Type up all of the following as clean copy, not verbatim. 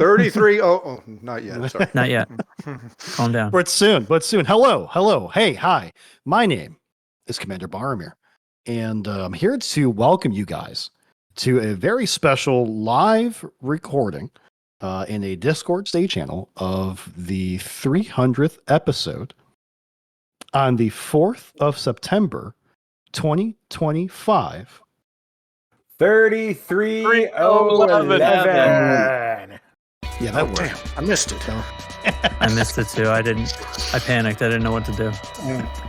33. Oh, not yet. Sorry. Not yet. Calm down. But soon. Hello. Hey, hi. My name is Commander Boromir, and I'm here to welcome you guys to a very special live recording in a Discord stage channel of the 300th episode on the 4th of September, 2025. 33:11. Yeah, that worked. Damn, I missed it. I missed it too. I panicked. I didn't know what to do.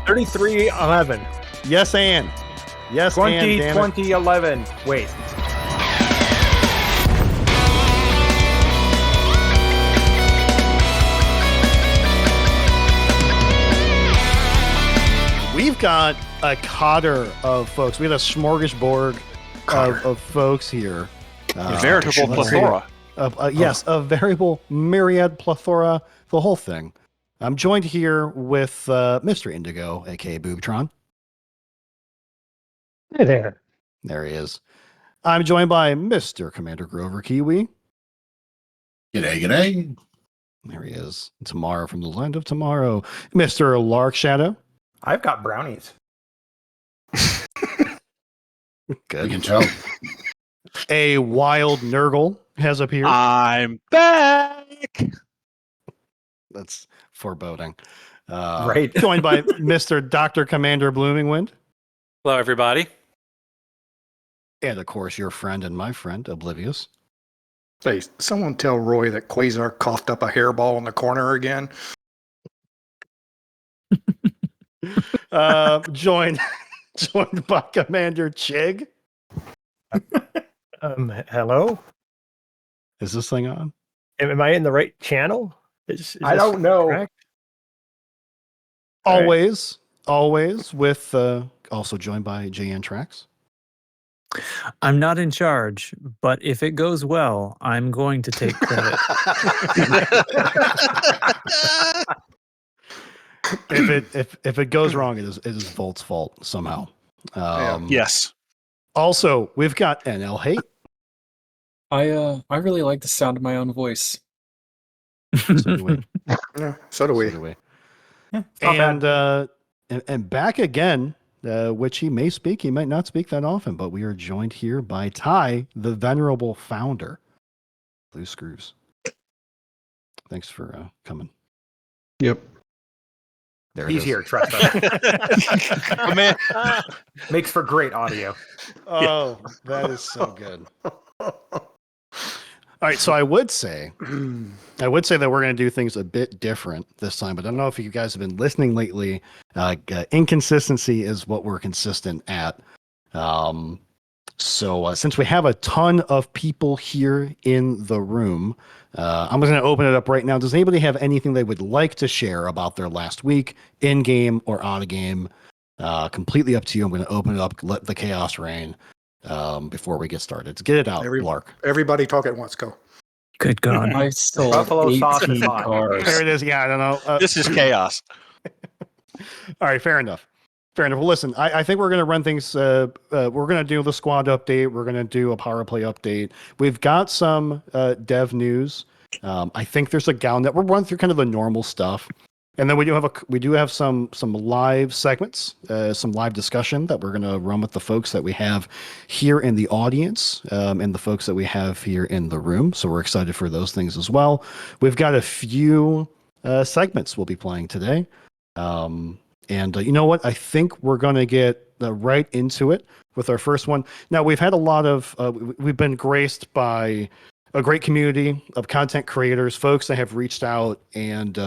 33:11. Yes, and. Yes, and. Damn it. 2011. Wait. We've got a cadre of folks. We have a smorgasbord of folks here. A veritable plethora. Yes, a veritable myriad plethora, the whole thing. I'm joined here with Mr. Indigo, aka Boobtron. Hey there. There he is. I'm joined by Mr. Commander Grover Kiwi. G'day. There he is. Tomorrow from the land of tomorrow. Mr. Lark Shadow. I've got brownies. Good. We can tell. A wild Nurgle has appeared. I'm back. That's foreboding. Right. Joined by Mr. Dr. Commander Bloomingwind. Hello, everybody. And of course, your friend and my friend, Oblivious. Hey, someone tell Roy that Quasar coughed up a hairball in the corner again. Joined by Commander Chig. Hello? Is this thing on? Am I in the right channel? Is I don't know. correct? Always with also joined by JN Trax. I'm not in charge, but if it goes well, I'm going to take credit. If it goes wrong, it is Volt's fault somehow. Yes. Also, we've got NL Hate. I really like the sound of my own voice. So do we. Yeah, so do we. Yeah, it's not And back again, which he may speak, he might not speak that often, but we are joined here by Ty, the venerable founder. Blue Screws. Thanks for coming. Yep. There He's it is. here, trust us. Oh, man. Makes for great audio. Oh, that is so good. All right, so I would say that we're going to do things a bit different this time, but I don't know if you guys have been listening lately. Inconsistency is what we're consistent at. So since we have a ton of people here in the room, I'm going to open it up right now. Does anybody have anything they would like to share about their last week, in game or out of game? Completely up to you. I'm going to open it up, let the chaos reign before we get started. Get it out, Lark. Everybody talk at once. Go. Good God. I stole Buffalo sauce is 18 fine. cars. There it is. Yeah, I don't know. This is chaos. All right, fair enough. Well, listen, I think we're going to run things. We're going to do the squad update. We're going to do a power play update. We've got some dev news. I think there's a gown that we're running through kind of the normal stuff. And then we do have some live segments, some live discussion that we're going to run with the folks that we have here in the audience and the folks that we have here in the room. So we're excited for those things as well. We've got a few segments we'll be playing today. And you know what? I think we're going to get right into it with our first one. Now, we've had a lot of, we've been graced by a great community of content creators, folks that have reached out and,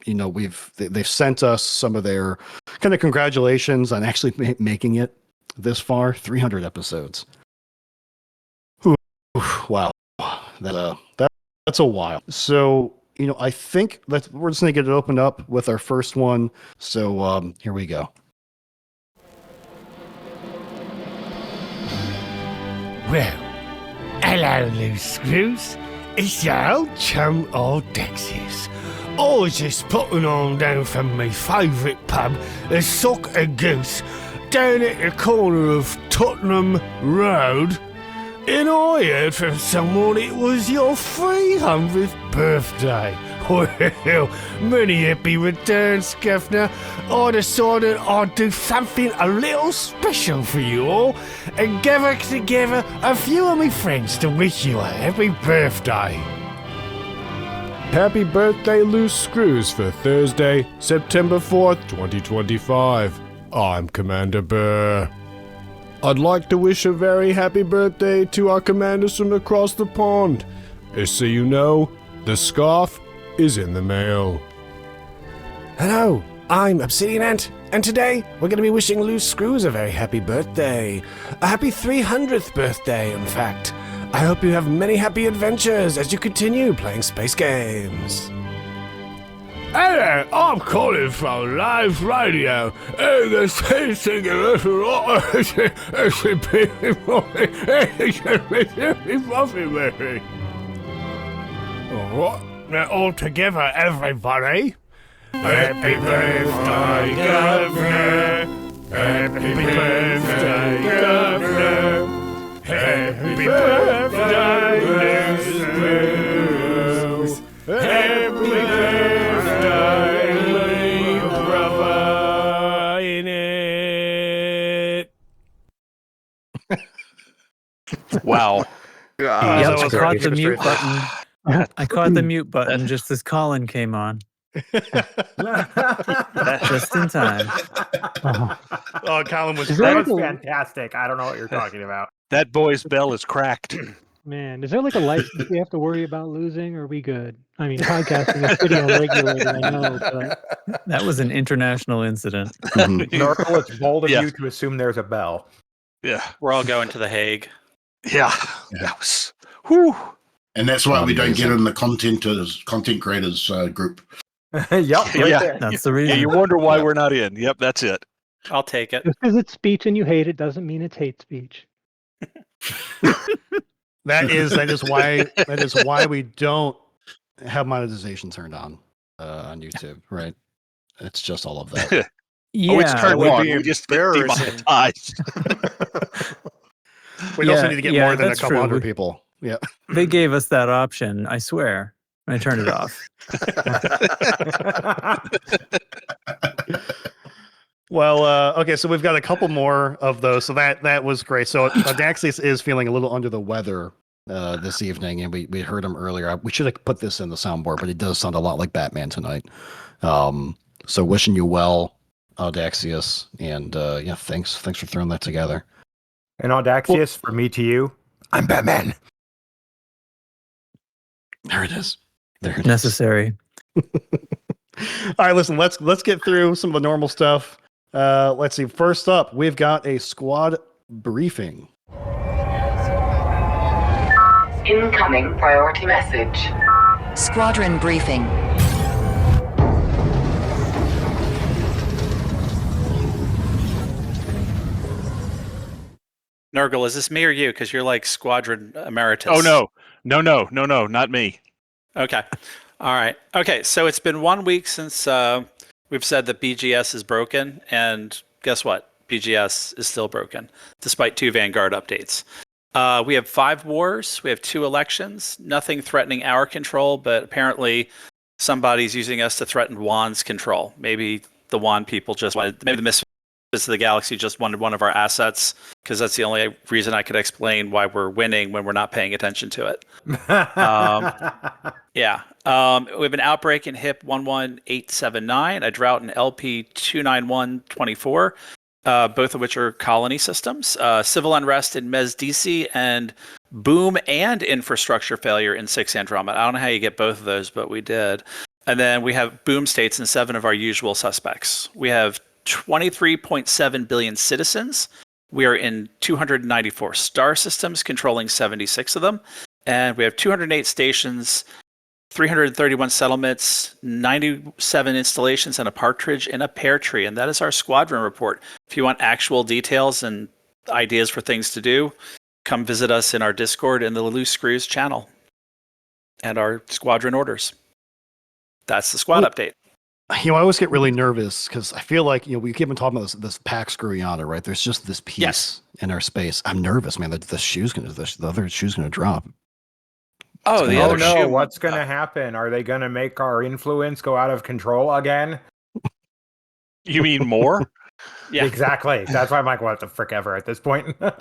they've sent us some of their kind of congratulations on actually making it this far, 300 episodes. Ooh, wow. That's a while. So, I think we're just going to get it opened up with our first one. So here we go. Well, hello, loose screws. It's your old chum, old Dexys. I was just putting on down from my favourite pub, the Sock and Goose, down at the corner of Tottenham Road And I heard from someone it was your 300th birthday. Well, many happy returns, Governor. I decided I'd do something a little special for you all and gather together a few of my friends to wish you a happy birthday. Happy birthday, Loose Screws, for Thursday, September 4th, 2025. I'm Commander Burr. I'd like to wish a very happy birthday to our commanders from across the pond. Just so you know, the scarf is in the mail. Hello, I'm Obsidian Ant, and today we're going to be wishing Loose Screws a very happy birthday. A happy 300th birthday, in fact. I hope you have many happy adventures as you continue playing space games. Hello, I'm calling from live radio. The space singer Alright, now all together, everybody. Happy birthday, Governor. Happy birthday, Governor. Happy birthday, Loose. Happy birthday, little brother in it. Wow. Yep, that I was caught great. the mute button. I caught the mute button just as Colin came on. Just in time. Oh, Colin was That great. was fantastic. I don't know what you're talking about. That boy's bell is cracked. Man, is there like a license we have to worry about losing, or are we good? I mean, podcasting is pretty unregulated, I know, but That was an international incident. Norkel, it's bold of Yeah. you to assume there's a bell. Yeah. We're all going to The Hague. Yeah. That was. Whew. And that's why we don't get Amazing. in the content creators group. Yep, right Yeah. there. That's the Yeah, reason. you wonder why we're not in. Yep, that's it. I'll take it. just because it's speech and you hate it doesn't mean it's hate speech. That is why we don't have monetization turned on YouTube, right? It's just all of that. Yeah, Oh, it's turned would on. be We just get embarrassing. demonetized. We also Yeah, need to get yeah, more than a that's couple true. hundred people. Yeah. they gave us that option, I swear. I turned it off. Well, okay, so we've got a couple more of those. So that was great. So Daxius is feeling a little under the weather this evening, and we heard him earlier. We should have put this in the soundboard, but he does sound a lot like Batman tonight. So wishing you well, Daxius, and yeah, thanks for throwing that together. And Audaxius, for me to you, I'm Batman. There it is. There it is. Necessary. All right, listen, let's get through some of the normal stuff. Let's see. First up, we've got a squad briefing. Incoming priority message. Squadron briefing. Nurgle, is this me or you? Because you're like Squadron Emeritus. Oh, no. No, not me. Okay. All right. Okay. So it's been 1 week since we've said that BGS is broken. And guess what? BGS is still broken, despite 2 Vanguard updates. We have 5 wars. We have 2 elections. Nothing threatening our control, but apparently somebody's using us to threaten WAN's control. Maybe the WAN people just wanted, maybe the Misfits of the Galaxy just wanted one of our assets, because that's the only reason I could explain why we're winning when we're not paying attention to it. Yeah. We have an outbreak in HIP 11879, a drought in LP 29124, both of which are colony systems, civil unrest in MES DC, and boom and infrastructure failure in 6 Andromeda. I don't know how you get both of those, but we did. And then we have boom states in 7 of our usual suspects. We have 23.7 billion citizens. We are in 294 star systems, controlling 76 of them. And we have 208 stations, 331 settlements, 97 installations, and a partridge in a pear tree. And that is our squadron report. If you want actual details and ideas for things to do, come visit us in our Discord in the Loose Screws channel and our squadron orders. That's the squad update. I always get really nervous because I feel like, we keep on talking about this Pax Screwiana, right? There's just this piece in our space. I'm nervous, man, that the other shoe's gonna drop. Oh, the Oh other no, shoe. what's going to happen? Are they going to make our influence go out of control again? You mean more? Yeah. Exactly. That's why I'm like, what the frick ever at this point? No,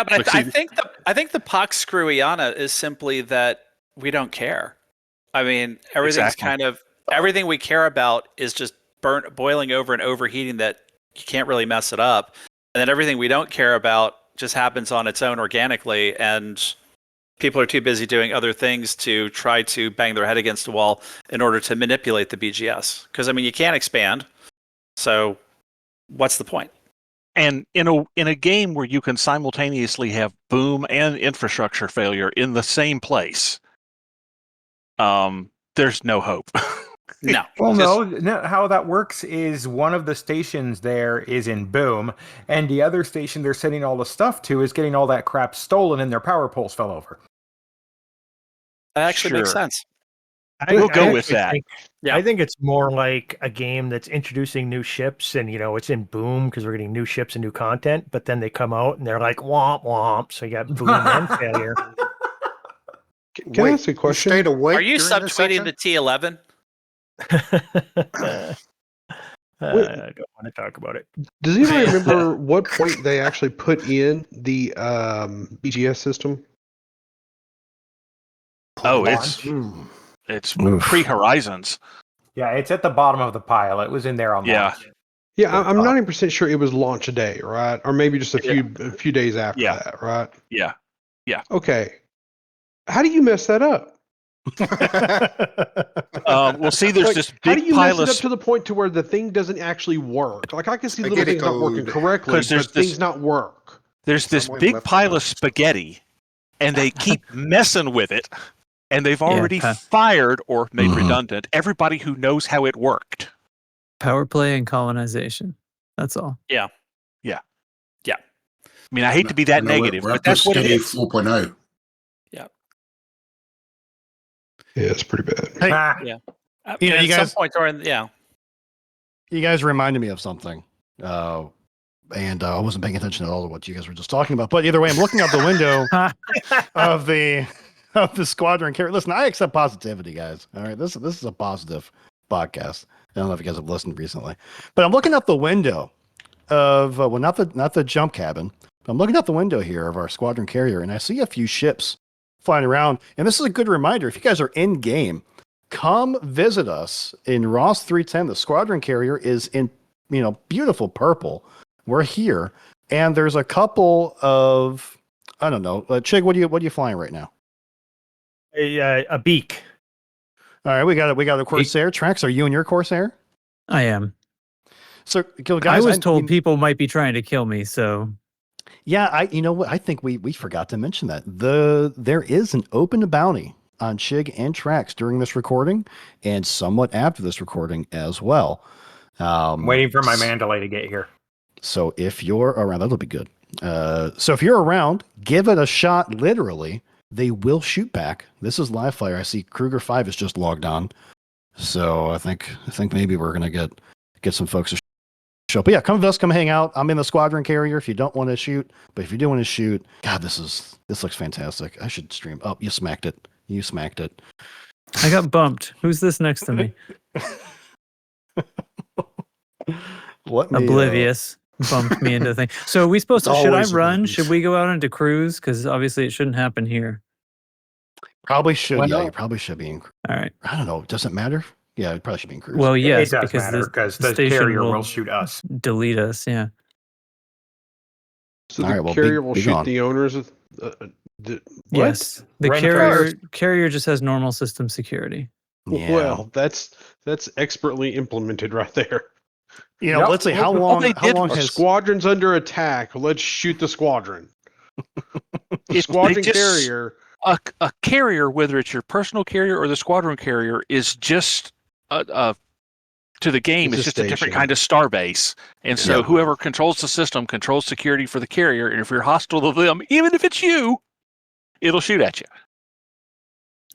but Look, I see- think the Pax Screwiana is simply that we don't care. I mean, everything's Exactly. everything we care about is just boiling over and overheating that you can't really mess it up. And then everything we don't care about just happens on its own organically, and people are too busy doing other things to try to bang their head against a wall in order to manipulate the BGS. Because, I mean, you can't expand. So what's the point? And in a game where you can simultaneously have boom and infrastructure failure in the same place, there's no hope. No. Well, no, how that works is one of the stations there is in boom, and the other station they're sending all the stuff to is getting all that crap stolen, and their power poles fell over. That actually makes Sure. sense. We'll go with that. Yeah. I think it's more like a game that's introducing new ships, and it's in boom because we're getting new ships and new content. But then they come out and they're like womp womp, so you got boom and failure. Can I ask a question? Stayed awake Are you during this subtweeting section? the T11? I don't want to talk about it. Does anybody remember what point they actually put in the BGS system? Oh, it's pre-Horizons. Yeah, it's at the bottom of the pile. It was in there on Yeah. launch. Yeah, I'm 90% sure it was launch day, right? Or maybe just a few days after Yeah. that, right? Yeah. Yeah. Okay. How do you mess that up? Well, see, there's this how big do you pile mess it of up to the point to where the thing doesn't actually work? Like I can see little Spaghetti things not working code. correctly, 'Cause there's but this- things not work. there's this Someone big left pile the- of spaghetti, and they keep messing with it, and they've already Yeah. fired or made Mhm. redundant everybody who knows how it worked. Power play and colonization. That's all. I mean, I hate to be that No, we're- negative, we're but up to that's what it steady is. 4.0. Yeah, it's pretty bad. Hey, You you at guys- some point during, You guys reminded me of something. And I wasn't paying attention at all to what you guys were just talking about. But either way, I'm looking out the window of the squadron carrier. Listen, I accept positivity, guys. All right, this is a positive podcast. I don't know if you guys have listened recently, but I'm looking out the window of not the jump cabin. But I'm looking out the window here of our squadron carrier, and I see a few ships flying around. And this is a good reminder: if you guys are in game, come visit us in Ross 310. The squadron carrier is in beautiful purple. We're here, and there's a couple of I don't know. Chig, what are you flying right now? A beak. All right, we got a Corsair. Trax, are you in your Corsair? I am. So, guys, I was told people might be trying to kill me, so Yeah, you know what? I think we forgot to mention that there is an open bounty on Chig and Trax during this recording, and somewhat after this recording as well. Waiting for my Mandalay to get here. So if you're around, that'll be good. So if you're around, give it a shot. Literally, they will shoot back. This is live fire. I see Kruger 5 is just logged on, so I think maybe we're gonna get some folks to show up. But yeah, come with us, come hang out. I'm in the squadron carrier if you don't want to shoot, but if you do want to shoot, God, this looks fantastic. I should stream. Oh, you smacked it. You smacked it. I got bumped. Who's this next to me? Oblivious bumped me into the thing. So are we supposed to? It's Should I always run? oblivious. Should we go out into cruise? Because obviously it shouldn't happen here. Probably should. Why Yeah, not? you probably should be in. All right. I don't know. Does it matter? Yeah, it probably should be in cruise. Well, yes, it does because matter because the station carrier will shoot us. delete us. Yeah. So All the right, well, carrier be will shoot gone. the owners of. What? Yes. The Run carrier just has normal system security. Yeah. Well, that's expertly implemented right there. Let's see how long. How long Our has squadron's under attack. Let's shoot the squadron. The They squadron just- carrier. A carrier, whether it's your personal carrier or the squadron carrier, is just to the game. It's It's a just a different station. kind of starbase, and so Yeah. whoever controls the system controls security for the carrier. And if you're hostile to them, even if it's you, it'll shoot at you.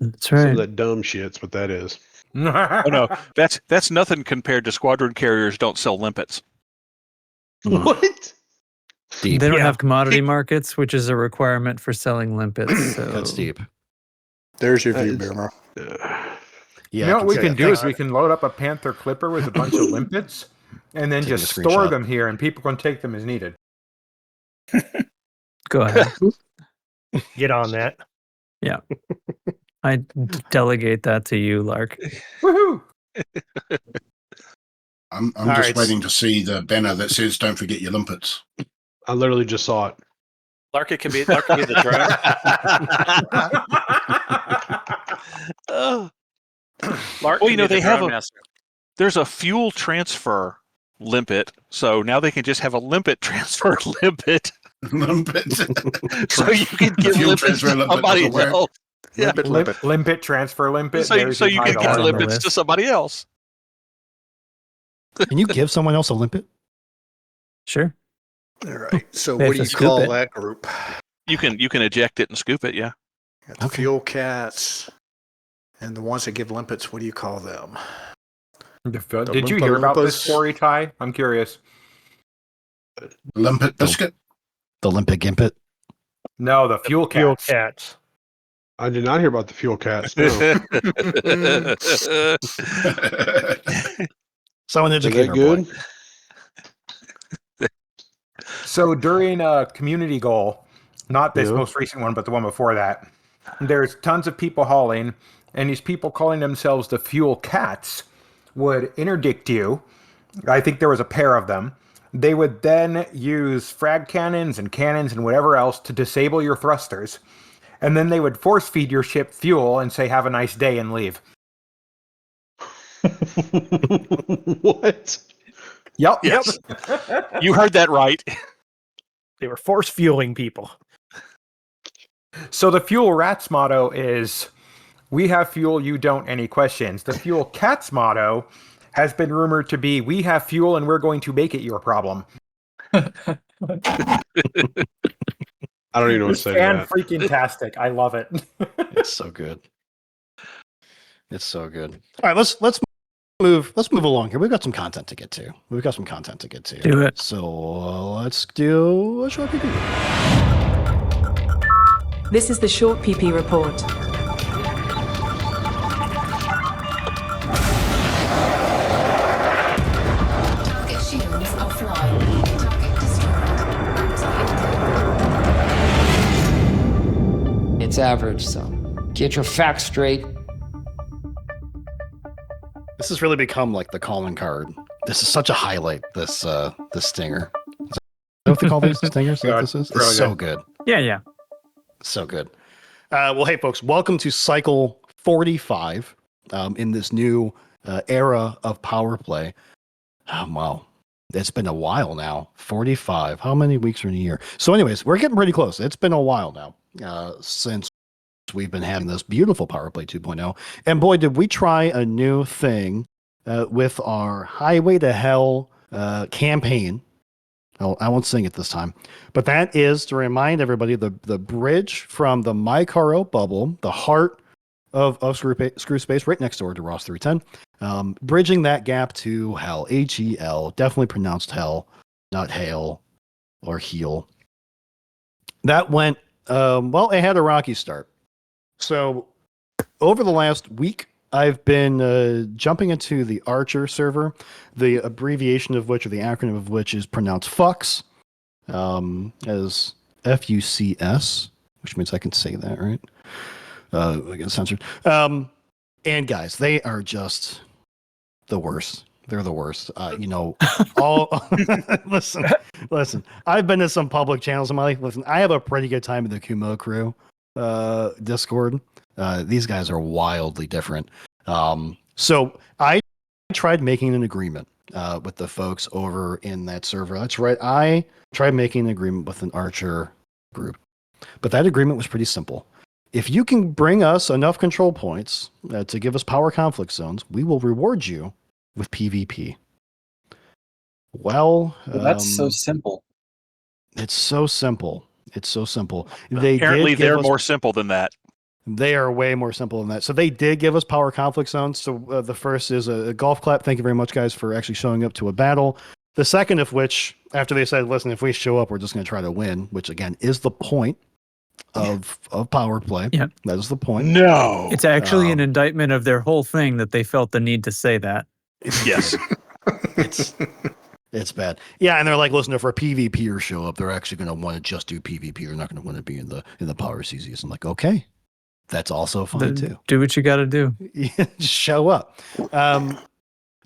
That's Some right. of that dumb shit's what that is. Oh no, that's nothing compared to squadron carriers don't sell limpets. What? Deep. They don't Yeah. have commodity markets, which is a requirement for selling limpets. So That's deep. There's your view, it's- Bearmo. Yeah. You know I what can we see can that. do Thanks. is we can load up a Panther Clipper with a bunch of limpets and then Taking just a store screenshot. them here and people can take them as needed. go ahead. Get on that. I delegate that to you, Lark. Woohoo! I'm All just right. waiting to see the banner that says "Don't forget your limpets." I literally just saw it. Lark can be the drone. Uh, Lark Well, can you know, be the they have drone a- master. there's a fuel transfer limpet, so now they can just have a limpet transfer limpet, Limpets. so you can give Fuel limpets transfer to limpet somebody doesn't work. else. Yeah. Limpet, transfer limpet. So there's your you can title. give on the limpets to list. somebody else. Can you give someone else a limpet? Sure. All right. So They what have do to you scoop call it. that group? You can eject it and scoop it. Yeah. Got the fuel cats and the ones that give limpets. What do you call them? Did you hear about this story, Ty? I'm curious. Limpet biscuit. The limpet gimpet. No, the fuel Fuel cats. cats. I did not hear about the fuel cats. No. Someone Is educate that our good? boy. So during a community goal, not this Yeah. most recent one, but the one before that, there's tons of people hauling, and these people calling themselves the fuel cats would interdict you. I think there was a pair of them. They would then use frag cannons and whatever else to disable your thrusters. And then they would force feed your ship fuel and say, have a nice day, and leave. What? Yep. Yes. You heard that right. They were force fueling people. So the Fuel Rats motto is, we have fuel, you don't, any questions. The Fuel Cats motto has been rumored to be, we have fuel and we're going to make it your problem. I don't even know what to say to And that. freaking tastic. I love it. It's so good. It's so good. All right, let's move along here. We've got some content to get to. Do it. So let's do a short PP. This is the short PP report. Target shields offline. Target destroyed. It's average, so get your facts straight. This has really become like the calling card. This is such a highlight. This stinger. Is that what they call these stingers? Is that what this is? It's so good. Yeah. So good. Well, hey, folks, welcome to cycle 45 in this new era of power play. Wow. It's been a while now. 45. How many weeks are in a year? So, anyways, we're getting pretty close. It's been a while now since we've been having this beautiful Power Play 2.0. And boy, did we try a new thing with our Highway to Hell campaign. Oh, I won't sing it this time. But that is to remind everybody the bridge from the Mycaro bubble, the heart of Screw Space, right next door to Ross 310. Bridging that gap to Hell, H-E-L, definitely pronounced Hell, not Hail or Heel. That went, well, it had a rocky start. So over the last week, I've been jumping into the Archer server, the abbreviation of which, or the acronym of which, is pronounced FUCS, as F-U-C-S, which means I can say that, right? I get censored. And guys, they are just the worst. They're the worst. Listen. I've been to some public channels in my life. Listen, I have a pretty good time in the Kumo crew Discord. These guys are wildly different. So I tried making an agreement with the folks over in that server. That's right. I tried making an agreement with an Archer group, but that agreement was pretty simple. If you can bring us enough control points to give us power conflict zones, we will reward you with PvP. Well, That's so simple. It's so simple. It's so simple. Apparently, did give they're us- more simple than that. They are way more simple than that. So they did give us power conflict zones. So the first is a golf clap. Thank you very much, guys, for actually showing up to a battle. The second of which, after they said, listen, if we show up, we're just going to try to win, which again is the point of power play. Yeah. That is the point. No. It's actually an indictment of their whole thing that they felt the need to say that. Yes. It's bad. Yeah, and they're like, listen, if our PvPers show up, they're actually going to want to just do PvP. They're not going to want to be in the power CZs. I'm like, okay, that's also fine too. Do what you got to do. Yeah, just show up.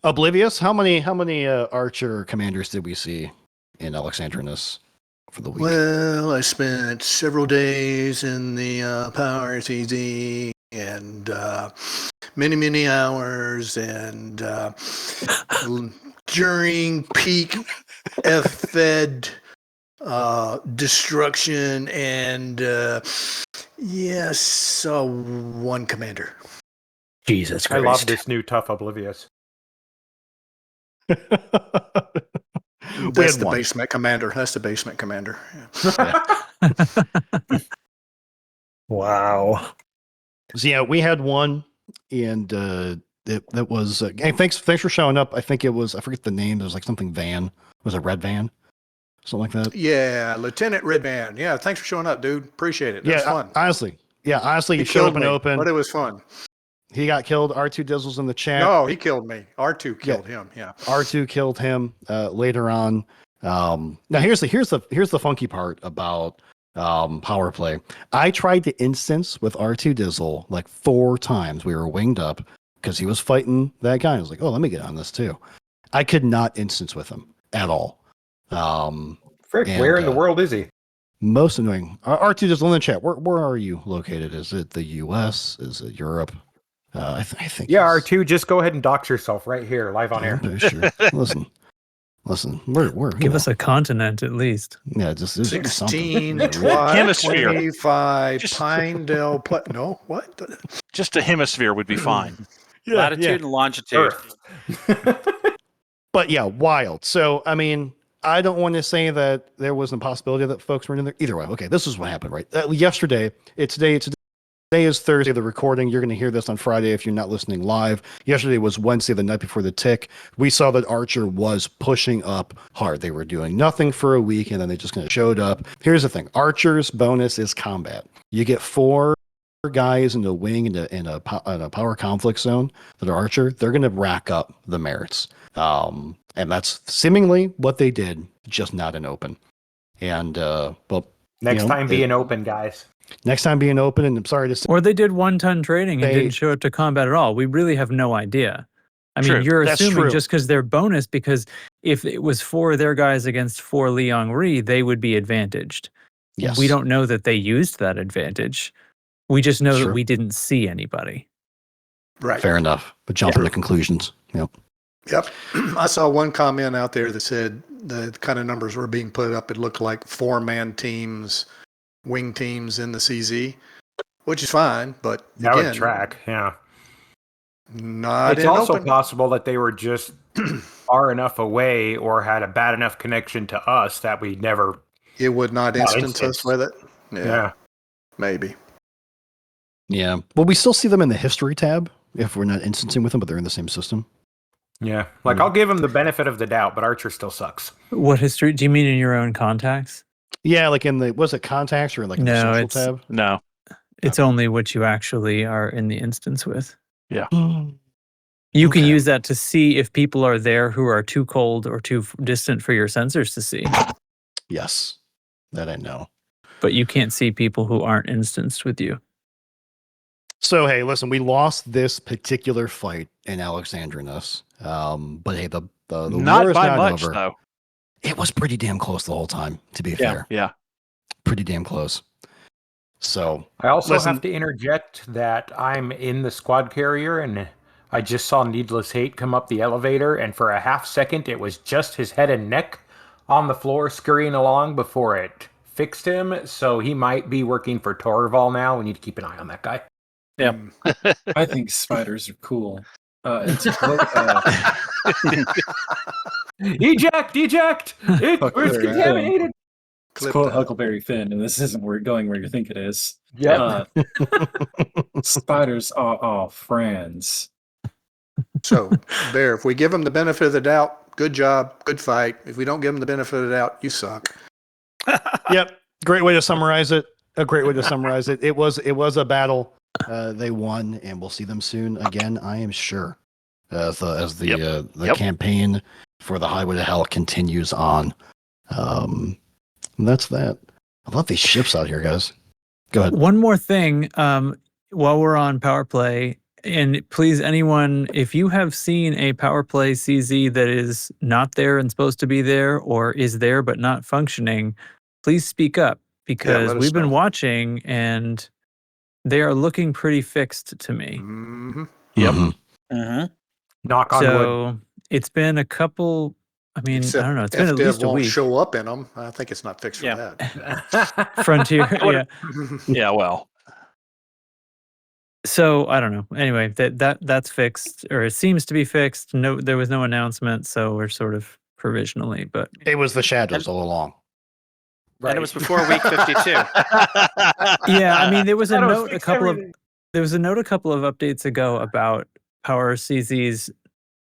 Oblivious, how many archer commanders did we see in Alexandrinus for the week? Well, I spent several days in the power CZ and many hours, and during peak F-Fed destruction, and yes, one commander. Jesus Christ. I love this new tough Oblivious. That's the basement commander. That's the basement commander. Yeah. Wow. So yeah, we had one, and that was. Hey, thanks for showing up. I think it was. I forget the name. There was like something van. It was a red van, something like that. Yeah, Lieutenant Redman. Yeah, thanks for showing up, dude. Appreciate it. That's fun. Honestly, he showed killed up and me, open, but it was fun. He got killed. R2 Dizzle's in the chat. No, he killed me. R2 killed him. Yeah. R2 killed him later on. Now here's the funky part about power play. I tried to instance with R2 Dizzle like 4 times. We were winged up because he was fighting that guy. I was like, oh, let me get on this too. I could not instance with him at all. Frick, where in the world is he? Most annoying. R2 Dizzle in the chat. Where are you located? Is it the US? Is it Europe? I think. Yeah, R2, just go ahead and dox yourself right here, live on air. Sure. Listen. We're Give us a continent at least. Yeah, just 16, something. 20, Hemisphere. 25, Pinedale. No, what? Just a hemisphere would be fine. Latitude and longitude. But yeah, wild. So I mean, I don't want to say that there was a possibility that folks were in there. Either way, okay, this is what happened, right? Yesterday, Today is Thursday, the recording. You're going to hear this on Friday if you're not listening live. Yesterday was Wednesday, the night before the tick. We saw that Archer was pushing up hard. They were doing nothing for a week, and then they just kind of showed up. Here's the thing. Archer's bonus is combat. You get 4 guys in the wing in a power conflict zone that are Archer. They're going to rack up the merits. And that's seemingly what they did, just not in open. And, Next time be an open, guys. Next time being open, and I'm sorry to say. Or they did one-ton training and didn't show up to combat at all. We really have no idea. I mean, you're assuming just because they're bonus, because if it was 4 their guys against 4 Liang Ri, they would be advantaged. Yes. We don't know that they used that advantage. We just know that we didn't see anybody. Right. Fair enough. But jumping to conclusions. Yep. I saw one comment out there that said the kind of numbers were being put up. It looked like 4-man teams, wing teams in the CZ, which is fine, but that again, would track. Yeah. Not. It's also possible that they were just far enough away or had a bad enough connection to us that we never. It would not instance us with it. Yeah. Maybe. Yeah. Well, we still see them in the history tab if we're not instancing with them, but they're in the same system. Yeah. Like, I'll give them the benefit of the doubt, but Archer still sucks. What history? Do you mean in your own contacts? Yeah, like in the, was it contacts or like in the social tab? No. It's only what you actually are in the instance with. Yeah. You can use that to see if people are there who are too cold or too distant for your sensors to see. Yes. That I know. But you can't see people who aren't instanced with you. So, hey, listen, we lost this particular fight in Alexandrinus. But hey, the not war is by not much, over. though. It was pretty damn close the whole time, to be fair. Yeah. Pretty damn close. So I also have to interject that I'm in the squad carrier and I just saw Needless Hate come up the elevator, and for a half second it was just his head and neck on the floor scurrying along before it fixed him. So he might be working for Torval now. We need to keep an eye on that guy. Yeah. I think spiders are cool. It's Eject! It was contaminated. To quote Huckleberry Finn, and this isn't where going where you think it is. Yeah. Spiders are all friends. So, Bear, if we give them the benefit of the doubt, good job, good fight. If we don't give them the benefit of the doubt, you suck. Yep. Great way to summarize it. A great way to summarize it. It was a battle. They won, and we'll see them soon again, I am sure. As the campaign for the Highway to Hell continues on. And that's that. I love these ships out here, guys. Go ahead. One more thing, while we're on Power Play, and please, anyone, if you have seen a Power Play CZ that is not there and supposed to be there, or is there but not functioning, please speak up, because we've been watching and they are looking pretty fixed to me. Mm-hmm. Yep. Mm-hmm. Knock on wood. So it's been a couple. I mean, Except I don't know. It's been at least a won't week. show up in them. I think it's not fixed for that. Frontier. Yeah. Yeah. Well. So I don't know. Anyway, that's fixed, or it seems to be fixed. No, there was no announcement, so we're sort of provisionally. But it was the shadows all along. Right. And it was before week 52. Yeah, I mean, there was a note a couple of updates ago about Power CZs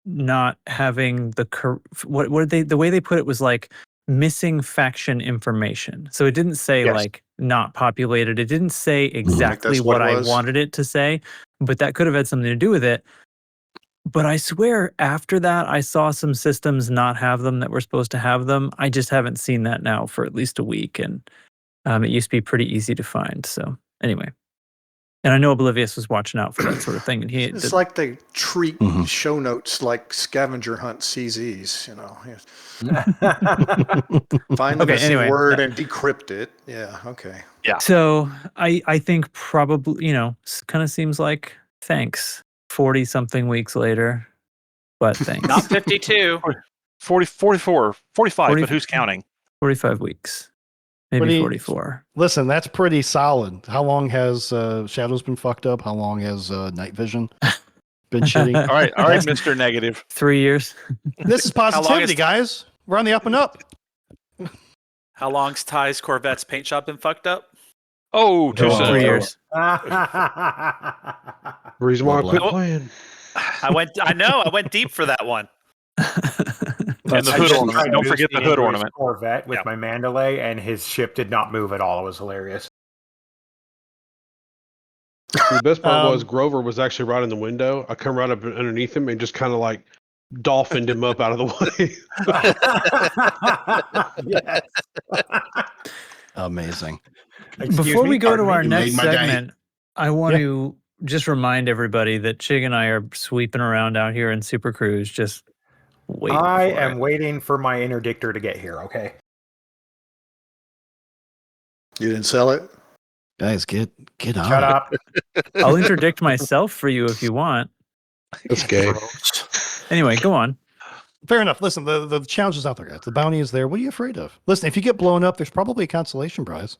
not having the way they put it was like missing faction information. So it didn't say like not populated. It didn't say exactly what I wanted it to say, but that could have had something to do with it. But I swear after that, I saw some systems not have them that were supposed to have them. I just haven't seen that now for at least a week. And it used to be pretty easy to find. So anyway. And I know Oblivious was watching out for that sort of thing. And it's like they treat show notes like scavenger hunt CZs, you know. Find the missing word and decrypt it. Yeah, okay. Yeah. So I think probably, kind of seems like thanks. 40-something weeks later, but thanks. Not 52. 44, 45, but who's counting? 45 weeks. Maybe 44. Listen, that's pretty solid. How long has Shadows been fucked up? How long has Night Vision been shitty? All right, Mr. Negative. 3 years. This is positivity, guys. We're on the up and up. How long's Ty's Corvette's paint shop been fucked up? Oh, 3 years. Reason why I quit playing. I went deep for that one. And the hood ornament. Don't forget the hood ornament. Corvette with my Mandalay, and his ship did not move at all. It was hilarious. The best part was Grover was actually right in the window. I come right up underneath him and just kind of like dolphined him up out of the way. Yes. Amazing. Before we go to our next segment, I want to just remind everybody that Chig and I are sweeping around out here in Super Cruise, just waiting. I am waiting for my interdictor to get here, okay? You didn't sell it? Guys, get on. Shut up. I'll interdict myself for you if you want. That's gay. Anyway, go on. Fair enough. Listen, the challenge is out there, guys. The bounty is there. What are you afraid of? Listen, if you get blown up, there's probably a consolation prize.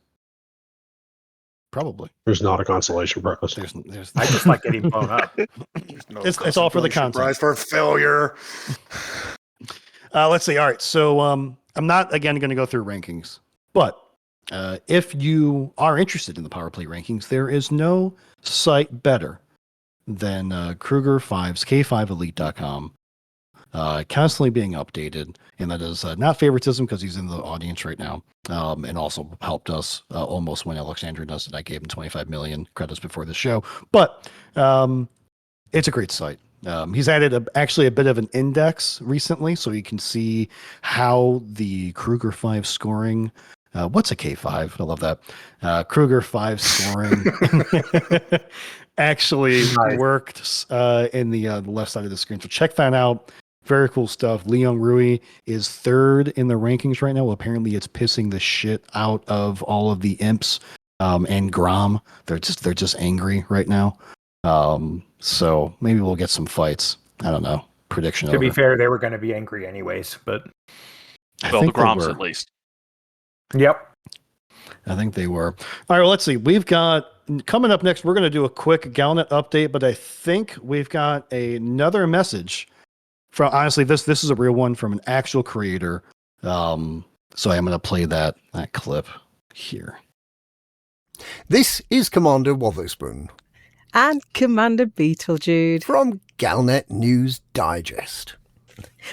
Probably. There's not a consolation prize. There's I just like getting blown up. It's all for the content. Prize for failure. Let's see. All right. So I'm not, again, going to go through rankings. But if you are interested in the Power Play rankings, there is no site better than Kruger 5's K5Elite.com. Constantly being updated, and that is not favoritism because he's in the audience right now, and also helped us almost win Alexandrinus, and I gave him 25 million credits before the show. But it's a great site. He's added actually a bit of an index recently, so you can see how the Kruger 5 scoring. What's a K5? I love that. Kruger 5 scoring actually worked in the left side of the screen. So check that out. Very cool stuff. Leon Rui is third in the rankings right now. Well, apparently it's pissing the shit out of all of the imps and Grom. They're just angry right now. So maybe we'll get some fights. I don't know. Prediction. To be fair, they were going to be angry anyways, but well, the Groms at least. Yep. I think they were. All right, well, let's see. We've got coming up next, we're going to do a quick Galnet update, but I think we've got another message from, honestly, this is a real one from an actual creator. So I'm going to play that clip here. This is Commander Wotherspoon. And Commander Beetlejude. From Galnet News Digest.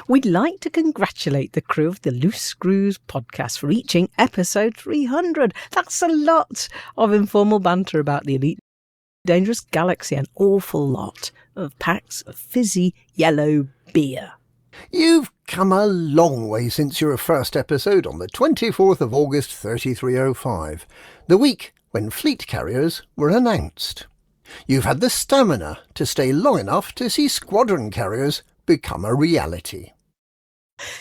We'd like to congratulate the crew of the Loose Screws podcast for reaching episode 300. That's a lot of informal banter about the Elite Dangerous Galaxy, an awful lot of packs of fizzy yellow beer. You've come a long way since your first episode on the 24th of August 3305, the week when fleet carriers were announced. You've had the stamina to stay long enough to see squadron carriers become a reality.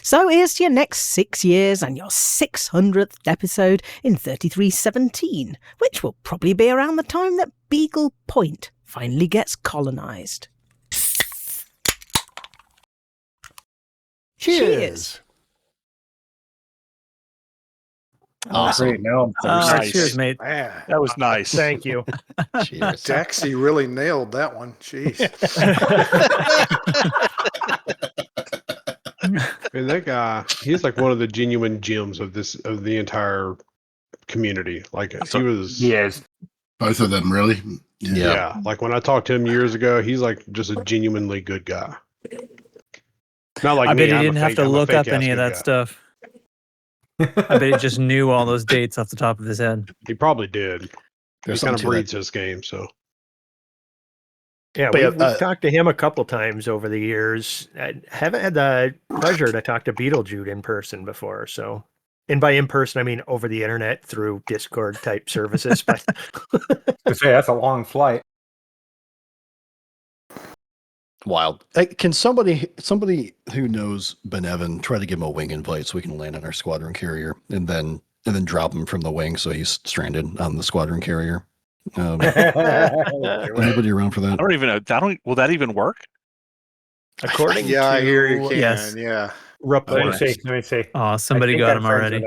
So here's to your next 6 years and your 600th episode in 3317, which will probably be around the time that Beagle Point finally gets colonised. Cheers! Awesome. Great. Now Nice. Cheers, mate. Man, That was nice. Thank you. Cheers. Daxie really nailed that one. Jeez. And that guy, he's like one of the genuine gems of the entire community. Like He is. Both of them, really. Yeah. Like when I talked to him years ago, he's like just a genuinely good guy. Not like I me, bet he I'm a didn't have fake- to I'm a look up fake-ass any of good that guy. stuff. I bet he just knew all those dates off the top of his head. He probably did. There's He kind something of to breeds this game, so. Yeah, But we've talked to him a couple times over the years. I haven't had the pleasure to talk to Beetlejude in person before. So, and by in person, I mean over the internet through Discord type services. But To say that's a long flight. Wild. Can somebody who knows Ben Evan try to give him a wing invite so we can land on our squadron carrier and then drop him from the wing so he's stranded on the squadron carrier? Anybody around for that? I don't even know. Will that even work? according Yeah, to I hear you can. Yes. Yeah. reports, Let me see. Oh, somebody got him already.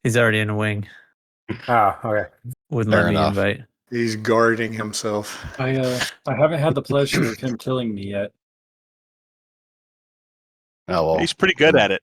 He's already in a wing. Oh, okay. Wouldn't Fair let me enough. invite. He's guarding himself. I haven't had the pleasure of him killing me yet. Oh well, He's pretty good at it.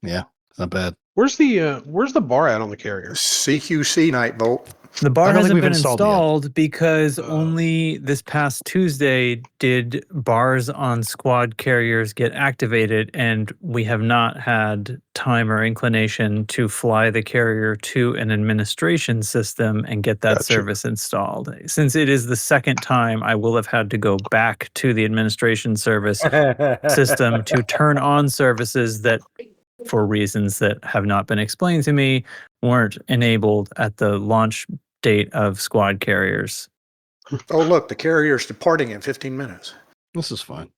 yeah, it's not bad. Where's the bar at on the carrier? CQC Night Bolt. The bar I don't think hasn't we've been installed it installed because only this past Tuesday did bars on squad carriers get activated, and we have not had time or inclination to fly the carrier to an administration system and get that service installed. Since it is the second time, I will have had to go back to the administration service system to turn on services that, for reasons that have not been explained to me, weren't enabled at the launch date of squad carriers. Oh, look, the carrier's departing in 15 minutes. This is fine.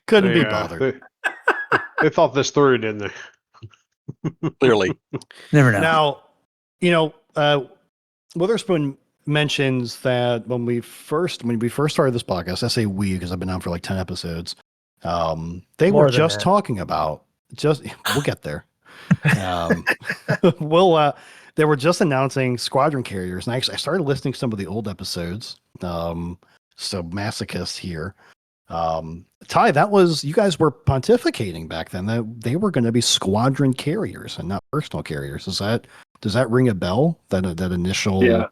Couldn't be Yeah, bothered. They thought this through, didn't they? Clearly. Never know. Now, Witherspoon mentions that when we first started this podcast, I say we because I've been on for like 10 episodes. They More were than just that. talking about we'll get there. They were just announcing squadron carriers, and I started listening to some of the old episodes. So masochist here. Ty, that was, you guys were pontificating back then that they were going to be squadron carriers and not personal carriers. Does that ring a bell? That initial? Yeah.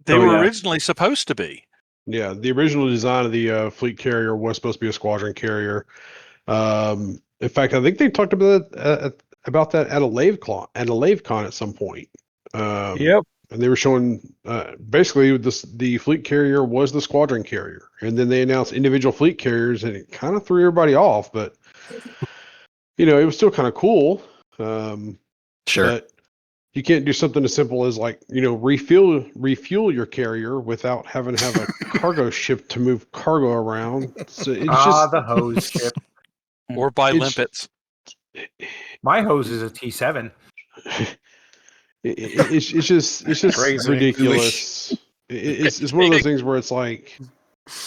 They were originally supposed to be. Yeah, the original design of the fleet carrier was supposed to be a squadron carrier. In fact, I think they talked about that at a LaveCon at some point. Yep. And they were showing basically the fleet carrier was the squadron carrier, and then they announced individual fleet carriers, and it kind of threw everybody off. But it was still kind of cool. Sure. But you can't do something as simple as refuel your carrier without having to have a cargo ship to move cargo around. So it's just the hose ship. Or buy It's- limpets. My hose is a T7. It's just Crazy. ridiculous. It's one of those things where it's like,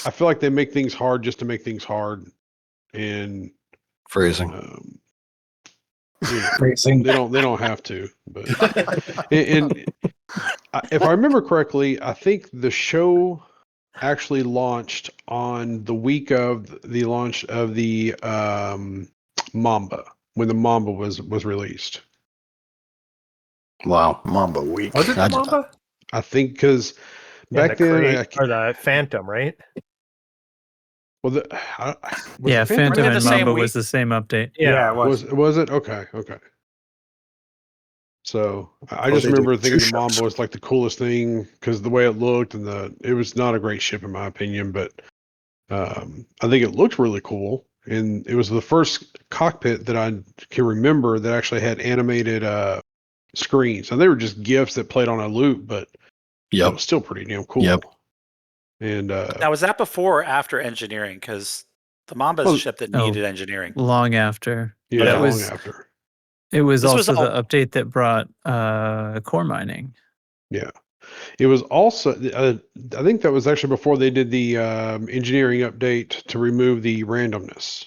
I feel like they make things hard just to make things hard, and Phrasing. Phrasing. they don't have to. But if I remember correctly, I think the show actually launched on the week of the launch of the Mamba, when the Mamba was released. Wow, Mamba week. Was it the Mamba? I think because back the then, or the Phantom, right? Well, yeah, the Phantom the and same Mamba week? was the same update. Yeah, it was. Was it? Okay. So I Oh, just they did remember two thinking the shows. Mamba was like the coolest thing because the way it looked and it was not a great ship in my opinion, but I think it looked really cool. And it was the first cockpit that I can remember that actually had animated screens. And they were just GIFs that played on a loop, but it was still pretty damn cool. Yep. And Now, was that before or after engineering? Because the Mamba is a ship that needed engineering. Long after. Yeah, That long was after. It was This also was all- the update that brought core mining. Yeah. It was also, I think that was actually before they did the engineering update to remove the randomness.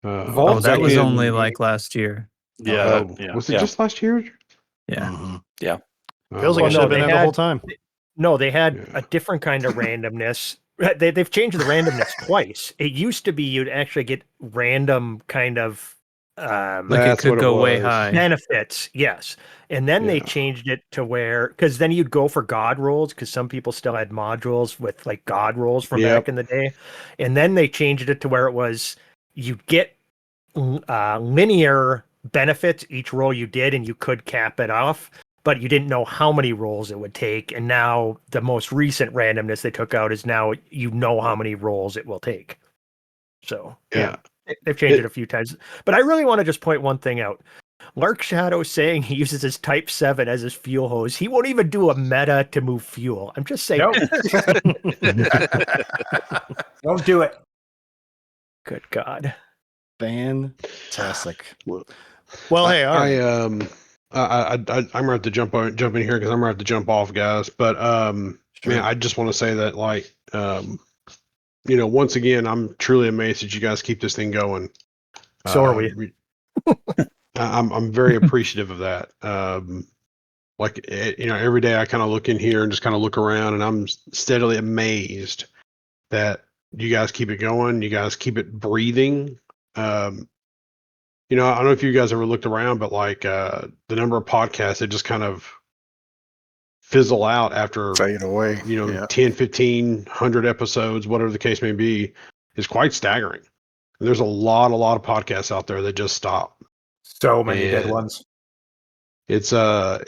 Oh, that was only like last year. Yeah. Was it just last year? Yeah. Yeah. Feels like it should have been there the whole time. No, they had a different kind of randomness. They've changed the randomness twice. It used to be you'd actually get random kind of like it could go way high. Benefits, yes. And then they changed it to where, because then you'd go for God rolls, because some people still had modules with like God rolls from back in the day. And then they changed it to where it was you'd get linear benefits each roll you did, and you could cap it off, but you didn't know how many rolls it would take. And now the most recent randomness they took out is now you know how many rolls it will take. So yeah. They've changed it a few times, but I really want to just point one thing out. Lark Shadow saying he uses his Type 7 as his fuel hose. He won't even do a meta to move fuel. I'm just saying. Nope. Don't do it. Good God. Fantastic. Well, hey, all right. I'm gonna have to jump in here because I'm gonna have to jump off, guys. But man, I just want to say that like once again, I'm truly amazed that you guys keep this thing going. So are we. I'm very appreciative of that. Every day I kind of look in here and just kind of look around, and I'm steadily amazed that you guys keep it going. You guys keep it breathing. I don't know if you guys ever looked around, but like the number of podcasts that just kind of fizzle out after fade away. 10, 15, 100 episodes, whatever the case may be, is quite staggering. And there's a lot of podcasts out there that just stop. So many dead ones. It's I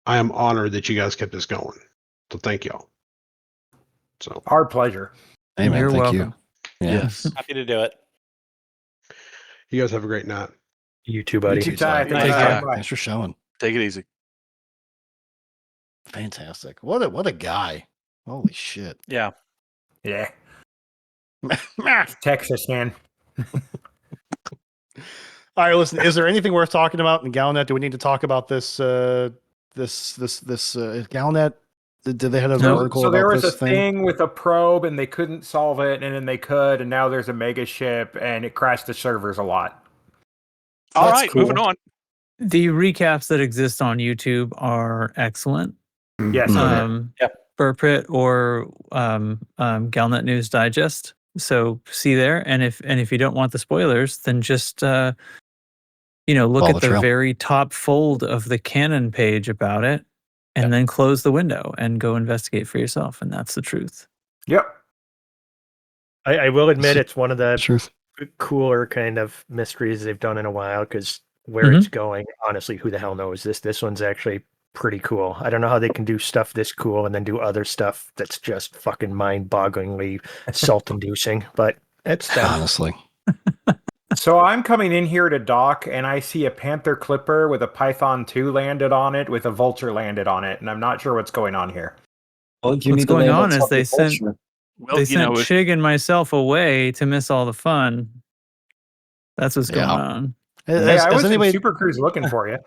am honored that you guys kept this going. So thank y'all. So our pleasure. Hey, man, You're thank welcome. you. Yes. Happy to do it. You guys have a great night. You too, buddy. You too, Ty. Thanks for showing. Take it easy. Fantastic. What a guy. Holy shit. Yeah. Yeah. Texas, man. All right, listen. Is there anything worth talking about in Galnet? Do we need to talk about this? This Galnet? Did they have an article so about there was this a thing with a probe, and they couldn't solve it, and then they could, and now there's a mega ship, and it crashed the servers a lot. All right, moving on. The recaps that exist on YouTube are excellent. Yes. Burpit or Galnet News Digest. So see there, and if you don't want the spoilers, then just look Follow at the the trail. very top fold of the canon page about it, and then close the window and go investigate for yourself. And that's the truth. Yep. I will admit it's one of the Truth. cooler kind of mysteries they've done in a while, because where it's going, honestly, who the hell knows? This one's actually pretty cool. I don't know how they can do stuff this cool and then do other stuff that's just fucking mind-bogglingly salt-inducing, but it's them. Honestly. So I'm coming in here to dock, and I see a Panther Clipper with a Python 2 landed on it, with a Vulture landed on it, and I'm not sure what's going on here. Well, What's going on is they sent Chig and myself away to miss all the fun. That's what's going on. Hey, I was in Super Cruise looking for you.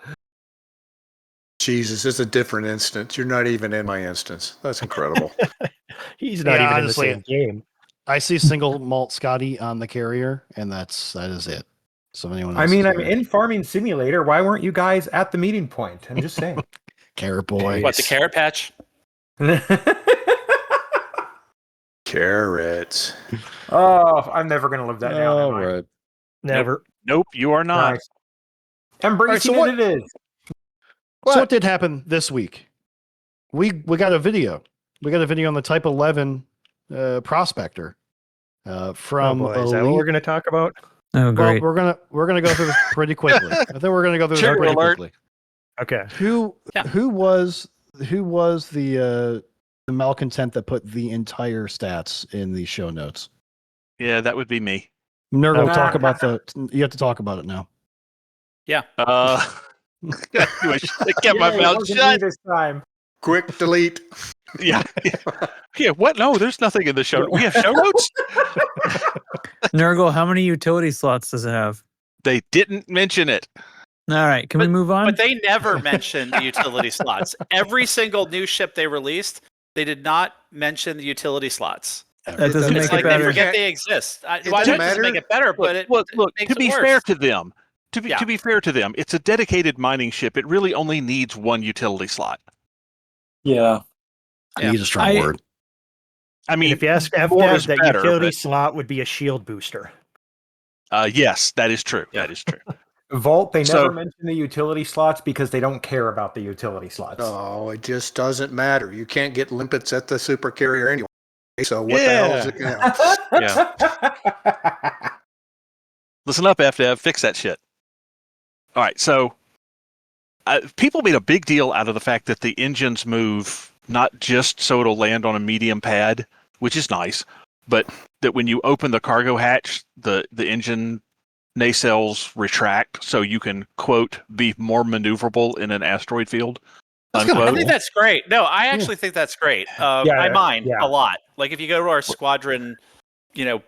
Jesus, it's a different instance. You're not even in my instance. That's incredible. He's not even honestly, in the same game. I see single malt Scotty on the carrier, and that is it. So if anyone else I'm in Farming Simulator. Why weren't you guys at the meeting point? I'm just saying. Carrot boy. What, the carrot patch? Carrots. Oh, I'm never going to live that down. All right. Never. Nope, you are not. Nice. Embracing All right, it is. So what did happen this week? We got a video. We got a video on the Type 11 prospector from Oh boy, is that what we're going to talk about? Oh, great. Well, we're gonna go through this pretty quickly. I think we're gonna go through this pretty quickly. Okay. Who was the malcontent that put the entire stats in the show notes? Yeah, that would be me. Nurgle, talk about you have to talk about it now. Yeah. I kept my mouth shut this time. Quick delete. Yeah. Yeah. What? No, there's nothing in the show. We have show notes. Nurgle, how many utility slots does it have? They didn't mention it. All right, can we move on? But they never mentioned the utility slots. Every single new ship they released, they did not mention the utility slots. That doesn't make It's it like better. they forget they exist. Why doesn't doesn't make it better? But it look, makes to be it worse. fair to them, to be fair to them, it's a dedicated mining ship. It really only needs one utility slot. Yeah. I use a strong word. I mean, if you ask more FDev, is that better, utility but- slot would be a shield booster. Yes, that is true. That is true. Vault, they So- never mention the utility slots because they don't care about the utility slots. Oh, it just doesn't matter. You can't get limpets at the super carrier anyway. So what the hell is it going Yeah. Listen up, FDev. Fix that shit. All right. So people made a big deal out of the fact that the engines move not just so it'll land on a medium pad, which is nice, but that when you open the cargo hatch, the engine nacelles retract so you can, quote, be more maneuverable in an asteroid field. I think that's great. No, I actually think that's great. I mine a lot. Like if you go to our squadron,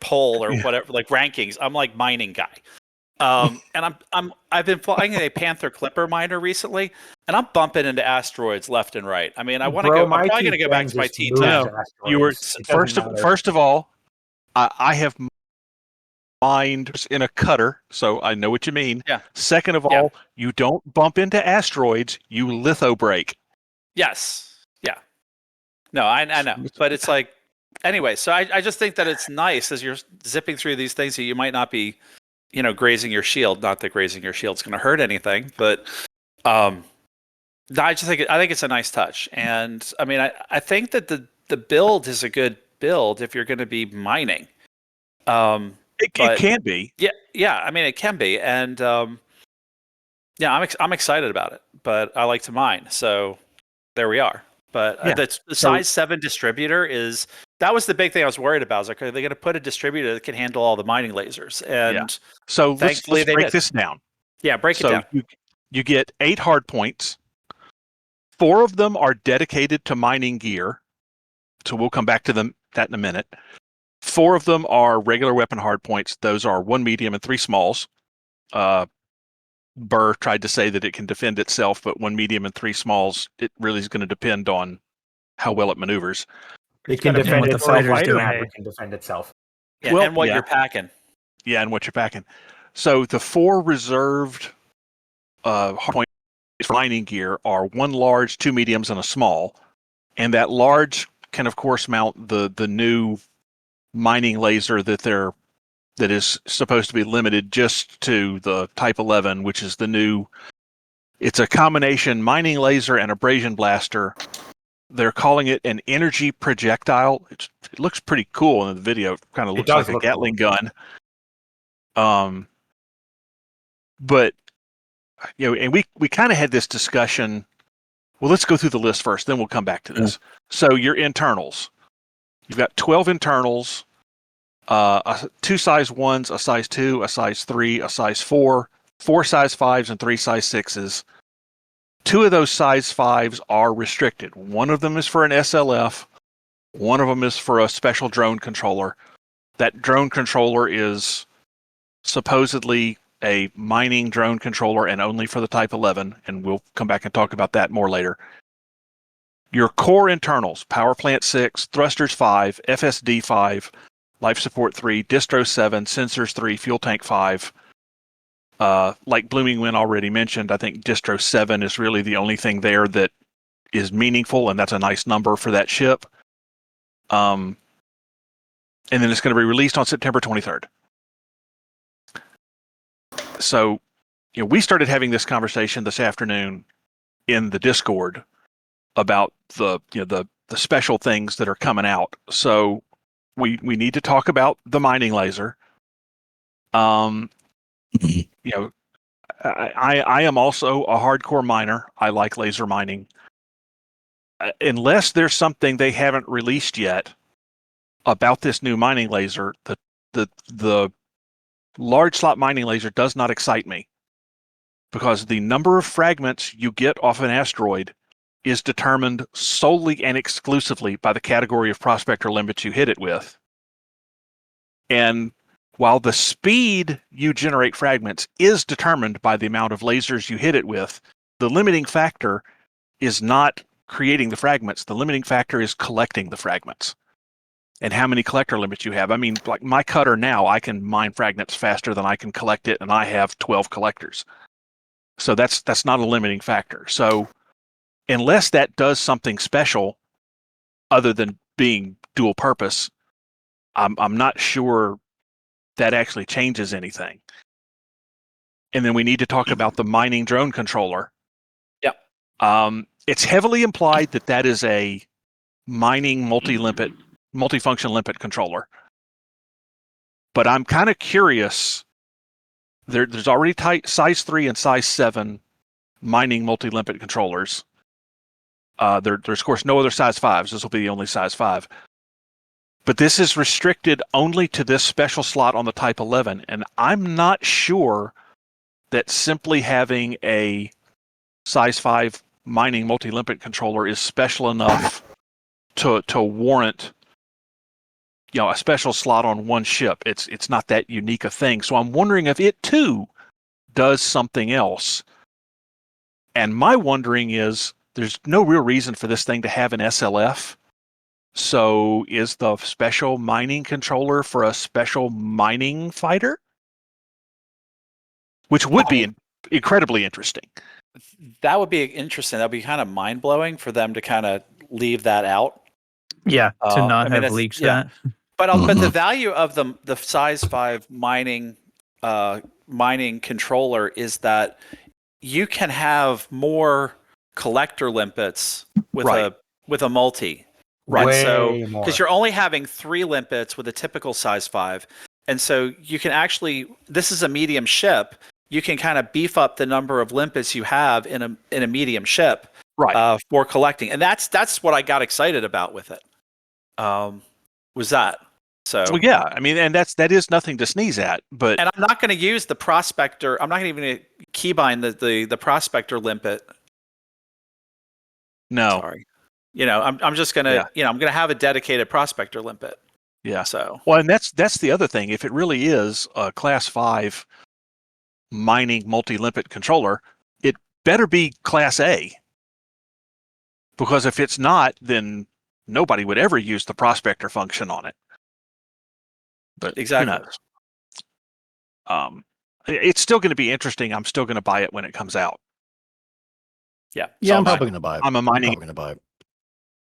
poll or whatever, like rankings, I'm like mining guy. And I've been flying a Panther Clipper miner recently, and I'm bumping into asteroids left and right. I mean, I want to go. I'm probably going to go back to my T10. You were first of all, I have mined in a cutter, so I know what you mean. Yeah. Second of all, you don't bump into asteroids; you litho break. Yes. Yeah. No, I know, but it's like anyway. So I just think that it's nice as you're zipping through these things that you might not be, grazing your shield. Not that grazing your shield's going to hurt anything, but I think it's a nice touch. And I mean, I think that the build is a good build if you're going to be mining. It can be. Yeah. I mean, it can be, and I'm excited about it. But I like to mine, so there we are. But the size 7 distributor that was the big thing I was worried about. I was like, are they going to put a distributor that can handle all the mining lasers? And so thankfully let's break this down. Yeah, break it down. You get 8 hard points. 4 of them are dedicated to mining gear. So we'll come back to that in a minute. 4 of them are regular weapon hard points. Those are 1 medium and 3 smalls. Burr tried to say that it can defend itself, but 1 medium and 3 smalls, it really is going to depend on how well it maneuvers. It can defend what the itself. fighters do. It can defend itself. Yeah, and what you're packing. Yeah, and what you're packing. So the 4 reserved hard points for mining gear are 1 large, 2 mediums, and a small. And that large can, of course, mount the new mining laser that is supposed to be limited just to the Type 11, which is the new. It's a combination mining laser and abrasion blaster. They're calling it an energy projectile. It looks pretty cool in the video. It kind of looks like a Gatling gun. But and we kind of had this discussion. Well, let's go through the list first, then we'll come back to this. So your internals. You've got 12 internals. 2 size 1s, a size 2, a size 3, a size 4, 4 size 5s, and 3 size 6s. 2 of those size 5s are restricted. One of them is for an SLF. One of them is for a special drone controller. That drone controller is supposedly a mining drone controller and only for the Type 11, and we'll come back and talk about that more later. Your core internals, power plant 6, thrusters 5, FSD 5, life support 3, distro 7, sensors 3, fuel tank 5. Like Blooming Wind already mentioned, I think distro 7 is really the only thing there that is meaningful, and that's a nice number for that ship. and then it's going to be released on September 23rd. So, we started having this conversation this afternoon in the Discord about the special things that are coming out. So we need to talk about the mining laser. I am also a hardcore miner. I like laser mining. Unless there's something they haven't released yet about this new mining laser, the large slot mining laser does not excite me, because the number of fragments you get off an asteroid is determined solely and exclusively by the category of prospector limpets you hit it with. And while the speed you generate fragments is determined by the amount of lasers you hit it with, the limiting factor is not creating the fragments. The limiting factor is collecting the fragments and how many collector limits you have. I mean, like my cutter now, I can mine fragments faster than I can collect it, and I have 12 collectors. So that's not a limiting factor. So unless that does something special other than being dual purpose, I'm not sure that actually changes anything. And then we need to talk about the mining drone controller. Yep. It's heavily implied that is a mining multifunction limpet controller. But I'm kind of curious. There's already size 3 and size 7 mining multi-limpet controllers. There's of course no other size 5s. This will be the only size 5. But this is restricted only to this special slot on the Type 11, and I'm not sure that simply having a size 5 mining multi-limpet controller is special enough to warrant a special slot on one ship. It's not that unique a thing. So I'm wondering if it too does something else. And my wondering is, there's no real reason for this thing to have an SLF. So is the special mining controller for a special mining fighter? Which would be incredibly interesting. That would be interesting. That would be kind of mind-blowing for them to kind of leave that out. Yeah, to not have leaked that. But the value of the size 5 mining controller is that you can have more collector limpets with a multi. Right. Way so more. because you're only having 3 limpets with a typical size 5. And so you can actually, this is a medium ship, you can kind of beef up the number of limpets you have in a medium ship for collecting. And that's what I got excited about with it. Was that. So well, yeah, I mean, and that is nothing to sneeze at, but and I'm not going to use the prospector. I'm not even going to keybind the prospector limpet. No, sorry. I'm just going to I'm going to have a dedicated prospector limpet. Yeah. So well, and that's the other thing. If it really is a Class 5 mining multi-limpet controller, it better be Class A. Because if it's not, then nobody would ever use the prospector function on it. But exactly. Who knows? It's still going to be interesting. I'm still going to buy it when it comes out. Yeah. Yeah, I'm probably going to buy it. I'm a mining going to buy it.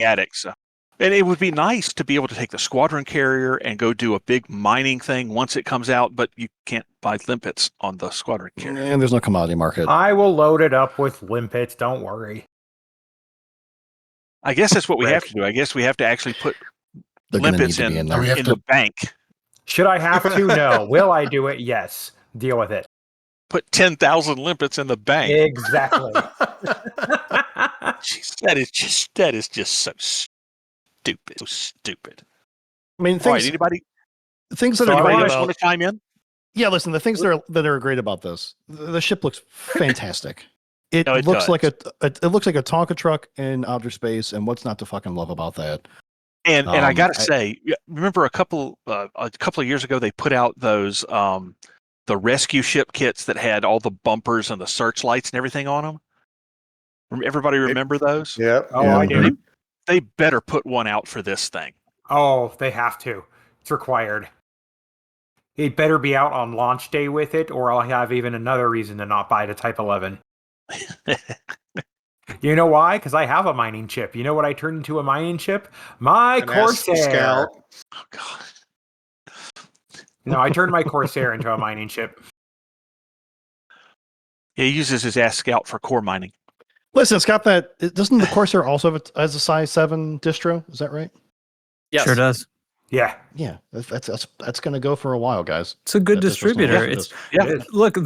addict. So. And it would be nice to be able to take the squadron carrier and go do a big mining thing once it comes out, but you can't buy limpets on the squadron carrier. And there's no commodity market. I will load it up with limpets. Don't worry. I guess that's what we have to do. I guess we have to actually put limpets in the bank. Should I have to? No. Will I do it? Yes. Deal with it. Put 10,000 limpets in the bank. Exactly. Jeez, that is just so stupid. So stupid. I mean, things that are great about. Want to chime in? Yeah, listen. The things that are great about this, the ship looks fantastic. It looks does. like it looks like a Tonka truck in outer space, and what's not to fucking love about that? And I gotta say, remember a couple of years ago they put out those the rescue ship kits that had all the bumpers and the searchlights and everything on them. Everybody remember those? Yeah. Oh, yeah. I do. They better put one out for this thing. Oh, they have to. It's required. It better be out on launch day with it, or I'll have even another reason to not buy the Type 11. You know why? Because I have a mining chip. You know what I turned into a mining chip? My Corsair. Oh, God. No, I turned my Corsair into a mining ship. Yeah, he uses his ass scout for core mining. Listen, it's got that. Doesn't the Corsair also have as a size 7 distro? Is that right? Yes. Sure does. Yeah. Yeah, that's going to go for a while, guys. It's a good distributor. Look,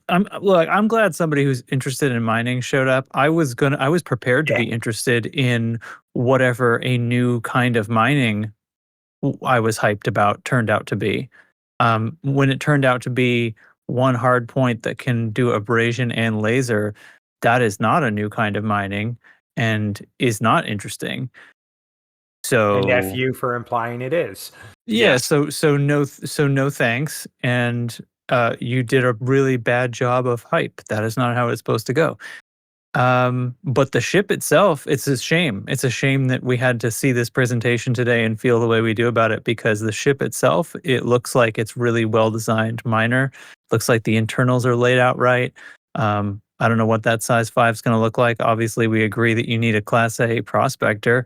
I'm glad somebody who's interested in mining showed up. I was prepared to be interested in whatever a new kind of mining I was hyped about turned out to be. When it turned out to be one hard point that can do abrasion and laser, that is not a new kind of mining and is not interesting. So And F you for implying it is. Yeah, so no thanks, and you did a really bad job of hype. That is not how it's supposed to go. But the ship itself, it's a shame. It's a shame that we had to see this presentation today and feel the way we do about it, because the ship itself, it looks like it's really well designed miner. Looks like the internals are laid out right. I don't know what that size 5 is going to look like. Obviously, we agree that you need a Class A prospector.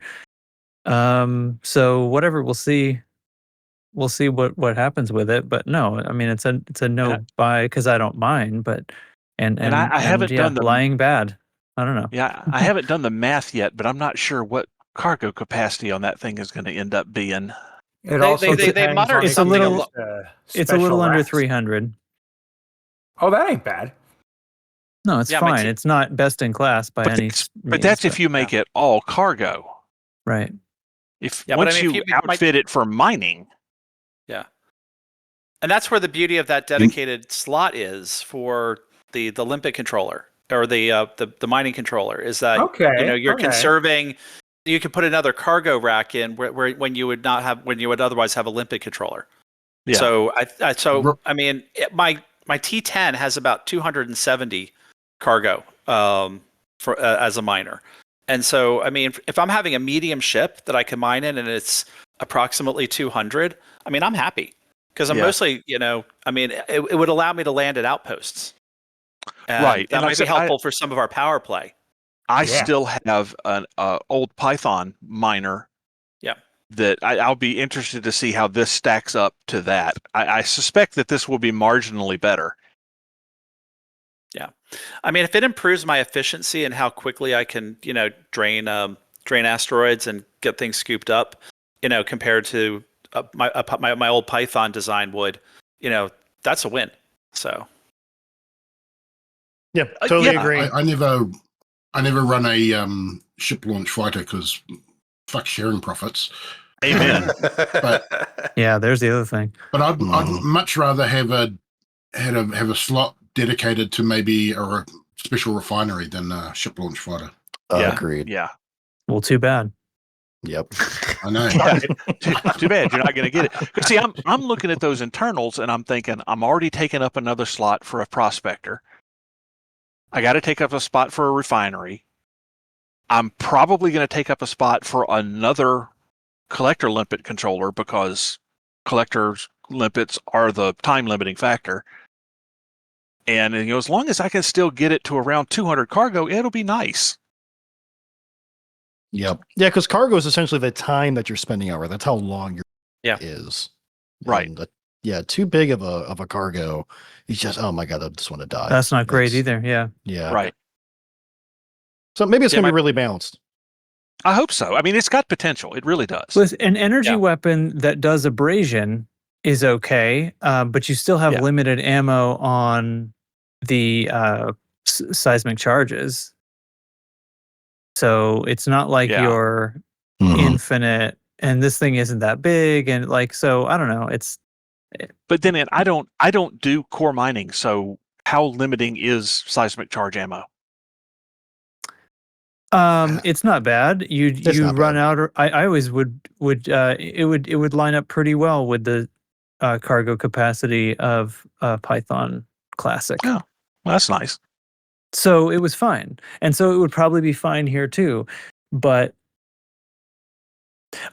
So whatever, we'll see what happens with it. But no, I mean, it's a no buy because I don't mind. But and I haven't done the lying bad. I don't know. Yeah, I haven't done the math yet, but I'm not sure what cargo capacity on that thing is going to end up being. It also they moderate it's a something little under 300. Oh, that ain't bad. No, it's fine. It's not best in class by any means. But that's if you make it all cargo. Right. Once you outfit it for mining. Yeah. And that's where the beauty of that dedicated slot is for the Limpet controller or the mining controller is that you're conserving. You can put another cargo rack in where when you would otherwise have a Limpet controller. Yeah. So I mean my T10 has about 270 cargo for as a miner. And so, I mean, if I'm having a medium ship that I can mine in and it's approximately 200, I mean, I'm happy because I'm mostly, I mean, it would allow me to land at outposts. And right. That might be helpful for some of our power play. I still have an old Python miner. Yeah. That I'll be interested to see how this stacks up to that. I suspect that this will be marginally better. Yeah. I mean, if it improves my efficiency and how quickly I can, drain asteroids and get things scooped up, compared to my old Python design would, that's a win. So. Yeah, totally agree. I never run a ship launch fighter because fuck sharing profits. Amen. But yeah, there's the other thing. But I'd much rather have a slot dedicated to maybe a special refinery than a ship launch fighter. Agreed. Yeah. Well, too bad. Yep. I know. Too bad you're not going to get it. See, I'm looking at those internals and I'm thinking I'm already taking up another slot for a prospector. I got to take up a spot for a refinery. I'm probably going to take up a spot for another collector limpet controller because collectors limpets are the time limiting factor. And as long as I can still get it to around 200 cargo, it'll be nice. Yep. Yeah, because cargo is essentially the time that you're spending over. That's how long your is. Right. And, too big of a cargo. He's just, oh my God, I just want to die. That's not great either. Yeah. Yeah. Right. So maybe it's going to be really balanced. I hope so. I mean, it's got potential. It really does. Listen, an energy weapon that does abrasion is okay, but you still have limited ammo on the seismic charges. So it's not like you're infinite, and this thing isn't that big, and so I don't know. But then I don't do core mining, so how limiting is seismic charge ammo? It's not bad. You run out. Or I always would it would line up pretty well with the cargo capacity of Python Classic. Oh, well, that's nice. So it was fine, and so it would probably be fine here too. But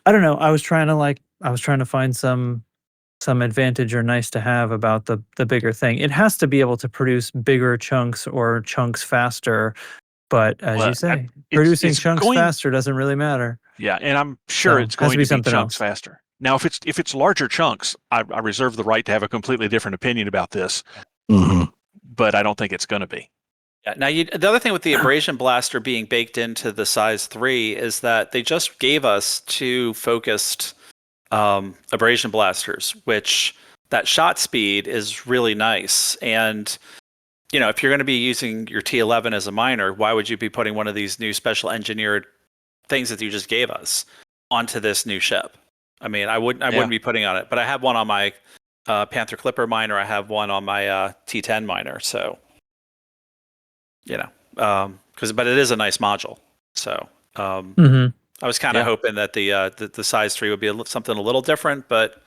I don't know. I was trying to find some advantage or nice to have about the bigger thing. It has to be able to produce bigger chunks or chunks faster. But as you say, producing chunks faster doesn't really matter. Yeah, and I'm sure it's going to be chunks faster. Now, if it's larger chunks, I reserve the right to have a completely different opinion about this. Mm-hmm. But I don't think it's going to be. Yeah. Now, the other thing with the abrasion blaster being baked into the size 3 is that they just gave us 2 focused abrasion blasters, which that shot speed is really nice. And if you're going to be using your T11 as a miner, why would you be putting one of these new special engineered things that you just gave us onto this new ship? I mean, I wouldn't be putting on it, but I have one on my Panther Clipper miner. I have one on my T10 miner. So, but it is a nice module. So, I was kind of hoping that the size 3 would be something a little different, but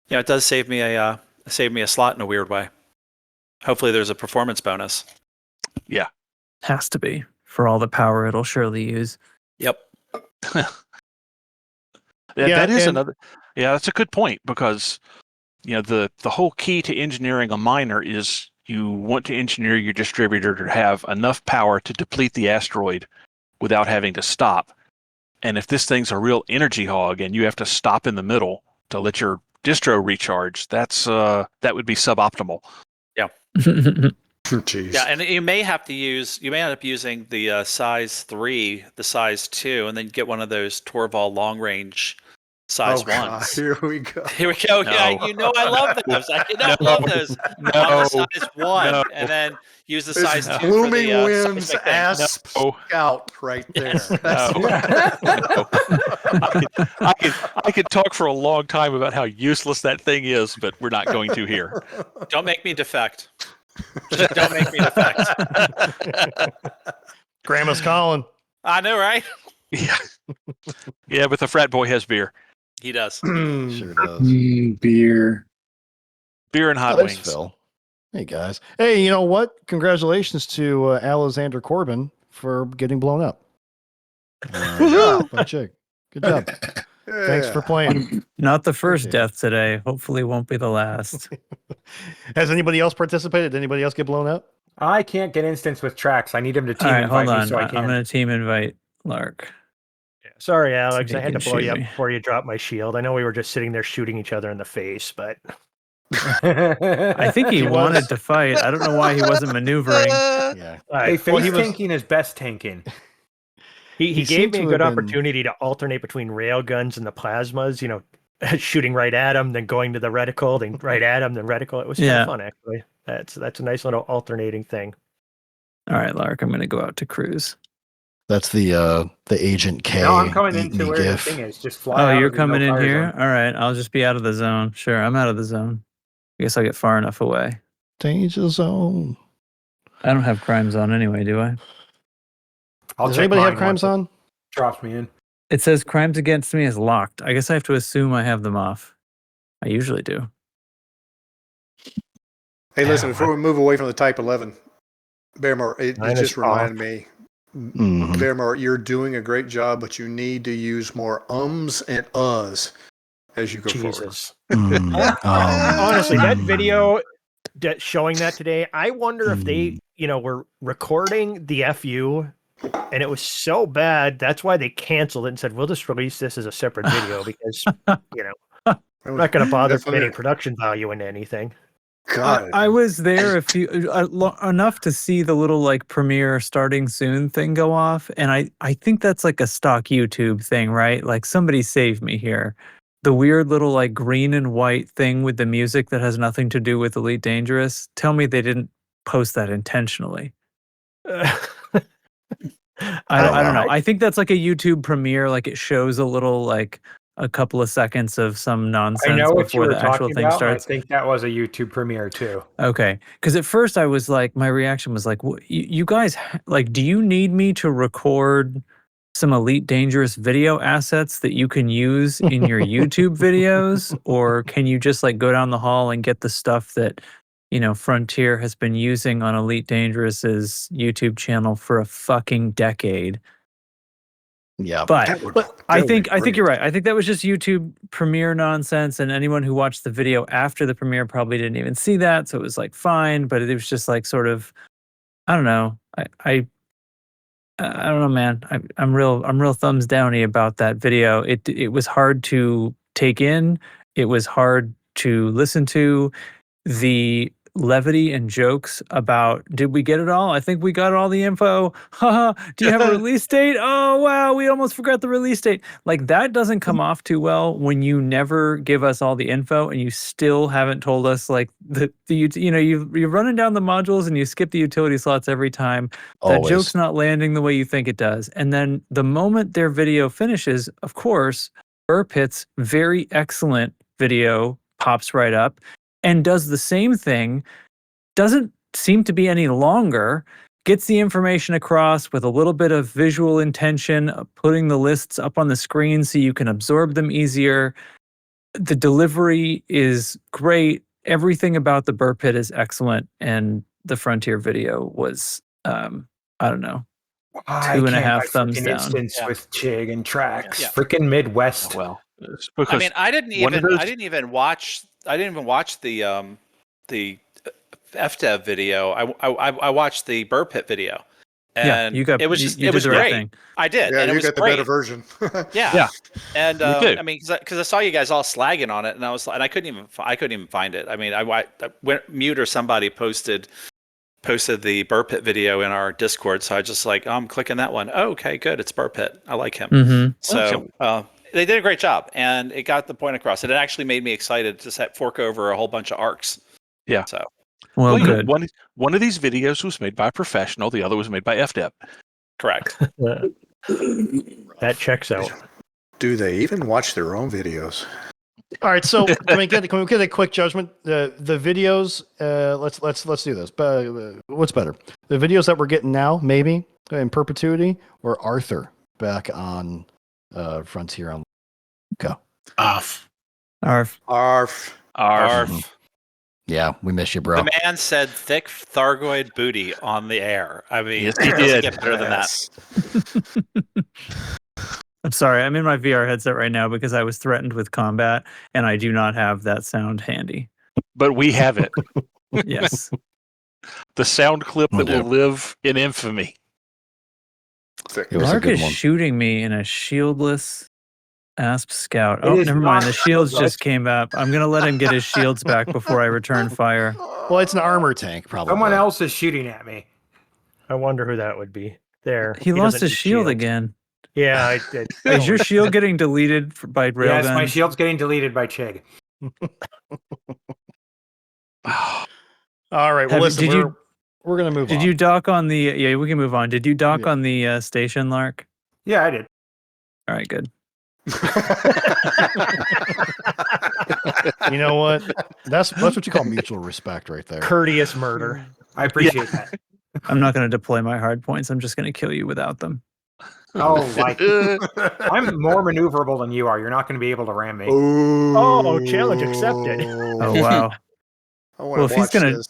it does save me a slot in a weird way. Hopefully, there's a performance bonus. Yeah, has to be for all the power it'll surely use. Yep. That is another. Yeah, that's a good point because the whole key to engineering a miner is you want to engineer your distributor to have enough power to deplete the asteroid without having to stop. And if this thing's a real energy hog and you have to stop in the middle to let your distro recharge, that would be suboptimal. Yeah. Jeez. Yeah, and you may end up using the size 3, the size 2, and then get one of those Torval long range size ones. Here we go. Here we go. No. Yeah, I love those. I love those. On the size 1, and then use the size 2 Blooming for the Winds ass scout right there. I could talk for a long time about how useless that thing is, but we're not going to here. Don't make me defect. Just don't make me defect. Grandma's calling. I know, right? Yeah, but the frat boy has beer. He does. Sure does. Beer. Beer and hot Thanks, wings. Phil. Hey, guys. Hey, you know what? Congratulations to Alexander Corbin for getting blown up. Good job. Good job. Thanks for playing. Not the first death today. Hopefully won't be the last. Has anybody else participated? Did anybody else get blown up? I can't get instance with tracks. I need him to team All right, invite hold on. me so I can. I'm going to team invite Lark. Sorry, Alex. So I he had to can blow shoot you up me. before you dropped my shield. I know we were just sitting there shooting each other in the face, but I think he wanted to fight. I don't know why he wasn't maneuvering. Yeah. Hey, face tanking is best tanking. He gave me a good opportunity to alternate between rail guns and the plasmas, shooting right at him, then going to the reticle, then right at him, then reticle. It was kind of fun, actually. That's a nice little alternating thing. All right, Lark, I'm going to go out to cruise. That's the Agent K. No, I'm coming into where GIF. the thing is. Just fly out. You're coming in here? Zone. All right, I'll just be out of the zone. Sure, I'm out of the zone. I guess I'll get far enough away. Danger zone. I don't have crimes on anyway, do I? Does anybody have crimes on? Drops me in. It says crimes against me is locked. I guess I have to assume I have them off. I usually do. Hey, listen, before we move away from the Type 11, Bearmore, it just reminded me, Bearmore, you're doing a great job, but you need to use more ums and uhs as you go forward. Honestly, that video showing that today, I wonder if they, were recording the FU and it was so bad, that's why they canceled it and said, we'll just release this as a separate video because, we're not going to bother putting production value into anything. God, I was there enough to see the little premiere starting soon thing go off, and I think that's like a stock YouTube thing, right? Like somebody save me here. The weird little green and white thing with the music that has nothing to do with Elite Dangerous. Tell me they didn't post that intentionally. I don't know. I think that's like a YouTube premiere. It shows a little a couple of seconds of some nonsense I know what you before were the actual talking thing about. starts. I think that was a YouTube premiere too. Okay, because at first I was my reaction was you guys, do you need me to record some Elite Dangerous video assets that you can use in your YouTube videos, or can you just go down the hall and get the stuff that Frontier has been using on Elite Dangerous's YouTube channel for a fucking decade? Yeah, but I think you're right. I think that was just YouTube premiere nonsense, and anyone who watched the video after the premiere probably didn't even see that, so it was fine. But it was just sort of, I don't know. I don't know, man. I'm real thumbs downy about that video. It was hard to take in. It was hard to listen to. The levity and jokes about, did we get it all? I think we got all the info. Haha, do you have a release date? Oh, wow, we almost forgot the release date. Like, that doesn't come off too well when you never give us all the info and you still haven't told us, like, you're running down the modules and you skip the utility slots every time. That Always. joke's not landing the way you think it does. And then the moment their video finishes, of course, Burpit's very excellent video pops right up and does the same thing, doesn't seem to be any longer, gets the information across with a little bit of visual intention, putting the lists up on the screen so you can absorb them easier. The delivery is great. Everything about the Burpit is excellent. And the Frontier video was, I don't know, 2.5 thumbs down. Instance with Chig and Trax, freaking Midwest. Well, I mean, I didn't even watch the FDev video. I watched the Burpit video, and it was great. Thing. I did, Yeah, and it you was got the great. better version. Yeah. And I mean, because I saw you guys all slagging on it, and I couldn't even find it. I mean, I went mute, or somebody posted the Burpit video in our Discord, so I just like, I'm clicking that one. Oh, okay, good. It's Burpit. I like him. Mm-hmm. So they did a great job, and it got the point across. And it actually made me excited to fork over a whole bunch of arcs. Yeah. So good. One of these videos was made by a professional. The other was made by FDev. Correct. That checks out. Do they even watch their own videos? All right, so can we get a quick judgment? The videos. Let's do this. But what's better, the videos that we're getting now, maybe in perpetuity, or Arthur back on Frontier on? Go. Arf. Yeah, we miss you, bro. The man said thick Thargoid booty on the air. I mean, yes, he it doesn't did. get better than that. I'm sorry, I'm in my VR headset right now because I was threatened with combat, and I do not have that sound handy. But we have it. Yes. The sound clip that will live in infamy. Mark is shooting me in a shieldless Asp Scout. Oh, never mind. The shields just came up. I'm going to let him get his shields back before I return fire. Well, it's an armor tank, probably. Someone else is shooting at me. I wonder who that would be. There. He lost his shield again. Yeah. Is your shield getting deleted by railguns? Yes, my shield's getting deleted by Chig. All right. Well, listen, we're going to move on. Did you dock on the... Yeah, we can move on. Did you dock on the station, Lark? Yeah, I did. All right, good. You know what? That's what you call mutual respect right there. Courteous murder. I appreciate that. I'm not going to deploy my hard points. I'm just going to kill you without them. Oh, like I'm more maneuverable than you are. You're not going to be able to ram me. Oh, challenge accepted. Oh, wow. Well, if he's going to...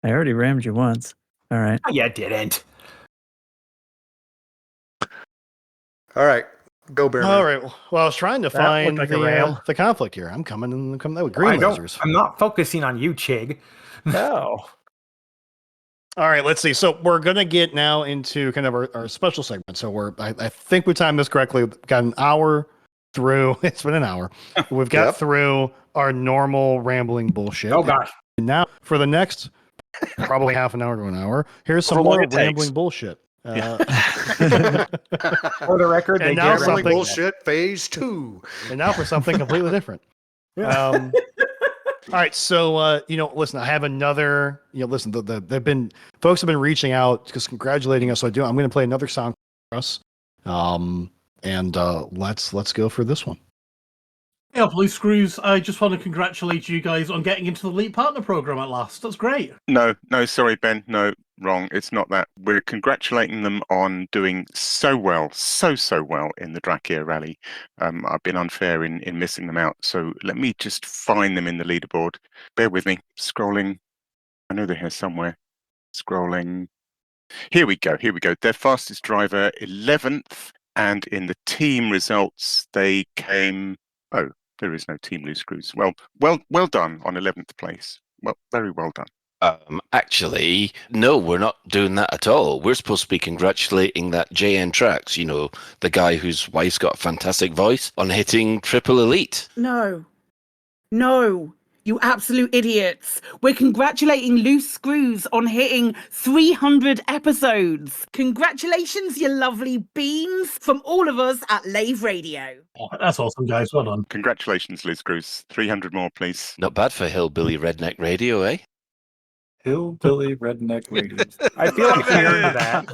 I already rammed you once. All right. Yeah, didn't. All right. Go, Bear. All right. Well, I was trying to find the conflict here. I'm coming that with green lasers. I'm not focusing on you, Chig. No. All right, let's see. So we're going to get now into kind of our special segment. So I think we timed this correctly. We've got an hour through. It's been an hour. We've got through our normal rambling bullshit. Oh, gosh. Now, for the next probably half an hour to an hour, here's some more rambling bullshit. For the record, and now something bullshit phase 2. And now for something completely different. All right, so listen, I have another. Listen, folks have been reaching out just congratulating us. So I'm going to play another song for us, and let's go for this one. Yeah, Blue Screws. I just want to congratulate you guys on getting into the Elite Partner Program at last. That's great. No, sorry, Ben. No, wrong. It's not that. We're congratulating them on doing so well in the Dracula Rally. I've been unfair in missing them out. So let me just find them in the leaderboard. Bear with me. Scrolling. I know they're here somewhere. Scrolling. Here we go. Their fastest driver, 11th. And in the team results, they came... Oh, there is no team, Loose Screws. Well done on 11th place. Well, very well done. Actually, no, we're not doing that at all. We're supposed to be congratulating that JN Trax, the guy whose wife's got a fantastic voice, on hitting Triple Elite. No, you absolute idiots. We're congratulating Loose Screws on hitting 300 episodes. Congratulations, you lovely beans, from all of us at Lave Radio. Oh, that's awesome, guys. Well done. Congratulations, Loose Screws. 300 more, please. Not bad for Hillbilly Redneck Radio, eh? Hillbilly Redneck Radio. I feel like we earned that.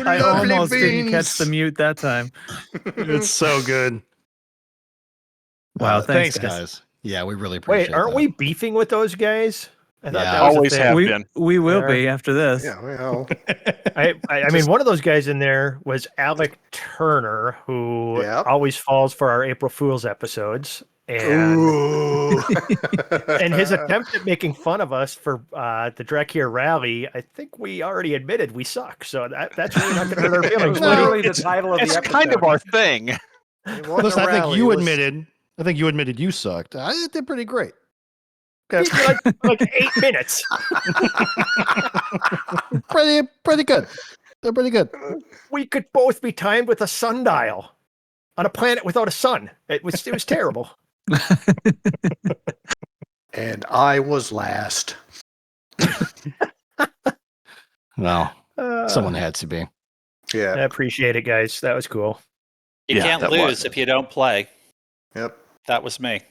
I almost didn't catch the mute that time. It's so good. Wow, thanks guys. Yeah, we really appreciate it. Wait, aren't we beefing with those guys? I thought that was a always thing. have been. We will be after this. Yeah, well. I mean, one of those guys in there was Alec Turner, who always falls for our April Fool's episodes. And and his attempt at making fun of us for the Dracula rally, I think we already admitted we suck. So that's really not going to hurt our feelings. Literally the title of the episode. It's kind of our thing. Listen, I think you admitted you sucked. I did pretty great. Okay. like 8 minutes. pretty good. They're pretty good. We could both be timed with a sundial on a planet without a sun. It was terrible. And I was last. Well, someone had to be. Yeah. I appreciate it, guys. That was cool. You can't lose if you don't play. Yep. That was me.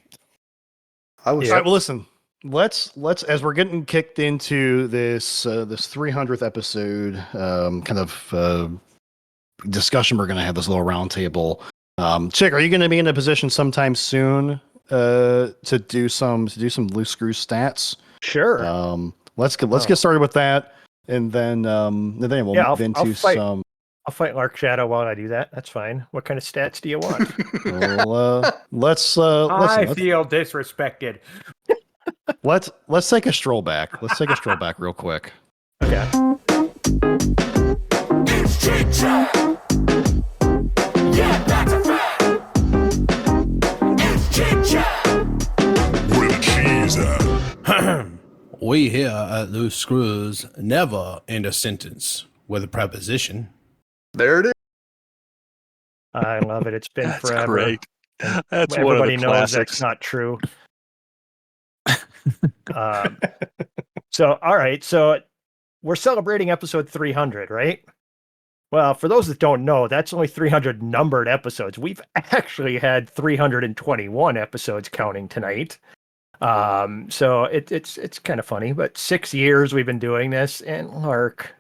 All right, well, listen. Let's as we're getting kicked into this 300th episode kind of discussion, we're going to have this little round table. Chick, are you going to be in a position sometime soon to do some loose screw stats? Sure. Let's get started with that, and then we'll move into some. I'll fight Lark Shadow while I do that. That's fine. What kind of stats do you want? Well, let's feel disrespected. Let's take a stroll back. Let's take a stroll back real quick. Okay. It's chit-chat. Yeah, that's a fact. It's chit-chat. Where the cheese at? We here at Loose Screws never end a sentence with a preposition. There it is. I love it. It's been That's forever. great. That's Everybody one of the knows classics. that's not true. So, all right. So we're celebrating episode 300, right? Well, for those that don't know, that's only 300 numbered episodes. We've actually had 321 episodes counting tonight. So it's kind of funny, but 6 years we've been doing this, and Lark.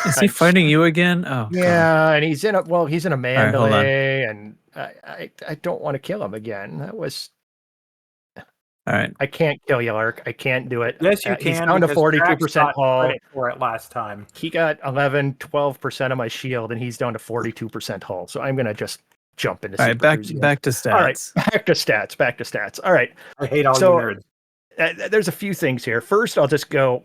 Is he fighting you again? Oh, yeah, and he's in a Mandalay, right, and I don't want to kill him again. That was. All right. I can't kill you, Lark. I can't do it. Yes, you He's can. down to because 42% Drax got hull. credit for it last time. He got 12% of my shield, and he's down to 42% hull. So I'm gonna just jump into. All right, back to stats. All right, back to stats. All right. I hate all you nerds. There's a few things here. First, I'll just go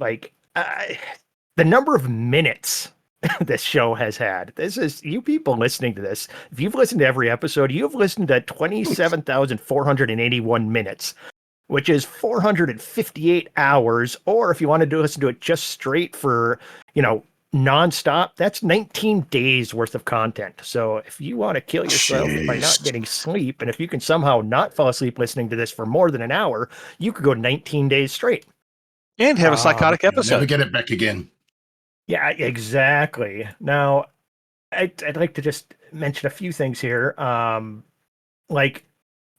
the number of minutes this show has had. This is you people listening to this. If you've listened to every episode, you've listened to 27,481 minutes, which is 458 hours. Or if you wanted to listen to it just straight for, nonstop, that's 19 days worth of content. So if you want to kill yourself by not getting sleep, and if you can somehow not fall asleep listening to this for more than an hour, you could go 19 days straight. And have a psychotic episode. Never get it back again. Yeah, exactly. Now, I'd like to just mention a few things here.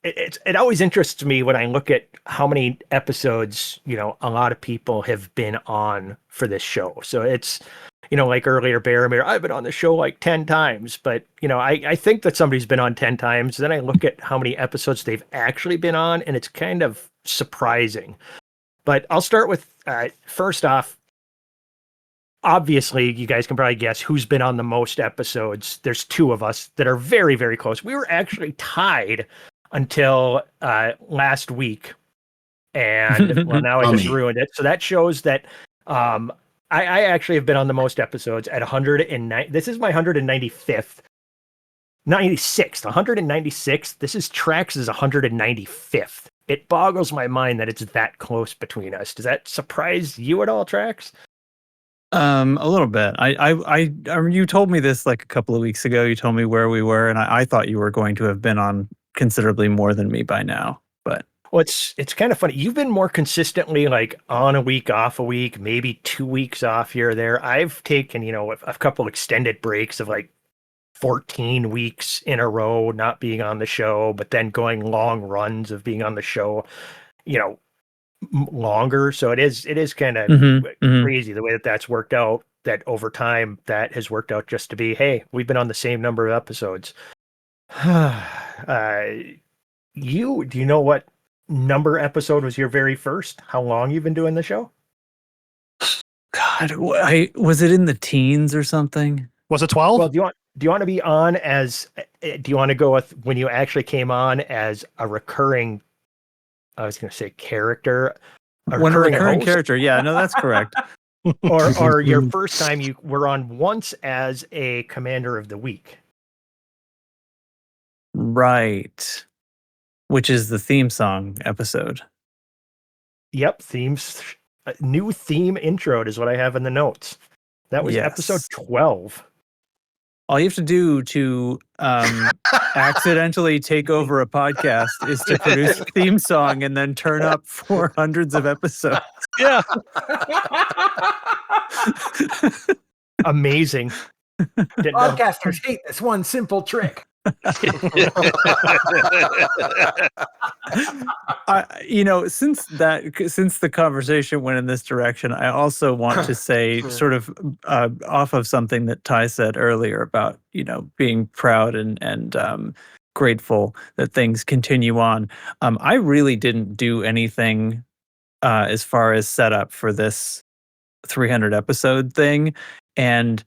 It always interests me when I look at how many episodes, a lot of people have been on for this show. So it's, like earlier, Baromir, I've been on the show like 10 times, but, I think that somebody's been on 10 times. Then I look at how many episodes they've actually been on, and it's kind of surprising. But I'll start with, first off, obviously, you guys can probably guess who's been on the most episodes. There's two of us that are very, very close. We were actually tied until last week, and well, now I just ruined it. So that shows that I actually have been on the most episodes at 109. This is my 196th. 196th. This is Trax's 195th it boggles my mind that it's that close between us. Does that surprise you at all, Trax? A little bit. You told me this like a couple of weeks ago. You told me where we were, and I thought you were going to have been on considerably more than me by now. But well, it's kind of funny. You've been more consistently like on a week, off a week, maybe 2 weeks off here or there. I've taken, a couple extended breaks of like 14 weeks in a row not being on the show, but then going long runs of being on the show, longer. So it is kind of crazy the way that's worked out, that over time that has worked out just to be, hey, we've been on the same number of episodes. Do you know what number episode was your very first? How long you've been doing the show? God, was it in the teens or something? Was it 12? Well, do you want to be on as, do you want to go with when you actually came on as a recurring, I was going to say character. A recurring character. Yeah, no, that's correct. or your first time you were on once as a commander of the week. Right. Which is the theme song episode. Yep. New theme intro is what I have in the notes. That was episode 12. All you have to do to accidentally take over a podcast is to produce a theme song and then turn up for hundreds of episodes. Yeah. Amazing. Podcasters hate this one simple trick. Since the conversation went in this direction, I also want to say, sort of off of something that Ty said earlier about being proud and grateful that things continue on. I really didn't do anything as far as setup for this 300 episode thing, and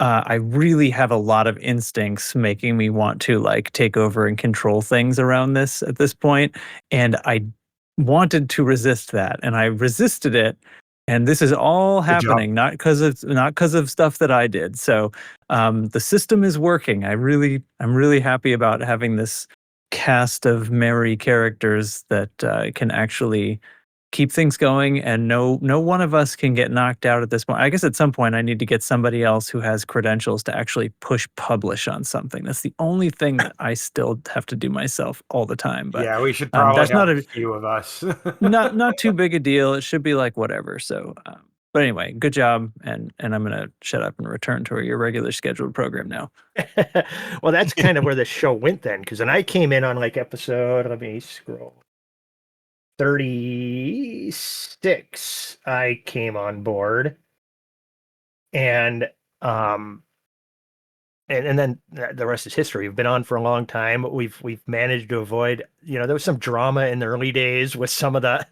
I really have a lot of instincts making me want to take over and control things around this at this point. And I wanted to resist that, and I resisted it. And this is all happening not because of stuff that I did. So the system is working. I'm really happy about having this cast of merry characters that can actually keep things going, and no one of us can get knocked out at this point. I guess at some point I need to get somebody else who has credentials to actually push publish on something. That's the only thing that I still have to do myself all the time. But yeah, we should probably that's not a few of us. not too big a deal. It should be like whatever. So, but anyway, good job, and I'm gonna shut up and return to your regular scheduled program now. Well, that's kind of where the show went then, because when I came in on episode, let me scroll. 36 I came on board, and then the rest is history. We've been on for a long time. We've managed to avoid, there was some drama in the early days with some of the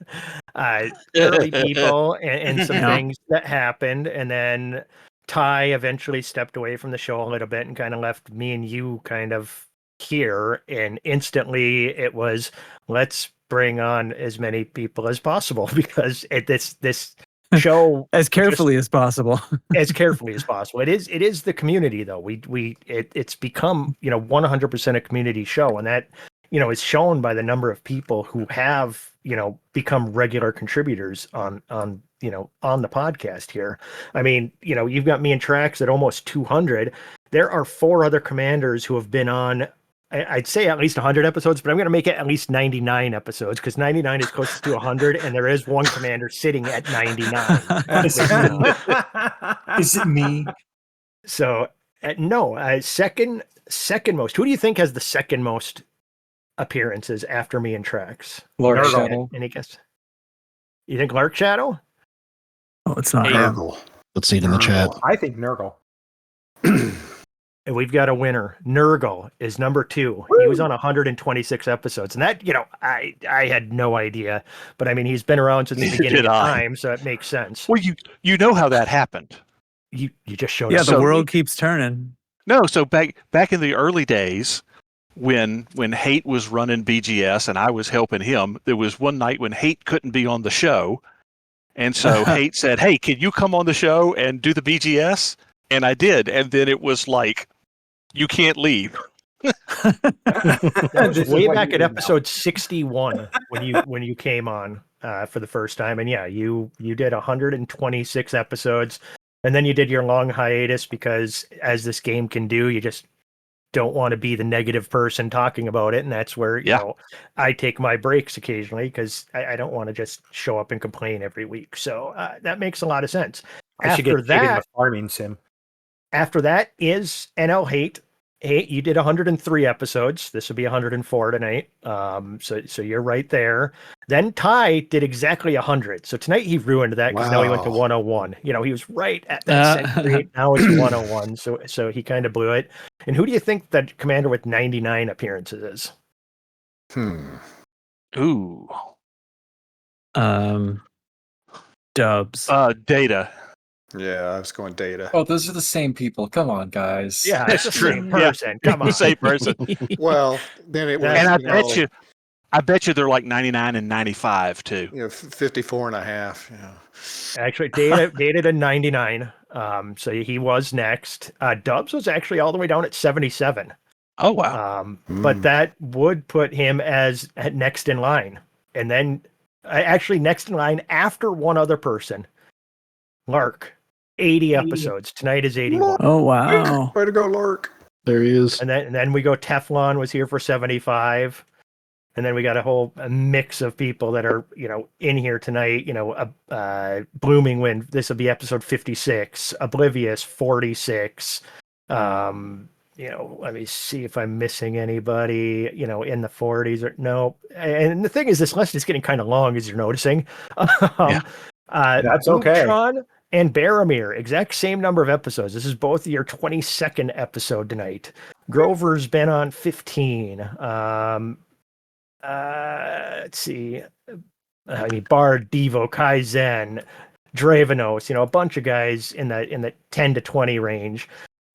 early people and some things that happened, and then Ty eventually stepped away from the show a little bit and kind of left me and you kind of here, and instantly it was, let's bring on as many people as possible, because this show as carefully as possible. It is the community, though. It's become 100% a community show, and that is shown by the number of people who have become regular contributors on the podcast here. I mean, you've got me and Trax at almost 200. There are 4 other commanders who have been on, I'd say at least 100 episodes, but I'm going to make it at least 99 episodes, because 99 is closest to 100, and there is one commander sitting at 99. Is it me? So, no, second most. Who do you think has the second most appearances after me and Trax? Lark Shadow. Any guess? You think Lark Shadow? Oh, it's not Nurgle. Let's see it in the chat. I think Nurgle. And we've got a winner. Nurgle is number 2. Woo! He was on 126 episodes, and that I had no idea, but I mean, he's been around since the beginning of time, so it makes sense. Well, you know how that happened. You just showed us. us. Yeah, the world keeps turning. No, so back in the early days, when Hate was running BGS and I was helping him, there was one night when Hate couldn't be on the show, and so Hate said, "Hey, can you come on the show and do the BGS?" And I did, and then it was like, you can't leave. That was way back at episode 61 when you came on for the first time, and yeah, you did 126 episodes, and then you did your long hiatus because, as this game can do, you just don't want to be the negative person talking about it, and that's where you know I take my breaks occasionally because I don't want to just show up and complain every week. So that makes a lot of sense. I should get paid in the farming sim. After that is NL Hate. Hey, you did 103 episodes. This will be 104 tonight. So you're right there. Then Ty did exactly 100. So tonight he ruined that because now he went to 101. You know, he was right at that century. Now it's 101. So he kind of blew it. And who do you think that commander with 99 appearances is? Ooh. Dubs. Data. Yeah, I was going Data. Oh, those are the same people. Come on, guys. Yeah, it's the same person. Come on. Same person. Well, then it was. And I bet you they're like 99 and 95 too. 54 and a half. Yeah. Actually, Data to 99. So he was next. Dubs was actually all the way down at 77. Oh wow. But that would put him as next in line, and then actually next in line after one other person, Lark. 80 episodes. Tonight is 81. Oh wow! Way to go, Lark. There he is. And then we go. Teflon was here for 75, and then we got a mix of people that are in here tonight. Blooming Wind. This will be episode 56. Oblivious 46. Let me see if I'm missing anybody. In the 40s or no. And the thing is, this list is getting kind of long, as you're noticing. That's okay. Ultron and Baromir, exact same number of episodes. This is both your 22nd episode tonight. Grover's been on 15. Let's see. Bard, Devo, Kaizen, Dravenos, a bunch of guys in the 10 to 20 range.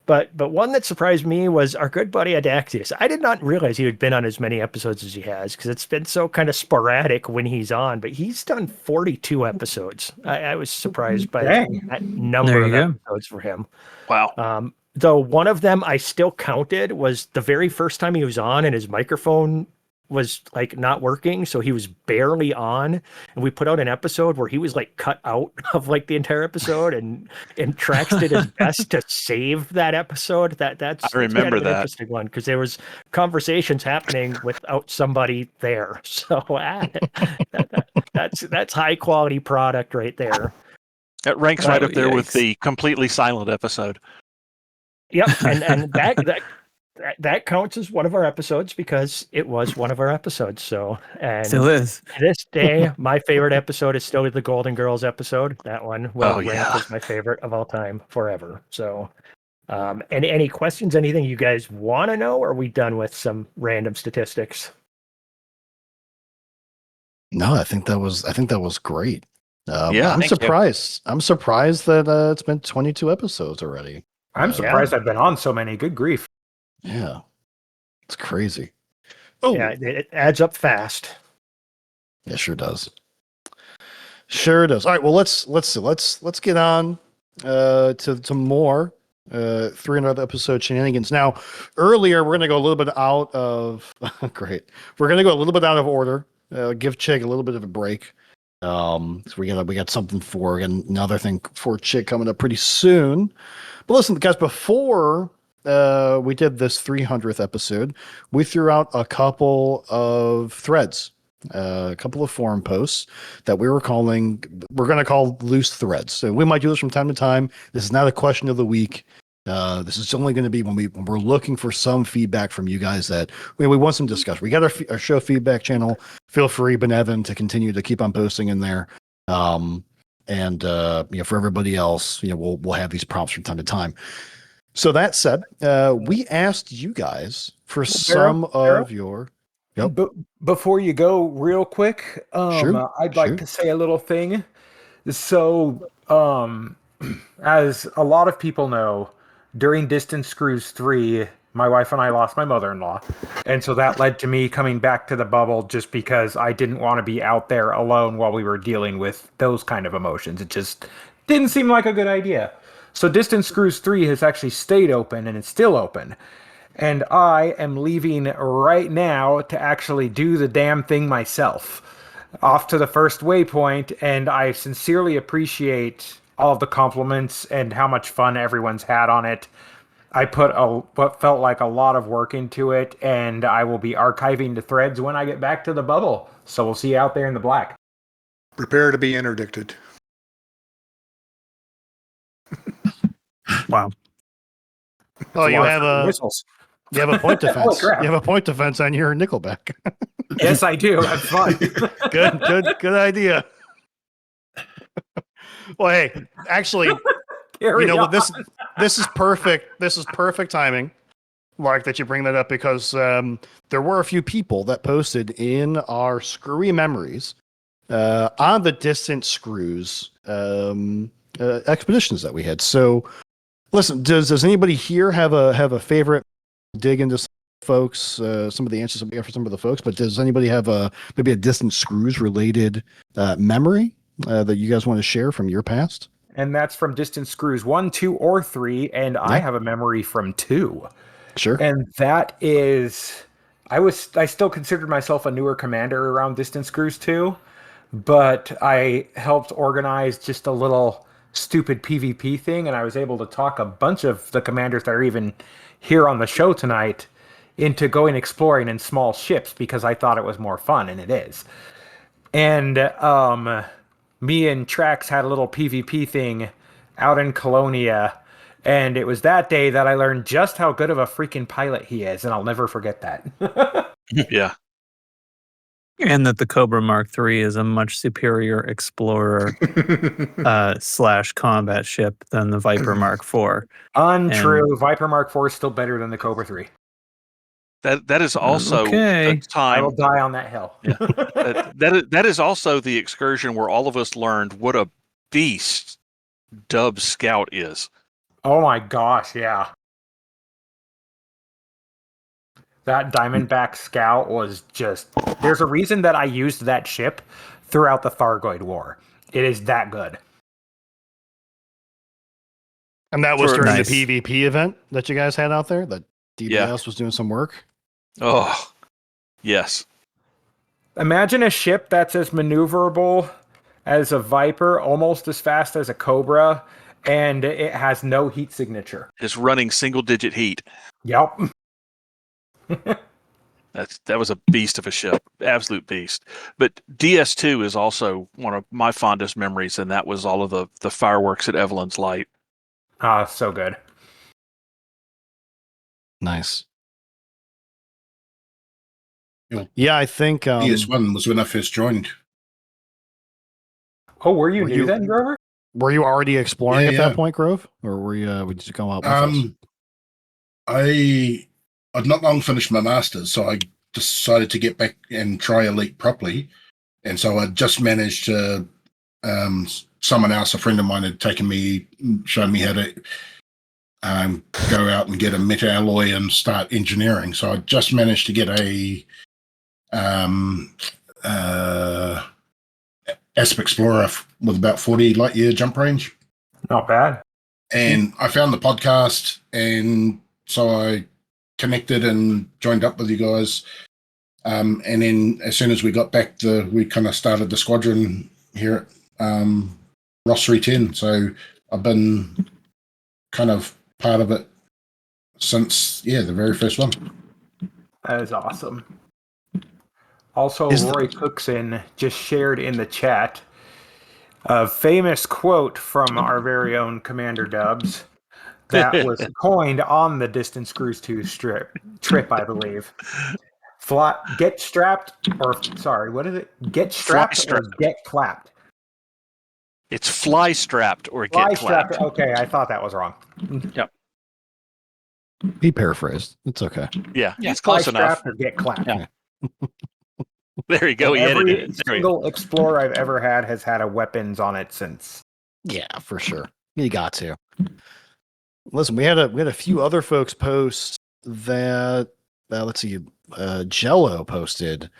But one that surprised me was our good buddy Adaxius. I did not realize he had been on as many episodes as he has because it's been so kind of sporadic when he's on. But he's done 42 episodes. I was surprised by that number of episodes for him. Wow. Though one of them I still counted was the very first time he was on and his microphone was like not working, so he was barely on, and we put out an episode where he was like cut out of like the entire episode, and Trax did his best to save that episode. That's I remember an that interesting one because there was conversations happening without somebody there. So that's high quality product right there. That ranks right up there with the completely silent episode. Yep, and that counts as one of our episodes because it was one of our episodes. So, and still is. To this day, my favorite episode is still the Golden Girls episode. That one ranked as my favorite of all time forever. So, any questions? Anything you guys want to know? Or are we done with some random statistics? No, I think that was great. Yeah, I'm surprised. I'm surprised that it's been 22 episodes already. I'm surprised I've been on so many. Good grief. Yeah, it's crazy. Oh, yeah, it adds up fast. Yeah, sure does. Sure does. All right, well let's get on to more 300 episode shenanigans. Now, earlier we're gonna go a little bit out of great. We're gonna go a little bit out of order. Give Chig a little bit of a break. So we got something for another thing for Chig coming up pretty soon. But listen, guys, before we did this 300th episode, we threw out a couple of threads, a couple of forum posts that we're going to call loose threads. So we might do this from time to time. This is not a question of the week. This is only going to be when we're looking for some feedback from you guys that we want some discussion. We got our show feedback channel. Feel free, Benevan, to continue to keep on posting in there. For everybody else, we'll have these prompts from time to time. So that said, we asked you guys for some of your. Yep. Before you go, real quick, Sure, I'd like to say a little thing. So, as a lot of people know, during Distance Cruise 3, my wife and I lost my mother-in-law. And so that led to me coming back to the bubble just because I didn't want to be out there alone while we were dealing with those kind of emotions. It just didn't seem like a good idea. So Distance Cruise 3 has actually stayed open, and it's still open. and I am leaving right now to actually do the damn thing myself. Off to the first waypoint, and I sincerely appreciate all of the compliments and how much fun everyone's had on it. I put what felt like a lot of work into it, and I will be archiving the threads when I get back to the bubble. So we'll see you out there in the black. Prepare to be interdicted. Wow. Oh, you have a point defense. crap. You have a point defense on your Nickelback. Yes, I do. Have fun. Good idea. Well, hey, actually, Carry on. this is perfect. This is perfect timing, Mark, that you bring that up, because there were a few people that posted in our Screwy Memories on the distant screws expeditions that we had. So, listen, does anybody here have a favorite dig into some folks? Some of the answers that we got for some of the folks, but does anybody have maybe a distant screws related memory that you guys want to share from your past? And that's from Distant Screws 1, 2, or 3, and I have a memory from 2. Sure. And that is, I still considered myself a newer commander around Distant Screws 2, but I helped organize just a little stupid PvP thing, and I was able to talk a bunch of the commanders that are even here on the show tonight into going exploring in small ships because I thought it was more fun, and it is. And me and Trax had a little PvP thing out in Colonia, and it was that day that I learned just how good of a freaking pilot he is, and I'll never forget that. Yeah. And that the Cobra Mark III is a much superior explorer / combat ship than the Viper Mark IV. Untrue. Viper Mark IV is still better than the Cobra 3. That is also the time. I will die on that hill. Yeah. that is also the excursion where all of us learned what a beast Dub Scout is. Oh my gosh, yeah. That Diamondback Scout was just... There's a reason that I used that ship throughout the Thargoid War. It is that good. And that was during the PvP event that you guys had out there? That DBS was doing some work? Oh, yes. Imagine a ship that's as maneuverable as a Viper, almost as fast as a Cobra, and it has no heat signature. It's running single-digit heat. Yep. That was a beast of a ship, absolute beast. But DS2 is also one of my fondest memories, and that was all of the fireworks at Evelyn's Light. Ah, so good. Nice. Yeah, I think DS1 was when I first joined. Oh, were you new then, Grover? Were you already exploring at that point, Grove, or were you? Did you go out? With I'd not long finished my master's, so I decided to get back and try Elite properly. And so I just managed to. Someone else, a friend of mine, had showed me how to go out and get a meta alloy and start engineering. So I just managed to get a Asp Explorer with about 40 light year jump range. Not bad. And I found the podcast, and so I connected and joined up with you guys. And then as soon as we got back, we kind of started the squadron here at Ross 310. So I've been kind of part of it since, the very first one. That is awesome. Also, Roy Cookson just shared in the chat a famous quote from our very own Commander Dubs that was coined on the Distant Screws 2 trip, I believe. Get strapped, or sorry, what is it? Get strapped or get clapped? It's fly strapped or get clapped. Okay, I thought that was wrong. Yep. He paraphrased. It's okay. Yeah, it's close fly enough. Strapped or get clapped. Yeah. There you go. He edited it. Every single Explorer I've ever had has had a weapons on it since. Yeah, for sure. You got to. Listen, we had a few other folks post that. Let's see. Jello posted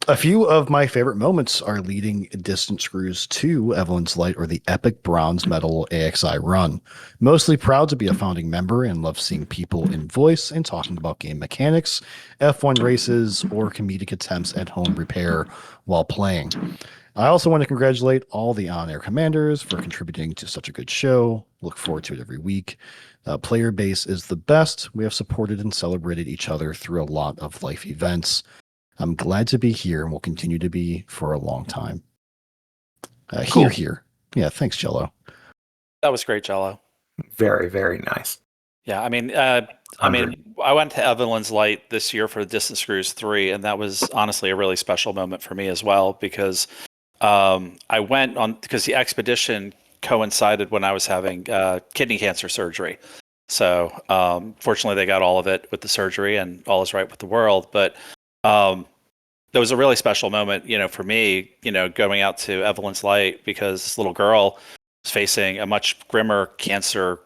A few of my favorite moments are leading Distant Screws to Evelyn's Light or the epic bronze medal AXI run. Mostly proud to be a founding member and love seeing people in voice and talking about game mechanics, F1 races, or comedic attempts at home repair while playing. I also want to congratulate all the on-air commanders for contributing to such a good show. Look forward to it every week. Player base is the best. We have supported and celebrated each other through a lot of life events. I'm glad to be here and will continue to be for a long time. Cool. Here. Yeah, thanks, Jello. That was great, Jello. Very, very nice. Yeah, I mean, I went to Evelyn's Light this year for Distant Screws 3, and that was honestly a really special moment for me as well because I went on because the expedition coincided when I was having kidney cancer surgery. So fortunately, they got all of it with the surgery, and all is right with the world. But that was a really special moment, for me, going out to Evelyn's Light because this little girl was facing a much grimmer cancer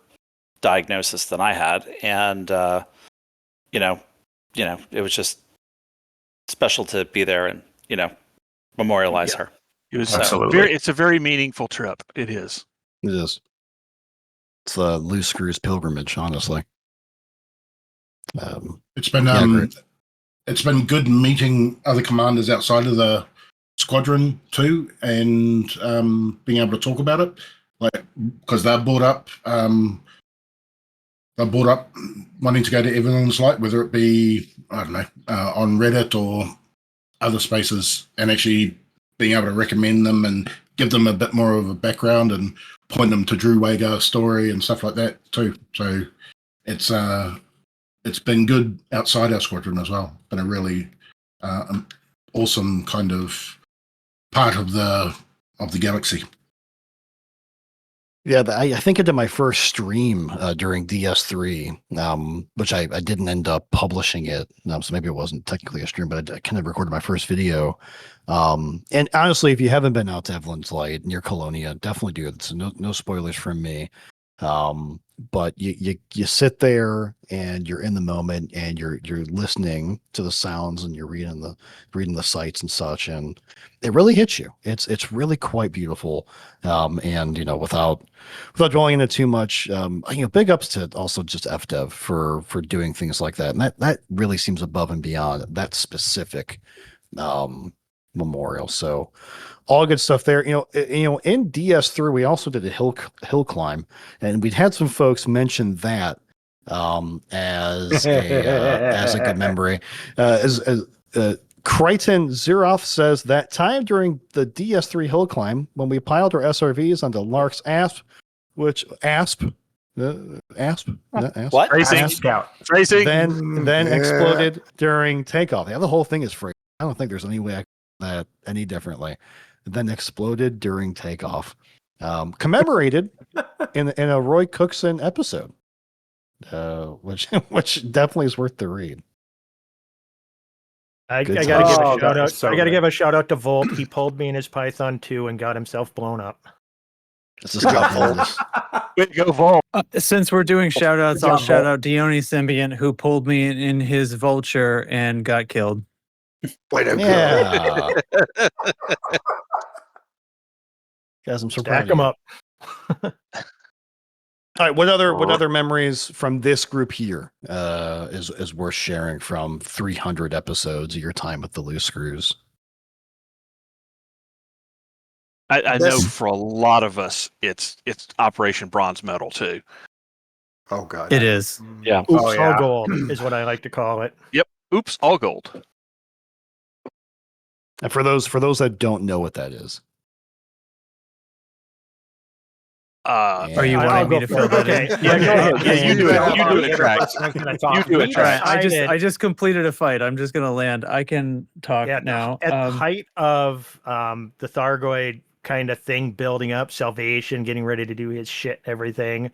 diagnosis than I had, and it was just special to be there and memorialize her. It was Absolutely. It's a very meaningful trip. It is. It is. It's the Loose Screws pilgrimage, honestly. It's been it's been good meeting other commanders outside of the squadron too, and being able to talk about it, like because they're brought up wanting to go to Evelyn's Light, whether it be on Reddit or other spaces, and actually being able to recommend them and give them a bit more of a background and point them to Drew Wagar's story and stuff like that too. So it's been good outside our squadron as well. Been a really awesome kind of part of the galaxy. Yeah, I think I did my first stream during DS3, which I didn't end up publishing it. So maybe it wasn't technically a stream, but I kind of recorded my first video. And honestly, if you haven't been out to Evelyn's Light near Colonia, definitely do it. So no spoilers from me. But you sit there and you're in the moment and you're listening to the sounds and you're reading the sights and such, and it really hits you. It's really quite beautiful. And without dwelling into too much, big ups to also just FDev for doing things like that. And that really seems above and beyond that specific memorial. So all good stuff there. In DS3 we also did a hill climb, and we'd had some folks mention that as a good memory. Crichton Zeroff says that time during the DS3 hill climb when we piled our SRVs onto Lark's Asp. What? Racing Scout. Racing. Then exploded during takeoff. Yeah, the whole thing is free. I don't think there's any way I could do that any differently. Then exploded during takeoff. Commemorated in a Roy Cookson episode, which definitely is worth the read. I gotta give a shout out. I gotta give a shout out to Volt. He pulled me in his Python 2 and got himself blown up. This is Volt. Go Volt. Since we're doing shout outs, I'll shout out Dione Symbiont, who pulled me in his vulture and got killed. Way to go. Guys, I'm so proud Stack them up. All right, what other memories from this group here is worth sharing from 300 episodes of your time with the Loose Screws? I know for a lot of us, it's Operation Bronze Medal too. Oh God, it is. Yeah. Oops, all gold is what I like to call it. Yep. Oops, all gold. And for those that don't know what that is. Are you wanting me to fill that in? Yeah, you do it. You do it, Trax. You do it, Trax. I just completed a fight. I'm just gonna land. I can talk now. At the height of the Thargoid kind of thing building up, Salvation getting ready to do his shit, everything.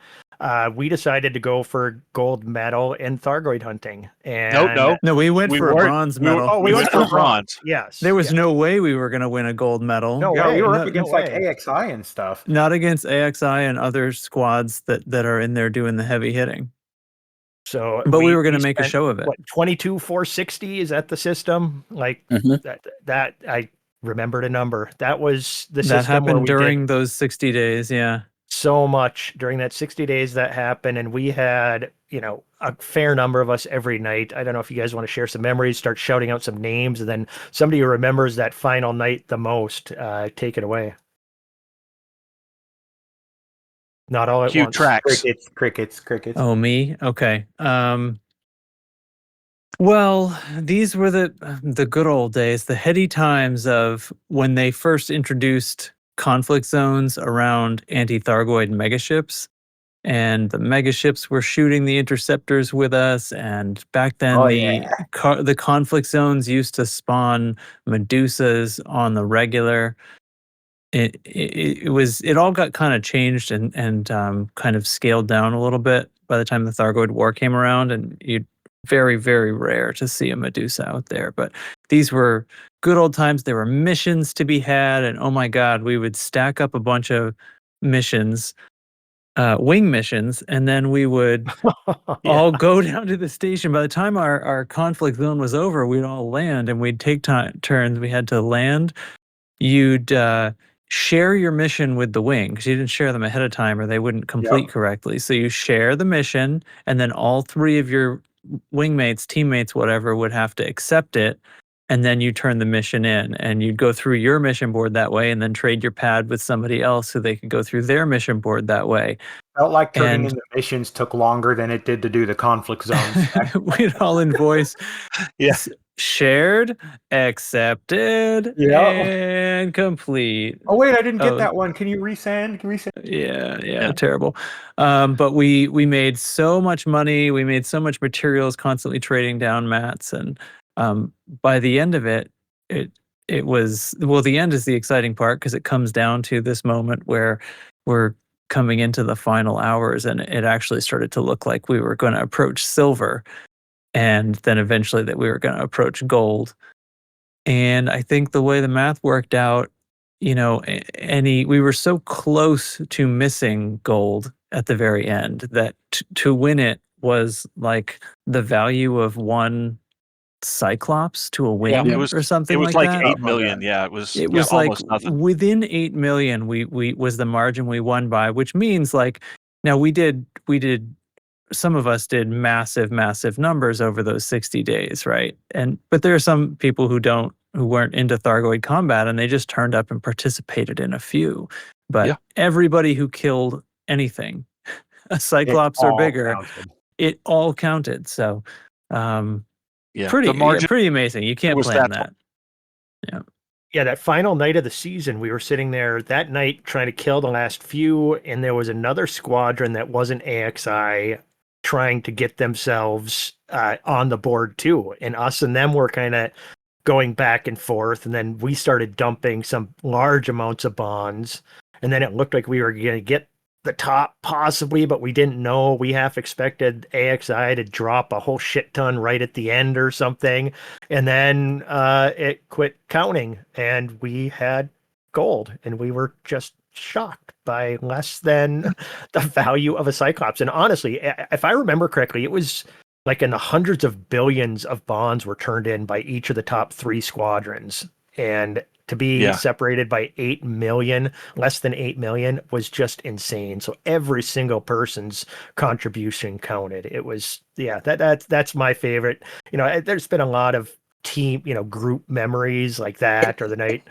We decided to go for gold medal in Thargoid hunting. And no, we went for a bronze medal. We went for bronze. Yes. There was no way we were going to win a gold medal. No way. We were up against AXI and stuff. Not against AXI and other squads that are in there doing the heavy hitting. So, but we were going to make a spent, show of it. What, 22,460? Is that the system? Like that I remembered a number. That was the That system where happened we during did those 60 days. Yeah. so much during that 60 days that happened, and we had, you know, a fair number of us every night. I don't know if you guys want to share some memories, start shouting out some names, and then somebody who remembers that final night the most, take it away. Not all at Cue once. tracks. Crickets. Oh, me? Okay. Well, these were the good old days, the heady times of when they first introduced conflict zones around anti-Thargoid megaships, and the megaships were shooting the interceptors with us. And back then, the conflict zones used to spawn Medusas on the regular. It all got kind of changed and kind of scaled down a little bit by the time the Thargoid War came around, and you'd very, very rare to see a Medusa out there. But these were good old times. There were missions to be had, and oh my God, we would stack up a bunch of missions, wing missions, and then we would all go down to the station. By the time our conflict zone was over, we'd all land, and we'd take turns. We had to land. You'd share your mission with the wing, because you didn't share them ahead of time or they wouldn't complete correctly. So you share the mission, and then all three of your wingmates, teammates, whatever, would have to accept it, and then you turn the mission in, and you'd go through your mission board that way, and then trade your pad with somebody else so they could go through their mission board that way. Felt like turning in the missions took longer than it did to do the conflict zones. We'd all invoice shared, accepted, and complete. Oh wait, I didn't get that one. Can you resend? Yeah, terrible. But we made so much money. We made so much materials, constantly trading down mats, and by the end of it was, well, the end is the exciting part, because it comes down to this moment where we're coming into the final hours, and it actually started to look like we were going to approach silver, and then eventually that we were going to approach gold. And I think the way the math worked out, you know, we were so close to missing gold at the very end that to win it was like the value of one Cyclops to a wing or something like that. It was like 8 million. Yeah, it was like almost nothing. Within 8 million, we was the margin we won by, which means like, now we did some of us did massive numbers over those 60 days, right? But there are some people who weren't into Thargoid combat, and they just turned up and participated in a few. But everybody who killed anything, a Cyclops or bigger, it all counted. So pretty amazing. You can't plan that. Yeah, that final night of the season, we were sitting there that night trying to kill the last few, and there was another squadron that wasn't AXI trying to get themselves on the board too. And us and them were kind of going back and forth, and then we started dumping some large amounts of bonds, and then it looked like we were going to get the top possibly, but we didn't know. We half expected AXI to drop a whole shit ton right at the end or something, and then it quit counting, and we had gold, and we were just shocked by less than the value of a Cyclops. And honestly, if I remember correctly, it was like in the hundreds of billions of bonds were turned in by each of the top three squadrons, and to be separated by 8 million, less than 8 million, was just insane. So every single person's contribution counted. It was, that's my favorite. You know, there's been a lot of team, group memories like that, or the night,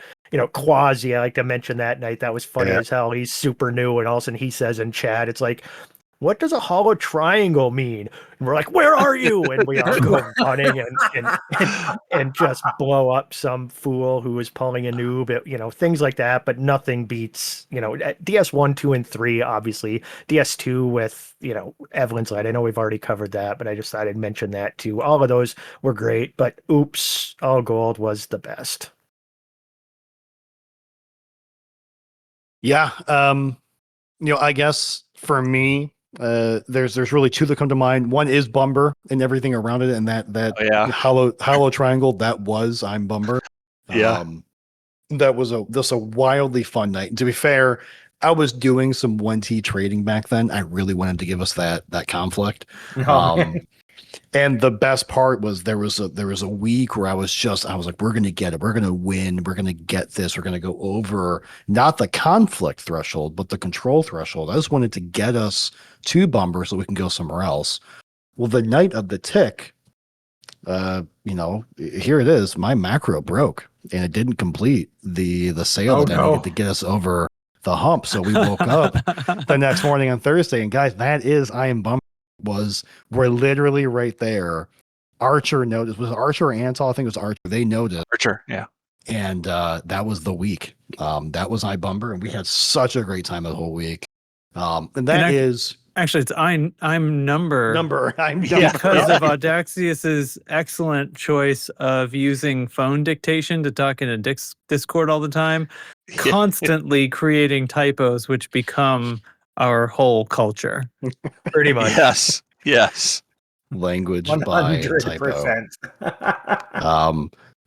Quasi, I like to mention that night. That was funny as hell. He's super new, and all of a sudden he says in chat, it's like, what does a hollow triangle mean? And we're like, where are you? And we all go running and just blow up some fool who was pulling a noob, things like that. But nothing beats, DS1, 2, and 3, obviously. DS2 with, Evelyn's Light. I know we've already covered that, but I just thought I'd mention that too. All of those were great, but oops, all gold was the best. Yeah. I guess for me, there's really two that come to mind. One is Bumber and everything around it, and that hollow triangle that was I'm Bumber. That was a wildly fun night. And to be fair, I was doing some 1T trading back then. I really wanted to give us that conflict. Oh, man. And the best part was there was a week where I was like, we're gonna get it, we're gonna win, we're gonna get this, we're gonna go over not the conflict threshold, but the control threshold. I just wanted to get us to Bumber so we can go somewhere else. Well, the night of the tick, here it is. My macro broke and it didn't complete the sale that I needed to get us over the hump. So we woke up the next morning on Thursday, and guys, that is I am bummed. We're literally right there. Archer noticed. Was it Archer or Antal? I think it was Archer. They noticed. Archer, yeah. And that was the week. That was iBumber, and we had such a great time the whole week. And is actually it's I'm number because of Audaxius's excellent choice of using phone dictation to talk in a Discord all the time, constantly creating typos which become our whole culture. Pretty much. Yes. Language by typo.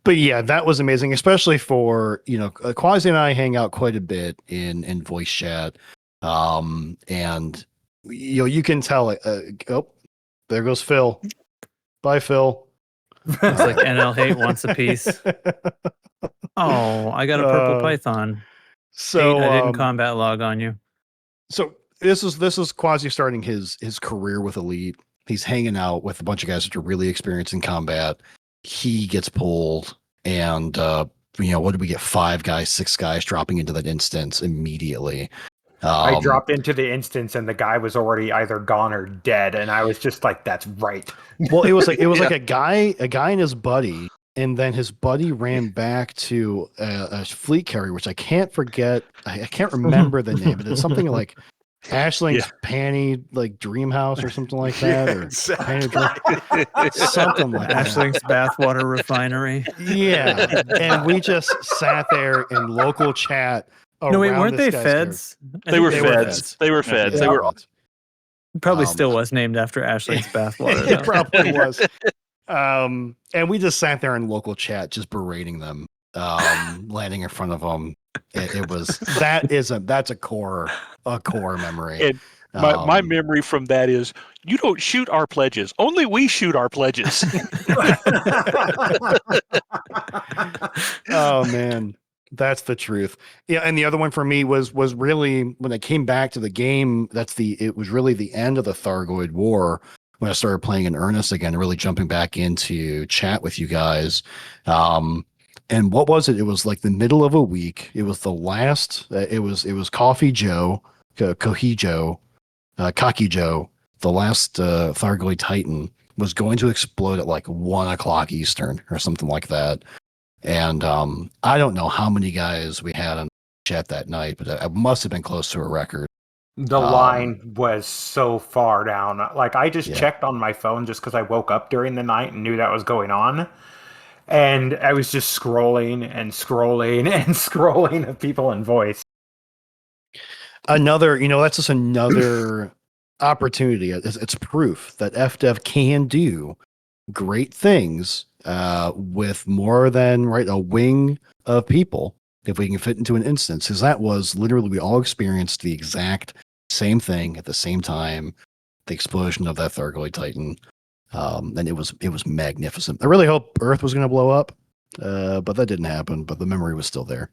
But yeah, that was amazing, especially for, Quasi and I hang out quite a bit in voice chat. And you can tell there goes Phil. Bye, Phil. It's like NL Hate wants a piece. Oh, I got a purple python. So I didn't combat log on you. So this is Quasi starting his career with Elite. He's hanging out with a bunch of guys that are really experienced in combat. He gets pulled, and what did we get? 5 guys, 6 guys dropping into that instance immediately. I dropped into the instance, and the guy was already either gone or dead, and I was just like, "That's right." Well, it was like like a guy and his buddy, and then his buddy ran back to a fleet carrier, which I can't forget. I can't remember the name, but it's something like Ashling's Panty, like Dream House or something like that, or something like that. Ashling's Bathwater Refinery. Yeah, and we just sat there in local chat. No, wait, weren't they feds? They were feds. They were feds. Yeah. They were probably still was named after Ashling's Bathwater. It probably was. And we just sat there in local chat, just berating them, landing in front of them. It was that's a core memory. And my memory from that is, you don't shoot our pledges. Only we shoot our pledges. Oh man, that's the truth. Yeah, and the other one for me was really when I came back to the game. It was really the end of the Thargoid War when I started playing in earnest again, really jumping back into chat with you guys. And what was it? It was like the middle of a week. It was the last. It was Coffee Joe, Cocky Joe, the last Thargoid Titan was going to explode at like 1 o'clock Eastern or something like that. And I don't know how many guys we had on chat that night, but it must have been close to a record. The line was so far down. Like, I just checked on my phone just because I woke up during the night and knew that was going on. And I was just scrolling and scrolling and scrolling of people in voice. That's just another opportunity. It's proof that FDev can do great things with more than a wing of people if we can fit into an instance. Because that was literally, we all experienced the exact same thing at the same time, the explosion of that Thargoid Titan. And it was magnificent. I really hope Earth was going to blow up, but that didn't happen. But the memory was still there.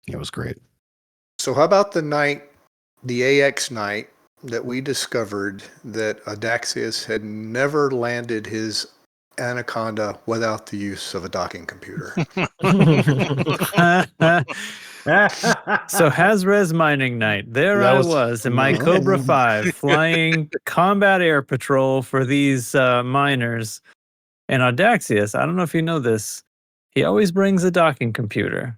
It was great. So how about the AX night that we discovered that Audaxius had never landed his Anaconda without the use of a docking computer? So Hazres mining night. There I was in my Cobra 5 flying combat air patrol for these miners. And Audaxius, I don't know if you know this, he always brings a docking computer.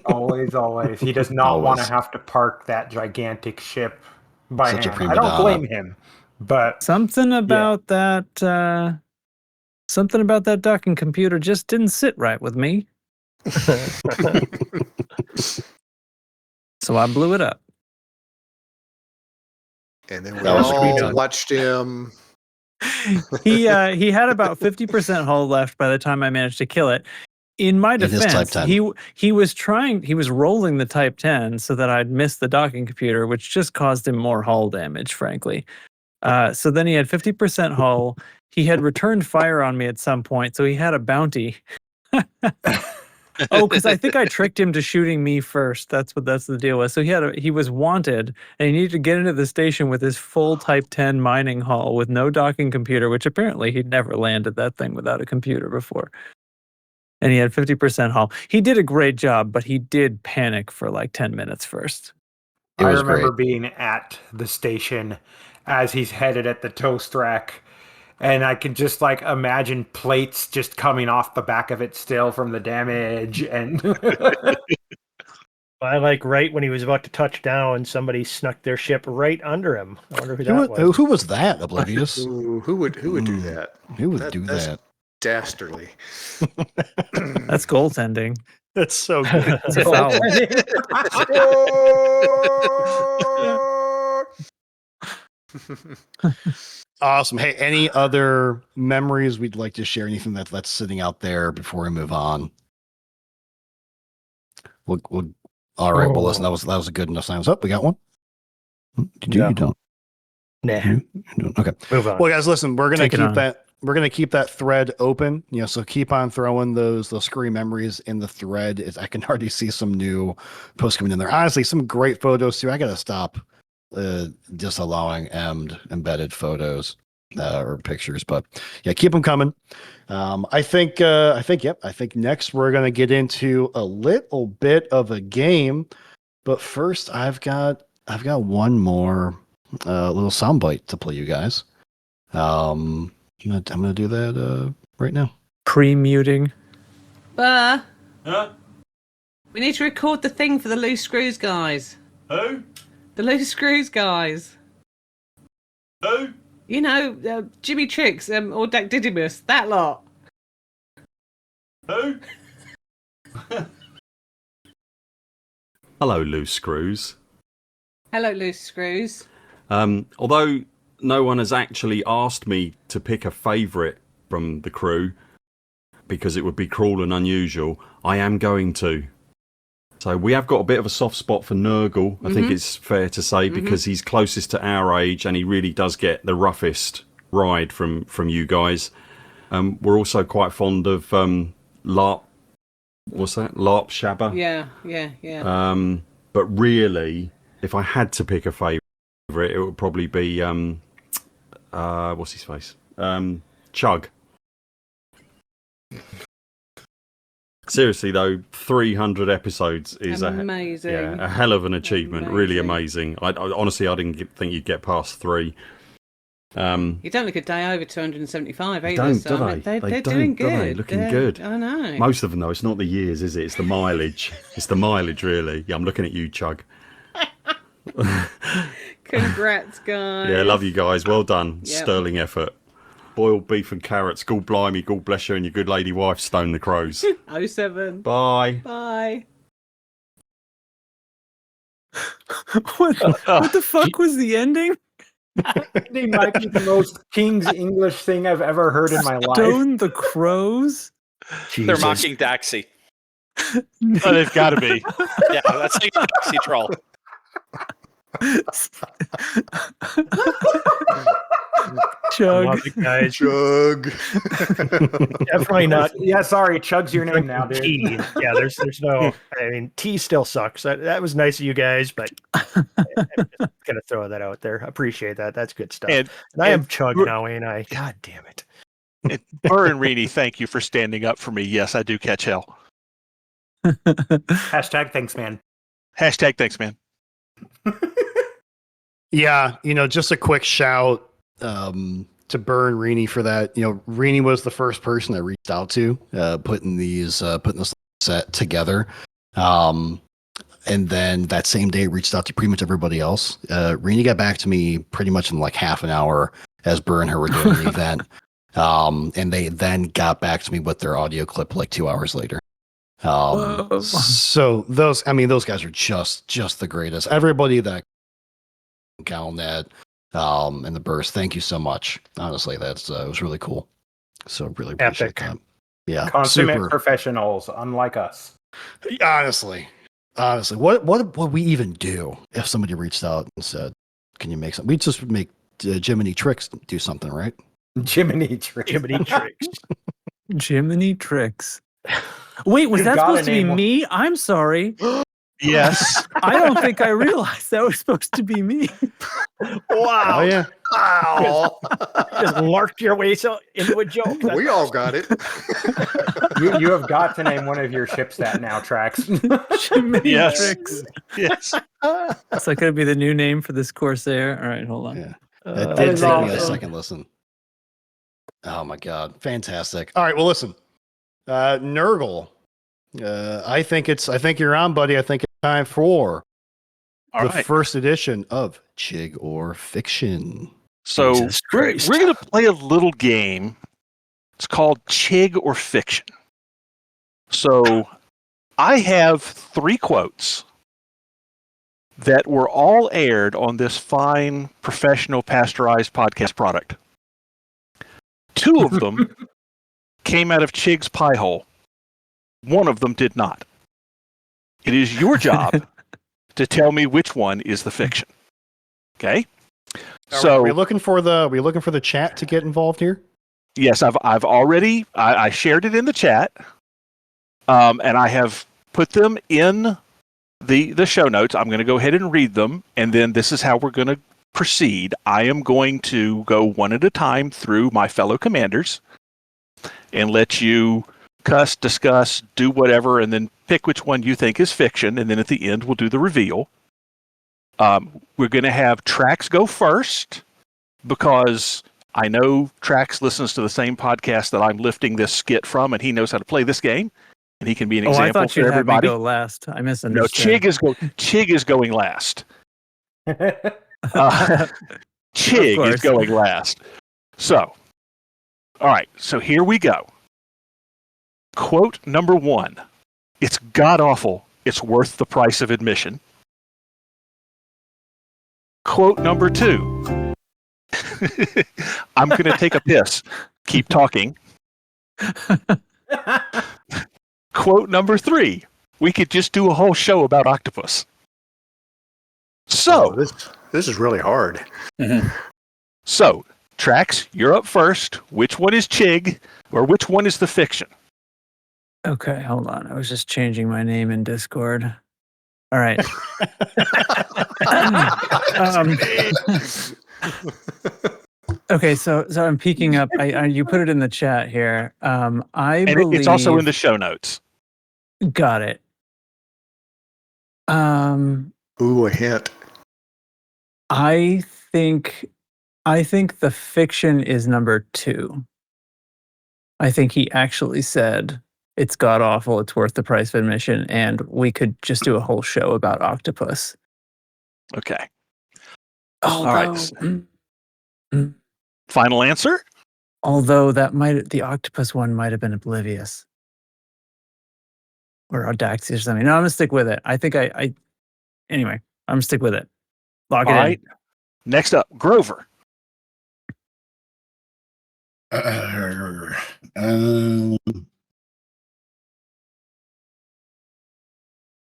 Always. He does not want to have to park that gigantic ship by Such a hand. prima I don't donna. blame him. But something about that docking computer just didn't sit right with me. So I blew it up. And then we all watched him. He had about 50% hull left by the time I managed to kill it. In my his Type defense, 10. he was rolling the Type 10 so that I'd miss the docking computer, which just caused him more hull damage, frankly. So then he had 50% hull. He had returned fire on me at some point, so he had a bounty. Oh, because I think I tricked him to shooting me first. That's the deal was. So he was wanted, and he needed to get into the station with his full Type 10 mining hull with no docking computer, which apparently he'd never landed that thing without a computer before. And he had 50% hull. He did a great job, but he did panic for like 10 minutes first. I remember being at the station as he's headed at the toast rack, and I can just like imagine plates just coming off the back of it still from the damage. And I like right when he was about to touch down, somebody snuck their ship right under him. I wonder who that was. Who was that? Oblivious. Ooh, who would do that? Who would do that? Dastardly. That's goaltending. That's so good. It's a foul. Awesome. Hey, any other memories we'd like to share? Anything that's sitting out there before we move on? We'll all right. Well, listen, that was a good enough silence. Up, we got one. You don't. Nah. You don't. Okay. Move on. Well, guys, listen. We're gonna Take it keep on. that. We're gonna keep that thread open. So keep on throwing those screwy memories in the thread. I can already see some new posts coming in there. Honestly, some great photos too. I gotta stop just allowing embedded photos or pictures, but yeah, keep them coming. I think next we're gonna get into a little bit of a game, but first I've got one more little soundbite to play you guys. I'm gonna do that right now. Pre-muting. Huh? We need to record the thing for the loose screws guys. Who? The loose screws guys. Who? You know, Jimmy Tricks or Dactydimus, that lot. Who? Hello, loose screws. Hello, loose screws. Although no one has actually asked me to pick a favourite from the crew, because it would be cruel and unusual, I am going to. So we have got a bit of a soft spot for Nurgle, I think it's fair to say, because he's closest to our age and he really does get the roughest ride from you guys. We're also quite fond of LARP. What's that? LARP Shabba? Yeah. But really, if I had to pick a favourite, it would probably be what's his face? Chug. Seriously though, 300 episodes is amazing. a hell of an achievement. Really amazing. I honestly, I didn't think you'd get past 3. You don't look a day over 275 either. Don't, so do I mean, they? they're don't, doing do good. they? Looking good. I know. Most of them though, it's not the years, is it? It's the mileage. It's the mileage, really. Yeah, I'm looking at you, Chug. Congrats, guys. Yeah, love you guys. Well done. Yep. Sterling effort. Boiled beef and carrots. God blimey, God bless you and your good lady wife, Stone the Crows. 07. Bye. Bye. What the fuck was the ending? It might be the most King's English thing I've ever heard in my life. Stone the Crows? They're mocking Daxi. Oh, they've got to be. Yeah, that's a Daxi troll. Chug. Guys. Chug. Definitely not. Yeah, sorry, Chug's your name now, dude. T. Yeah, there's no. I mean, T still sucks. That was nice of you guys, but I'm just gonna throw that out there. Appreciate that. That's good stuff. And I am Chug now, ain't I? God damn it. And Burr and Reedy, thank you for standing up for me. Yes, I do catch hell. Hashtag thanks, man. Hashtag thanks, man. Yeah, just a quick shout to Burr and Reenie for that. Reenie was the first person I reached out to, putting this set together. And then that same day reached out to pretty much everybody else. Reenie got back to me pretty much in like half an hour as Burr and her were doing the event. And they then got back to me with their audio clip like 2 hours later. So those guys are just the greatest. Everybody that Galnet and the Burst, thank you so much. Honestly, that's it was really cool. So really appreciate that. Yeah, consummate professionals, unlike us. Honestly, what would we even do if somebody reached out and said, "Can you make something?" We'd just make Jiminy Tricks do something, right? Jiminy Tricks. Jiminy Tricks. Jiminy Tricks. Wait, was that supposed to be me? I'm sorry. Yes. I don't think I realized that was supposed to be me. Wow. Oh yeah. Ow. Just larked your way into a joke. We all got it. You have got to name one of your ships that now, Trax. Jiminy Yes. Tricks. Yes. Is that going to be the new name for this Corsair? All right, hold on. Yeah. It That did is take me a awesome. second listen. Oh my god, fantastic! All right, well, listen, Nurgle. I think you're on, buddy. I think it's time for the first edition of Chig or Fiction. So Jesus we're Christ. going to play a little game. It's called Chig or Fiction. So I have 3 quotes that were all aired on this fine, professional, pasteurized podcast product. 2 of them came out of Chig's pie hole. 1 of them did not. It is your job to tell me which one is the fiction. Okay? Are we looking for the chat to get involved here? Yes, I've already I shared it in the chat, and I have put them in the show notes. I'm going to go ahead and read them, and then this is how we're going to proceed. I am going to go one at a time through my fellow commanders and let you cuss, discuss, do whatever, and then pick which one you think is fiction, and then at the end we'll do the reveal. We're going to have Trax go first because I know Trax listens to the same podcast that I'm lifting this skit from, and he knows how to play this game, and he can be an example I thought for you'd everybody. have me go last. I No, misunderstood. Chig is going last. Chig course. is going last. So, all right. So here we go. Quote number 1. It's god awful. It's worth the price of admission. Quote number 2. I'm going to take a piss. Keep talking. Quote number 3. We could just do a whole show about octopus. So, this is really hard. So, Trax, you're up first. Which one is Chig, or which one is the fiction? Okay, hold on. I was just changing my name in Discord. All right. Okay, so I'm peeking up. You put it in the chat here. I believe it's also in the show notes. Got it. Ooh, a hint. I think the fiction is number 2. I think he actually said it's god awful, it's worth the price of admission, and we could just do a whole show about octopus. Okay. All right. Final answer? Although the octopus one might have been oblivious. Or Audaxis or something. No, I'm gonna stick with it. I think anyway, I'm gonna stick with it. Lock it in. All right. Next up, Grover.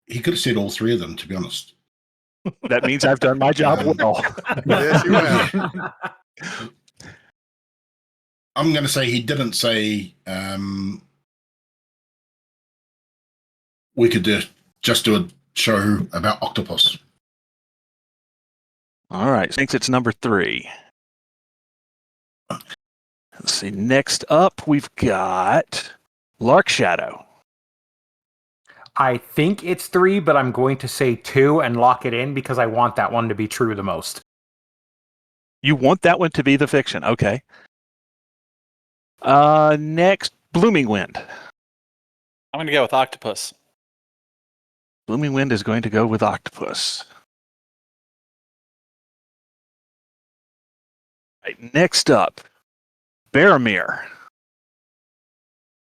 He could have said all 3 of them, to be honest. That means I've done my job well. Yes, you have. I'm going to say he didn't say we could just do a show about octopus. All right. Thinks it's number 3. Let's see. Next up, we've got Lark Shadow. I think it's 3, but I'm going to say 2 and lock it in because I want that one to be true the most. You want that one to be the fiction. Okay. Next, Blooming Wind. I'm going to go with octopus. Blooming Wind is going to go with octopus. Right, next up, Baromir.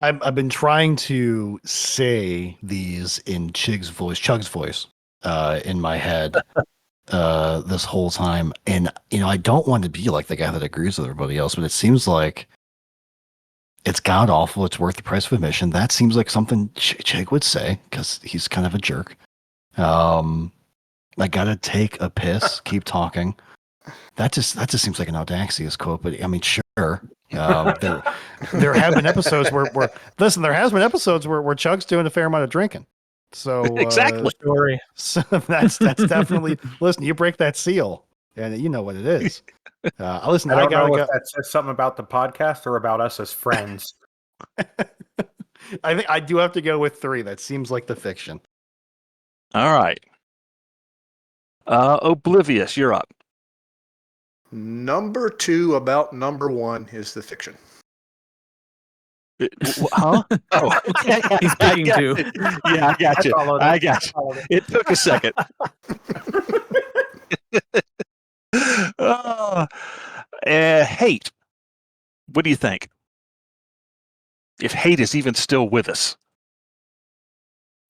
I've been trying to say these in Chug's voice, in my head, this whole time, and I don't want to be like the guy that agrees with everybody else, but it seems like It's god awful. It's worth the price of admission. That seems like something Chig would say because he's kind of a jerk. I gotta take a piss. Keep talking. That just seems like an Audacious quote, but I mean, sure. There have been episodes where there has been episodes where Chug's doing a fair amount of drinking. So Exactly. Story. So that's definitely listen. You break that seal, and you know what it is. Listen, I don't know if that says something about the podcast or about us as friends. I think I do have to go with 3. That seems like the fiction. All right. Oblivious, you're up. Number 2 about number 1 is the fiction. Huh? Oh, okay. He's picking 2. Yeah, I got you. I got you. It took a second. Hate. What do you think? If Hate is even still with us.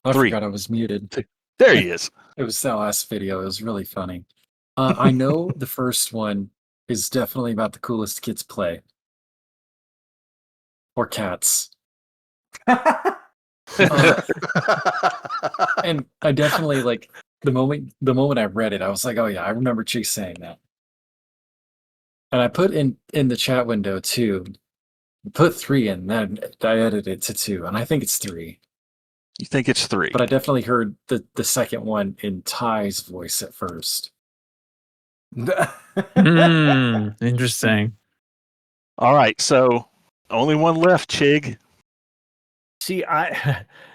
I 3. forgot I was muted. There he is. It was that last video. It was really funny. I know the first one is definitely about the coolest kids play. Or cats. And I definitely like the moment I read it, I was like, oh yeah, I remember Chase saying that. And I put in the chat window too. Put 3 in, then I edited it to 2, and I think it's 3. You think it's 3? But I definitely heard the second one in Ty's voice at first. Interesting. All right, so only one left, Chig. See,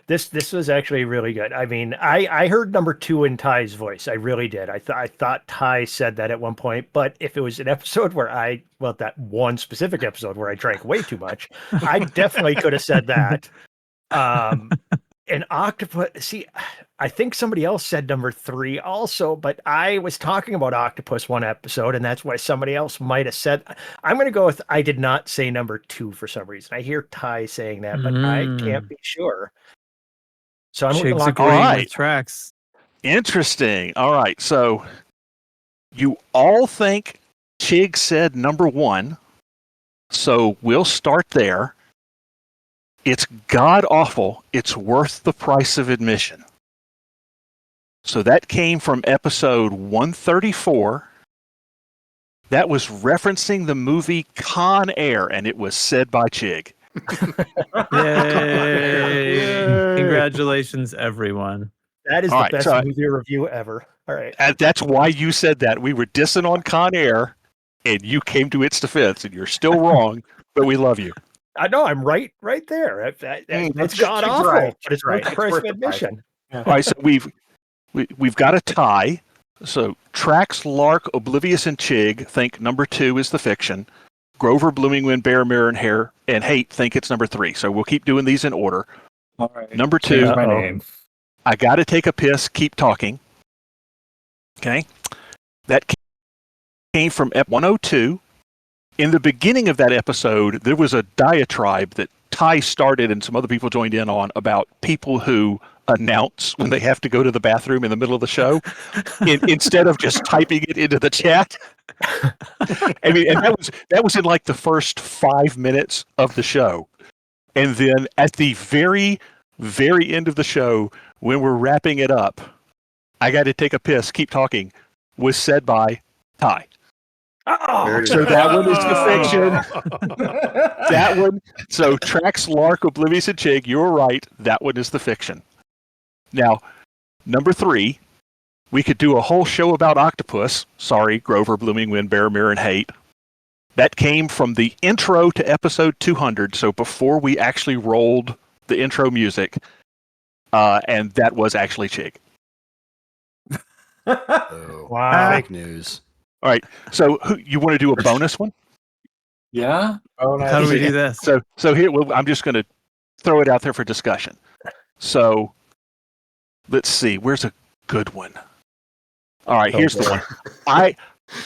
this was actually really good. I mean, I heard number 2 in Ty's voice. I really did. I thought Ty said that at one point, but if it was an episode where that one specific episode where I drank way too much, I definitely could have said that. An octopus. See, I think somebody else said number 3 also, but I was talking about octopus one episode, and that's why somebody else might have said. I'm going to go with. I did not say number 2 for some reason. I hear Ty saying that, but I can't be sure. So I'm Chig's agreeing with Tracks. Interesting. All right, so you all think Chig said number 1, so we'll start there. It's god awful. It's worth the price of admission. So that came from episode 134. That was referencing the movie Con Air, and it was said by Chig. Yay! Congratulations, everyone. That is All the right, best so movie review ever. All right. And that's why you said that. We were dissing on Con Air, and you came to its defense, and you're still wrong, but we love you. I know I'm right there. It's god awful, right. but it's Right. worth the It's price worth of the price. admission. All right, so we've got a tie. So Trax, Lark, Oblivious, and Chig think number 2 is the fiction. Grover, Bloomingwind, Bear, Mirror, and Hate think it's number 3. So we'll keep doing these in order. All right. Number 2. Change my name. I got to take a piss. Keep talking. Okay. That came from Ep 102. In the beginning of that episode, there was a diatribe that Ty started and some other people joined in on about people who announce when they have to go to the bathroom in the middle of the show instead of just typing it into the chat. I mean, and that was in like the first 5 minutes of the show. And then at the very, very end of the show, when we're wrapping it up, I got to take a piss, keep talking, was said by Ty. Oh, so that one is the fiction. That one. So Trax, Lark, Oblivious, and Chig, you're right. That one is the fiction. Now, number 3, we could do a whole show about octopus. Sorry, Grover, Bloomingwind, Bear, Mirror, and Hate. That came from the intro to episode 200, so before we actually rolled the intro music, and that was actually Chig. Wow. Fake news. All right, so you want to do a bonus one? Yeah. How do we do this? So here, I'm just going to throw it out there for discussion. So let's see, where's a good one? All right, here's the one.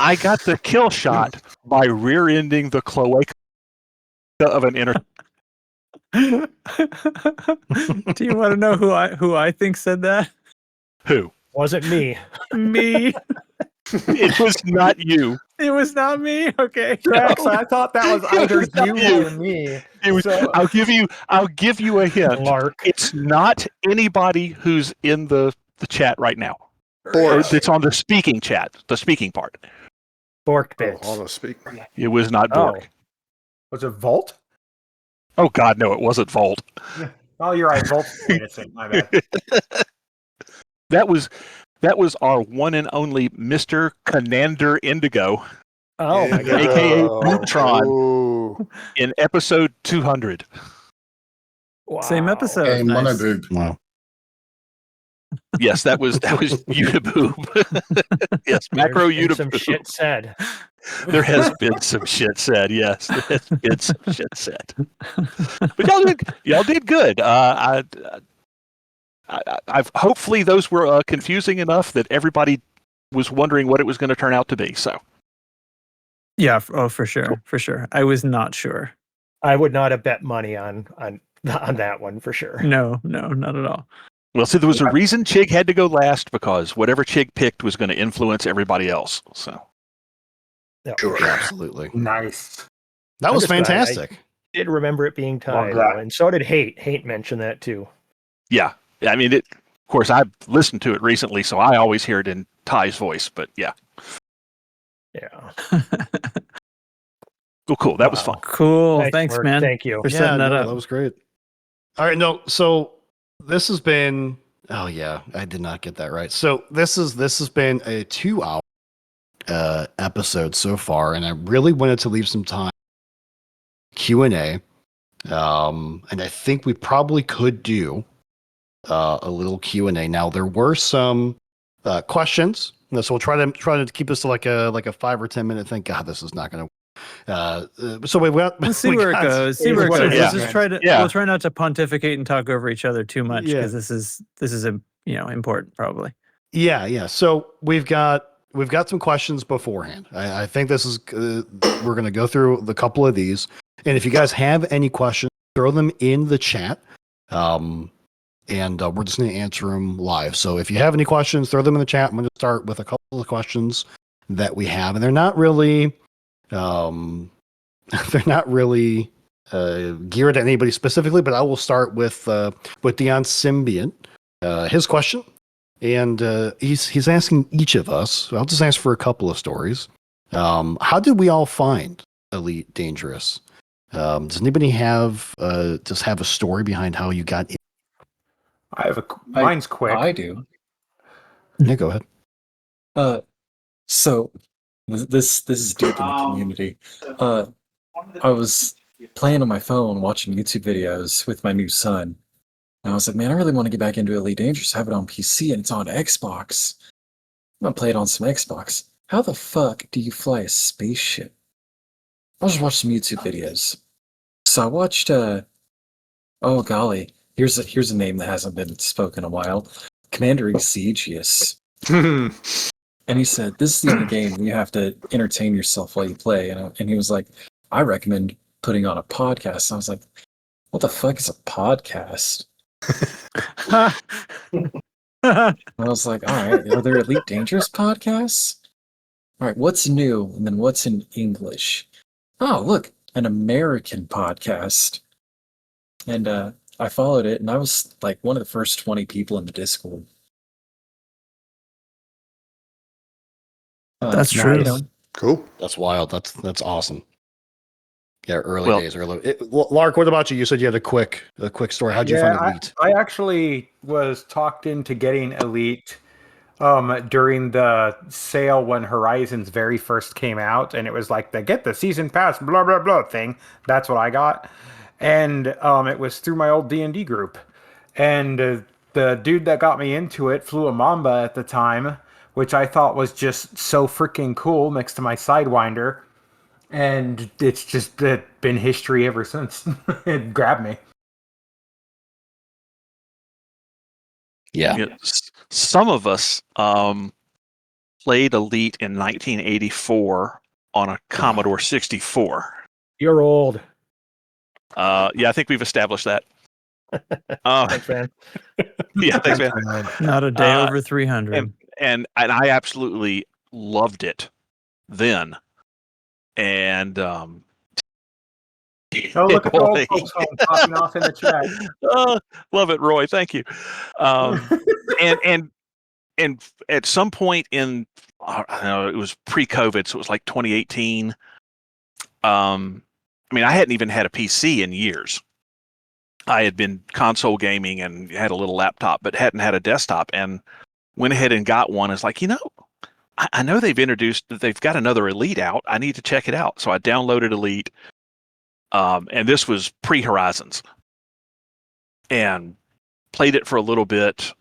I got the kill shot by rear-ending the cloaca of an inner. Do you want to know who I think said that? Who? Wasn't me. Me. It was not you. It was not me. Okay. Drax, I thought that was either you or me. It was, So- I'll give you a hint. Mark. It's not anybody who's in the chat right now. Or It's on the speaking chat, the speaking part. Bork bits. auto speak. It was not Bork. Was it Volt? Oh God, no, it wasn't Volt. Oh, you're right. Volt's innocent. My bad. That was our one and only Mr. Conander Indigo, Oh my god. aka Bootron, Ooh. in episode 200. Wow. Same episode. And Nice. Monoboob. Wow. Yes, that was Uniboob. Yes, macro There's been some Uniboob. shit said. There has been some shit said. Yes, there has been some shit said. But y'all did good. I've hopefully those were confusing enough that everybody was wondering what it was going to turn out to be. So Yeah. Oh, for sure. For sure. I was not sure. I would not have bet money on that one for sure. No, not at all. well, see, there was a reason Chig had to go last because whatever Chig picked was going to influence everybody else. So Sure. Absolutely. Nice. That I'm was just glad fantastic. Did remember it being tied, that. and so did Hate. Hate mentioned that too. yeah, I mean, of course, I've listened to it recently, so I always hear it in Ty's voice. But yeah, Yeah. cool. That was Wow. fun. Cool. Nice Thanks, work. man. Thank you. For setting that no, up. that was great. All right, no, so this has been Oh yeah, I did not get that right. so this has been a 2-hour Episode so far, and I really wanted to leave some time Q&A. And I think we probably could do a little Q&A. Now there were some questions, so we'll try to keep this to like a 5 or 10 minute thing. God, this is not going to. So we've got. Let's see where it goes. See where it goes. Yeah. Let's just try to. Yeah. We'll try not to pontificate and talk over each other too much Yeah. because this is important probably. Yeah. So we've got some questions beforehand. I think this is we're going to go through the couple of these, and if you guys have any questions, throw them in the chat, and we're just going to answer them live. So if you have any questions, throw them in the chat. I'm going to start with a couple of questions that we have, and they're not really geared at anybody specifically, but I will start with Dion Symbiont. His question. And he's asking each of us. I'll just ask for a couple of stories. How did we all find Elite Dangerous? Does anybody have a story behind how you got in? I have mine's quick. I do. Yeah, go ahead. So this is deep in the community. I was playing on my phone, watching YouTube videos with my new son. And I was like, man, I really want to get back into Elite Dangerous. I have it on PC and it's on Xbox. I'm gonna play it on some Xbox. How the fuck do you fly a spaceship? I'll just watch some YouTube videos. So I watched oh golly, here's a name that hasn't been spoken in a while. Commander Exegius. And he said, this is the only game where you have to entertain yourself while you play. And he was like, I recommend putting on a podcast. And I was like, what the fuck is a podcast? I was like, all right, are there Elite Dangerous podcasts? All right, what's new? And then what's in English? Oh, look, an American podcast. And I followed it, and I was like one of the first 20 people in the Discord. That's true. Cool. That's wild. That's awesome. Yeah, early days. Lark, what about you? You said you had a quick story. How'd you find Elite? I actually was talked into getting Elite during the sale when Horizons very first came out, and it was like the get the season pass blah blah blah thing. That's what I got, and it was through my old D&D group, and the dude that got me into it flew a Mamba at the time, which I thought was just so freaking cool next to my Sidewinder. And it's just been history ever since. It grabbed me. Yeah. Some of us played Elite in 1984 on a Commodore 64. You're old. Yeah, I think we've established that. Thanks, man. Yeah, thanks, man. Not a day over 300. And I absolutely loved it then. And Oh, look at the old folks home popping off in the chat. Love it, Roy. Thank you. And at some point in, I don't know, it was pre-COVID, so it was like 2018. I mean, I hadn't even had a PC in years. I had been console gaming and had a little laptop, but hadn't had a desktop, and went ahead and got one. It's like, I know they've got another Elite out. I need to check it out. So I downloaded Elite. And this was pre-Horizons, and played it for a little bit.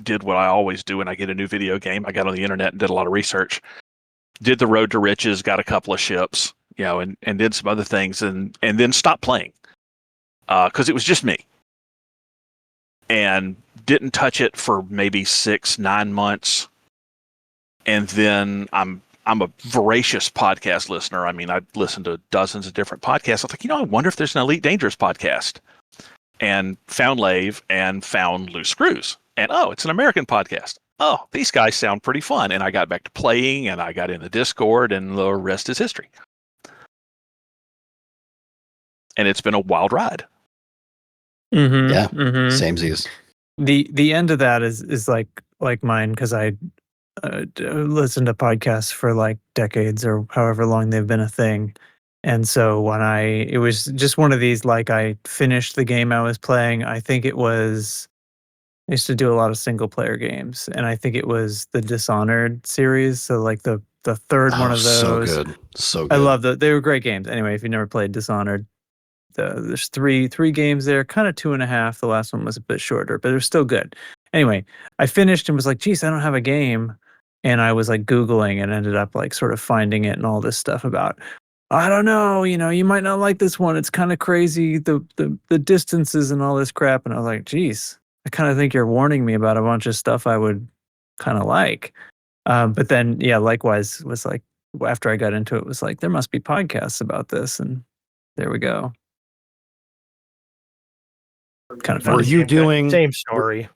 Did what I always do when I get a new video game. I got on the internet and did a lot of research. Did the Road to Riches, got a couple of ships, and did some other things, and then stopped playing because it was just me, and didn't touch it for maybe 6-9 months, and then I'm a voracious podcast listener. I mean, I listen to dozens of different podcasts. I was like, I wonder if there's an Elite Dangerous podcast. And found Lave and found Loose Screws. And, it's an American podcast. Oh, these guys sound pretty fun. And I got back to playing, and I got in the Discord, and the rest is history. And it's been a wild ride. Mm-hmm, Yeah, mm-hmm. Samesies. The end of that is like mine, because I listened to podcasts for like decades or however long they've been a thing. And so it was just one of these, like, I finished the game I was playing. I think I used to do a lot of single player games, and I think it was the Dishonored series. So like the third one of those. So good. I love they were great games. Anyway, if you never played Dishonored, there's three games there, kind of 2.5. The last one was a bit shorter, but they're still good. Anyway, I finished and was like, geez, I don't have a game. And I was like Googling and ended up like sort of finding it and all this stuff about, I don't know, you might not like this one. It's kind of crazy, the distances and all this crap. And I was like, geez, I kind of think you're warning me about a bunch of stuff I would kind of like. But then, likewise, was like, after I got into it, was like, there must be podcasts about this. And there we go. Kind of funny. Were you doing same story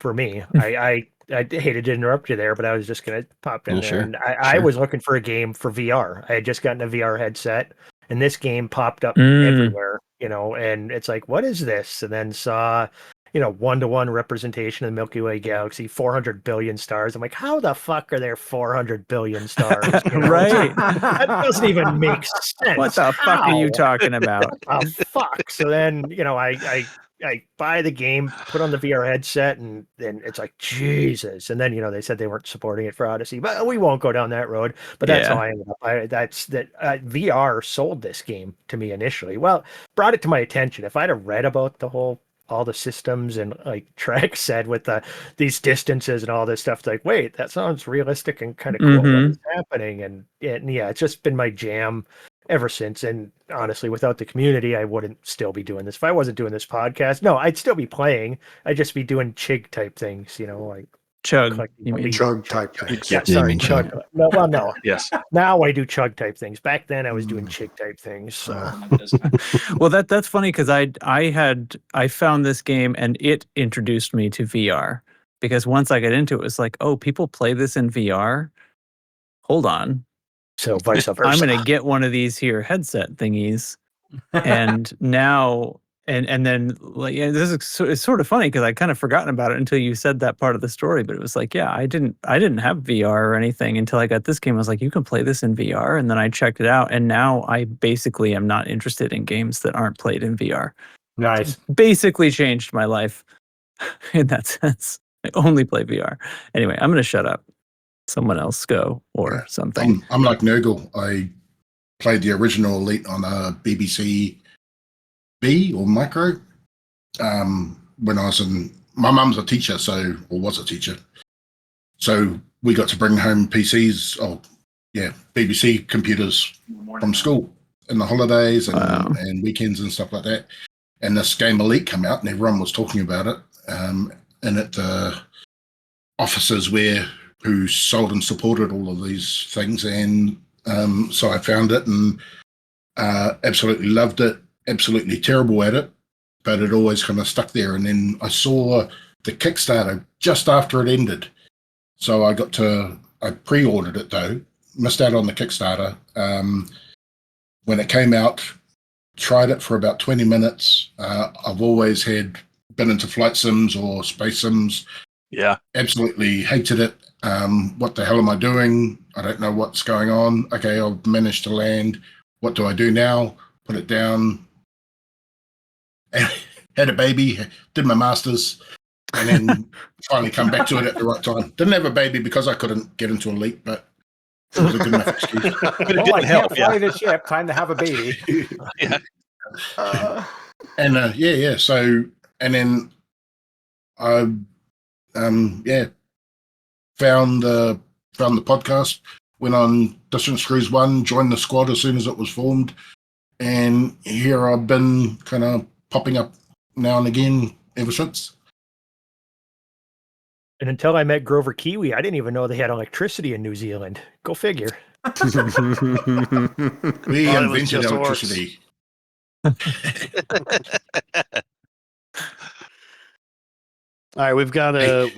for me? I hated to interrupt you there, but I was just going to pop in there. Sure, And I was looking for a game for VR. I had just gotten a VR headset, and this game popped up everywhere, and it's like, what is this? And then saw, 1-to-1 representation of the Milky Way galaxy, 400 billion stars. I'm like, how the fuck are there 400 billion stars? Right. That doesn't even make sense. What the fuck are you talking about? Fuck. So then, I buy the game, put on the VR headset, and then it's like, Jesus. And then, they said they weren't supporting it for Odyssey, but we won't go down that road. But that's how I ended up. VR sold this game to me initially. Well, brought it to my attention. If I'd have read about all the systems and like Trek said with these distances and all this stuff, it's like, wait, that sounds realistic and kind of cool. What is happening? And it's just been my jam ever since. And honestly, without the community, I wouldn't still be doing this. If I wasn't doing this podcast, no, I'd still be playing. I'd just be doing chig type things, like chug. You mean chug type things? Yeah, sorry, chug. No, well, no. Yes. Now I do chug type things. Back then, I was doing chig type things. So. Well, that's funny, because I found this game and it introduced me to VR, because once I got into it, it was like, oh, people play this in VR. Hold on. So vice versa. I'm going to get one of these here headset thingies. And now, and then, like, it's sort of funny, because I kind of forgotten about it until you said that part of the story. But it was like, I didn't have VR or anything until I got this game. I was like, you can play this in VR. And then I checked it out. And now I basically am not interested in games that aren't played in VR. Nice. Basically changed my life in that sense. I only play VR. Anyway, I'm going to shut up. Someone else go or something. I'm like Nurgle. I played the original Elite on a BBC B or Micro. When I was my mum's a teacher, or was a teacher. So we got to bring home PCs, BBC computers from school in the holidays and weekends and stuff like that. And this game Elite came out and everyone was talking about it. And at the offices who sold and supported all of these things. And so I found it and absolutely loved it, absolutely terrible at it, but it always kind of stuck there. And then I saw the Kickstarter just after it ended. So I pre-ordered it though, missed out on the Kickstarter. When it came out, tried it for about 20 minutes. I've always been into flight sims or space sims. Yeah. Absolutely hated it. What the hell am I doing? I don't know what's going on. Okay, I've managed to land. What do I do now? Put it down. Had a baby, did my master's, and then finally come back to it at the right time. Didn't have a baby because I couldn't get into Elite, but it was a good enough excuse. But it didn't help. Fly the ship. Time to have a baby. Yeah. So, and then I, found the podcast. Went on Distant Screws 1, joined the squad as soon as it was formed, and here I've been kind of popping up now and again ever since. And until I met Grover Kiwi, I didn't even know they had electricity in New Zealand. Go figure. We invented electricity. All right, we've got a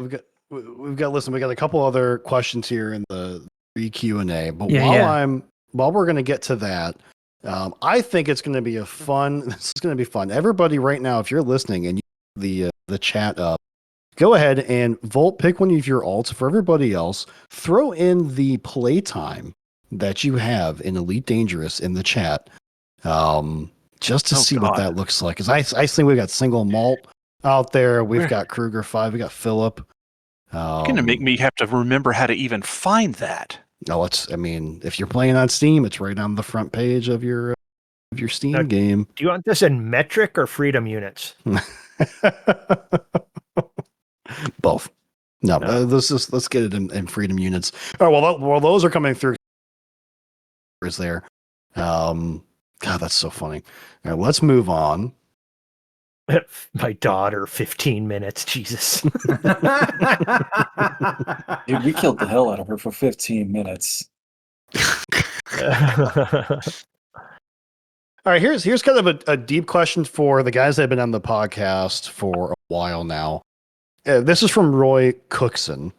couple other questions here in the Q&A, but while we're going to get to that, I think it's going to be this is going to be fun. Everybody right now, if you're listening and you the chat up, go ahead and vote, pick one of your alts. For everybody else, throw in the playtime that you have in Elite Dangerous in the chat, just to see what that looks like. Because I think we've got Single Malt out there. We've got Kruger 5. We got Philip. You're going to make me have to remember how to even find that. No, if you're playing on Steam, it's right on the front page of your Steam game. Do you want this in metric or freedom units? Both. No. Let's get it in freedom units. Oh, well, those are coming through. Is there? God, that's so funny. All right, let's move on. My daughter, 15 minutes. Jesus. Dude, we killed the hell out of her for 15 minutes. All right, here's kind of a deep question for the guys that have been on the podcast for a while now. This is from Roy Cookson.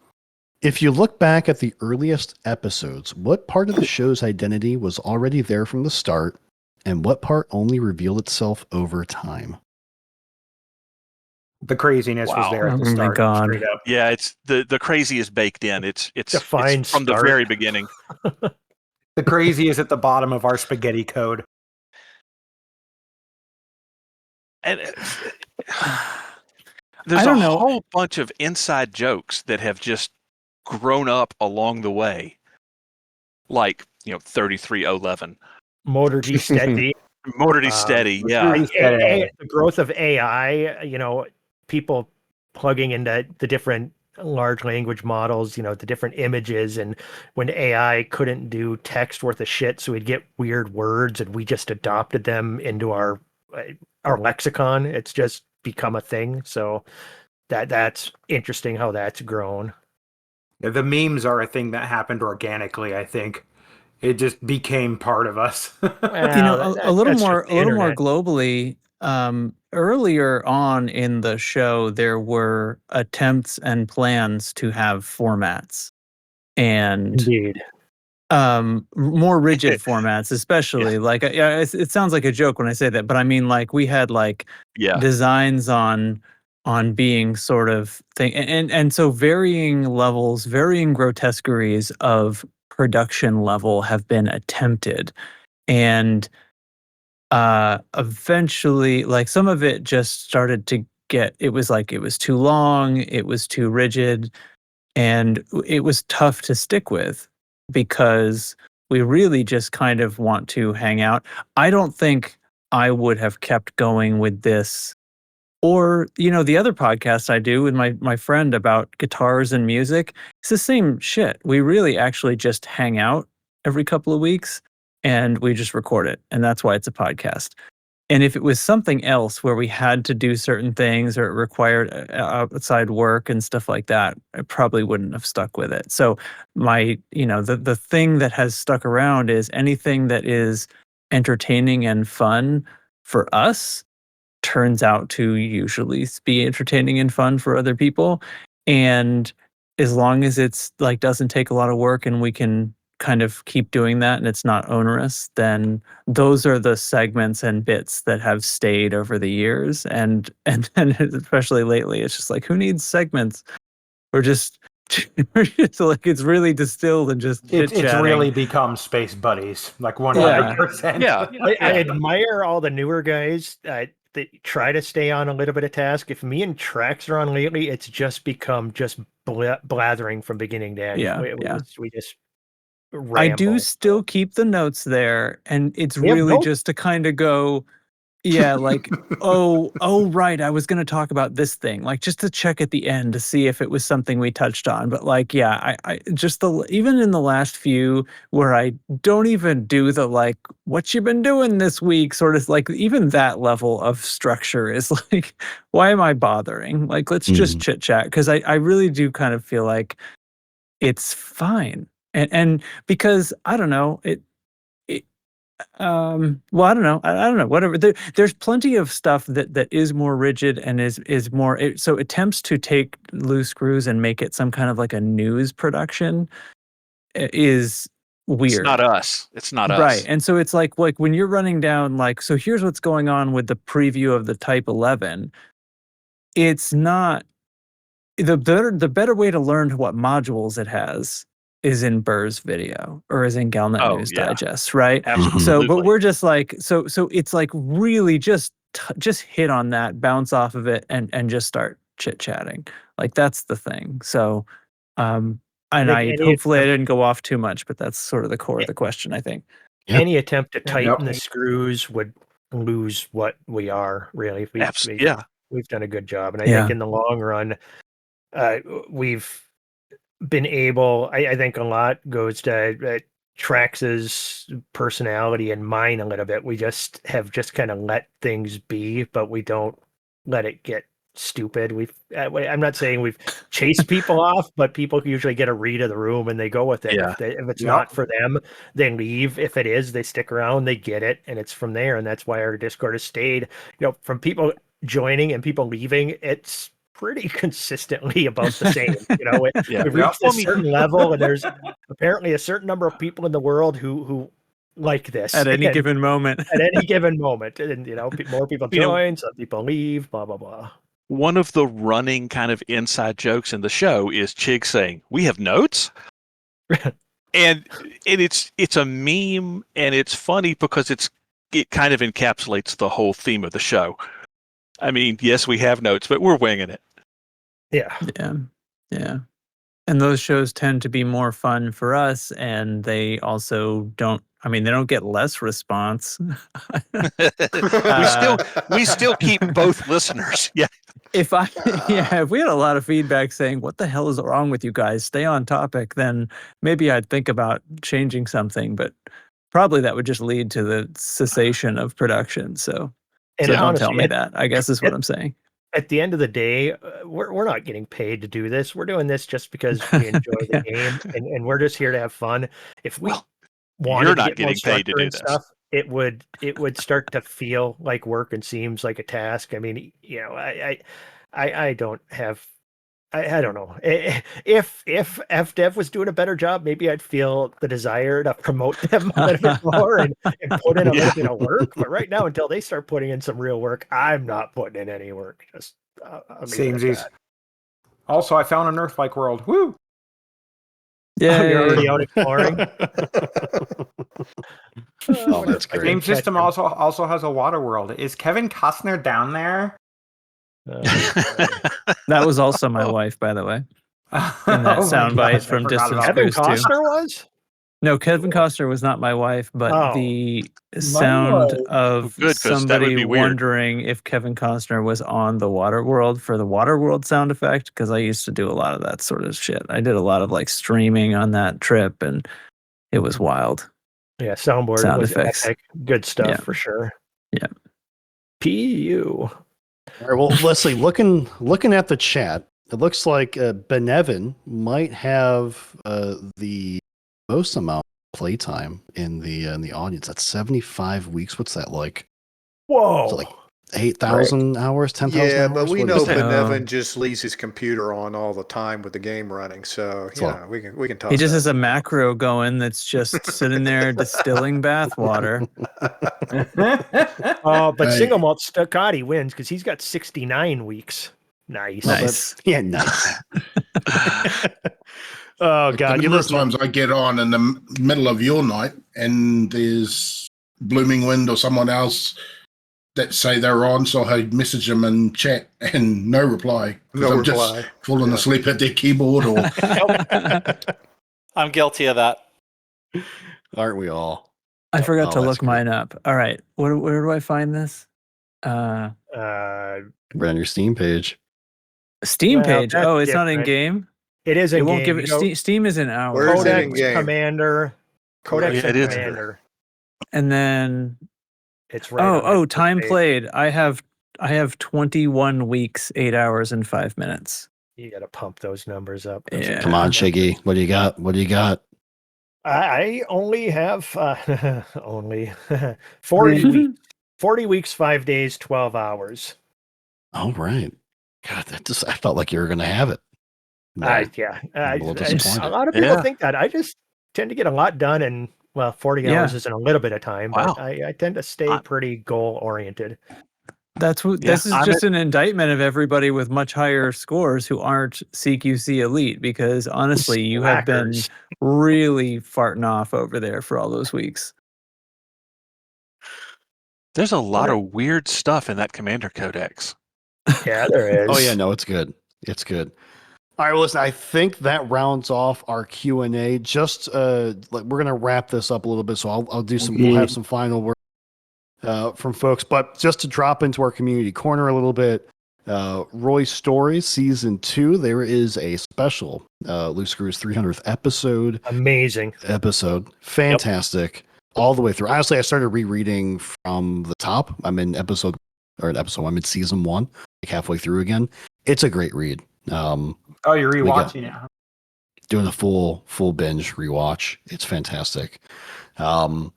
If you look back at the earliest episodes, what part of the show's identity was already there from the start, and what part only revealed itself over time? The craziness was there at the start. Straight up. Yeah, it's the crazy is baked in. It's from the very beginning. The crazy is at the bottom of our spaghetti code. And there's a whole bunch of inside jokes that have just grown up along the way, like 3311. Motor D steady. Motor D steady. Yeah. The growth of AI. People plugging into the different large language models, the different images, and when AI couldn't do text worth of shit, so we'd get weird words, and we just adopted them into our lexicon. It's just become a thing. So that's interesting how that's grown. Yeah, the memes are a thing that happened organically. I think it just became part of us. A little more globally. Earlier on in the show, there were attempts and plans to have formats, and indeed, more rigid formats, especially it sounds like a joke when I say that, but I mean, we had designs on being sort of thing, and so varying levels, varying grotesqueries of production level have been attempted, and eventually, some of it just started to get, it was too long, it was too rigid, and it was tough to stick with because we really just kind of want to hang out. I don't think I would have kept going with this, or the other podcast I do with my friend about guitars and music. It's the same shit. We really actually just hang out every couple of weeks and we just record it, and that's why it's a podcast. And if it was something else where we had to do certain things or it required outside work and stuff like that, I probably wouldn't have stuck with it. So the thing that has stuck around is anything that is entertaining and fun for us turns out to usually be entertaining and fun for other people. And as long as it's doesn't take a lot of work and we can kind of keep doing that and it's not onerous, then those are the segments and bits that have stayed over the years. And then especially lately, it's just like, who needs segments? We're just like, it's really distilled and just It's chit-chatting. really become space buddies, like 100%. Yeah. I admire all the newer guys that try to stay on a little bit of task. If me and Trax are on lately, it's just become just blathering from beginning to end. Yeah, We just ramble. I do still keep the notes there, and it's really just to kind of go, yeah, like, oh, right, I was going to talk about this thing, like just to check at the end to see if it was something we touched on. But like, yeah, I just even in the last few where I don't even do the like, what you been doing this week, sort of like, even that level of structure is like, why am I bothering? Like, let's just chit chat, because I really do kind of feel like it's fine, and because I don't know well, I don't know, whatever. There's plenty of stuff that is more rigid and is more, so attempts to take loose screws and make it some kind of like a news production is weird. It's not us. It's not us. Right. And so it's like when you're running down, like, so here's what's going on with the preview of the Type 11. It's not the better way to learn what modules it has is in Burr's video or is in Galnet News Digest, right? Absolutely. So, but we're just like, so it's like really just hit on that, bounce off of it, and just start chit chatting. Like, that's the thing. So, hopefully I didn't go off too much, but that's sort of the core of the question, I think. Any attempt to tighten the screws would lose what we are, really. We've done a good job, and I think in the long run, we've been able, I think a lot goes to Trax's personality and mine a little bit. We just have kind of let things be, but we don't let it get stupid. I'm not saying we've chased people off, but people usually get a read of the room and they go with it. Yeah. If it's not for them, they leave. If it is, they stick around, they get it, and it's from there. And that's why our Discord has stayed, from people joining and people leaving, it's pretty consistently about the same. We've reached a certain level, and there's apparently a certain number of people in the world who like this at any given moment. At any given moment, and more people join, some people leave, blah blah blah. One of the running kind of inside jokes in the show is Chig saying, "We have notes," and it's a meme, and it's funny because it kind of encapsulates the whole theme of the show. I mean, yes, we have notes, but we're winging it. Yeah. And those shows tend to be more fun for us, and they also don't. I mean, they don't get less response. we still keep both listeners. Yeah. If we had a lot of feedback saying, "What the hell is wrong with you guys? Stay on topic," then maybe I'd think about changing something. But probably that would just lead to the cessation of production. So don't tell me that, I guess is what I'm saying. At the end of the day, we're not getting paid to do this. We're doing this just because we enjoy the game, and we're just here to have fun. If we wanted you're to not get getting paid to do this stuff, it would start to feel like work and seems like a task. I mean, I don't have. I don't know. If FDev was doing a better job, maybe I'd feel the desire to promote them a little bit more and put in a little bit of work. But right now, until they start putting in some real work, I'm not putting in any work. Just Samesies. Also, I found an Earth-like world. Woo! Yeah, you're already out exploring. That's great. The game system also has a water world. Is Kevin Costner down there? That was also my wife, by the way. And that soundbite from Distance Kevin Cruise 2. Costner was? No, Kevin Costner was not my wife, but the sound of somebody wondering if Kevin Costner was on the water world for the water world sound effect, because I used to do a lot of that sort of shit. I did a lot of like streaming on that trip, and it was wild. Yeah, sound effects. Epic. Good stuff for sure. Yeah. PU. All right, well, Leslie, looking at the chat, it looks like Benevin might have the most amount of playtime in the audience. That's 75 weeks. What's that like? Whoa! Is it like 8,000 hours, 10,000 hours. Yeah, but we What know is it? Benevin just leaves his computer on all the time with the game running, so we can toss He just that. has a macro going that's just sitting there distilling bath water. But Hey. single malt Stucati wins because he's got 69 weeks. Nice. Nice. Yeah, nice. Oh, God. The You number of listen. times I get on in the middle of your night and there's Blooming Wind or someone else that say they're on, so I message them in chat and no reply. Because No I'm reply. just falling asleep at their keyboard or I'm guilty of that. Aren't we all? I forgot Oh, to that's look good. mine up. All right. Where do I find this? Right on your Steam page. Steam Well, page. that's Oh, it's not in different. game? It is It in won't game. give You it. go Steam is in hours. Where is it in Codex, game? Commander, Codex, Yeah, and it is. Commander. And then It's right. on that time page. played. I have 21 weeks, 8 hours, and 5 minutes. You got to pump those numbers up. Yeah. Come on, Shiggy. What do you got? What do you got? I only have only 40 weeks. 40 weeks, 5 days, 12 hours. All right. God, I felt like you were going to have it. Yeah. I'm a little disappointed. A lot of people Yeah. think that. I just tend to get a lot done in, 40 hours Yeah. isn't a little bit of time, Wow. but I tend to stay pretty goal oriented. This is I'm just an indictment of everybody with much higher scores who aren't CQC elite, because honestly, you have been Slackers. really farting off over there for all those weeks. There's a lot of weird stuff in that Commander Codex. Yeah, there is. Oh, yeah. No, it's good. It's good. All right, well, listen, I think that rounds off our Q&A. Just we're going to wrap this up a little bit, so I'll do some, we'll have some final words from folks. But just to drop into our community corner a little bit, Roy's Stories Season 2, there is a special Loose Screws 300th episode. Amazing. Fantastic. All the way through. Honestly, I started rereading from the top. I'm in I'm in Season 1, like halfway through again. It's a great read. Oh, you're rewatching it, huh? Doing a full binge rewatch. It's fantastic. Listen,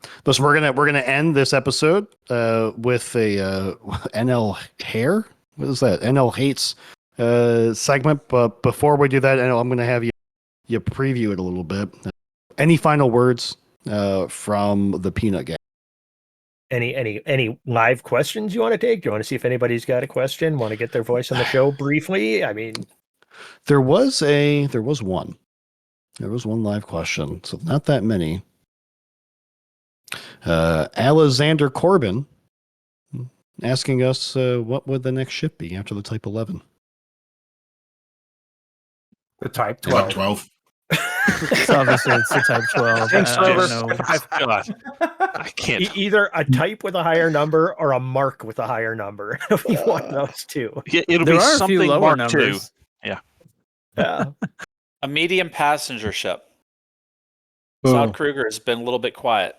we're gonna end this episode with a NL Hair. What is that? NL Hates segment. But before we do that, I'm gonna have you preview it a little bit. Any final words from the Peanut Gang? Any live questions you want to take? Do you want to see if anybody's got a question? Want to get their voice on the show briefly? I mean, There was one live question, so not that many. Alexander Corbin asking us what would the next ship be after the Type 11? The Type 12. 12. So obviously it's the Type 12. Thanks, I don't Silver. know. God, I can't. either a type with a higher number or a mark with a higher number. We want those two. It'll There be are a something few lower Mark II. numbers. Yeah. Yeah. A medium passenger ship. Oh. Saud Kruger has been a little bit quiet.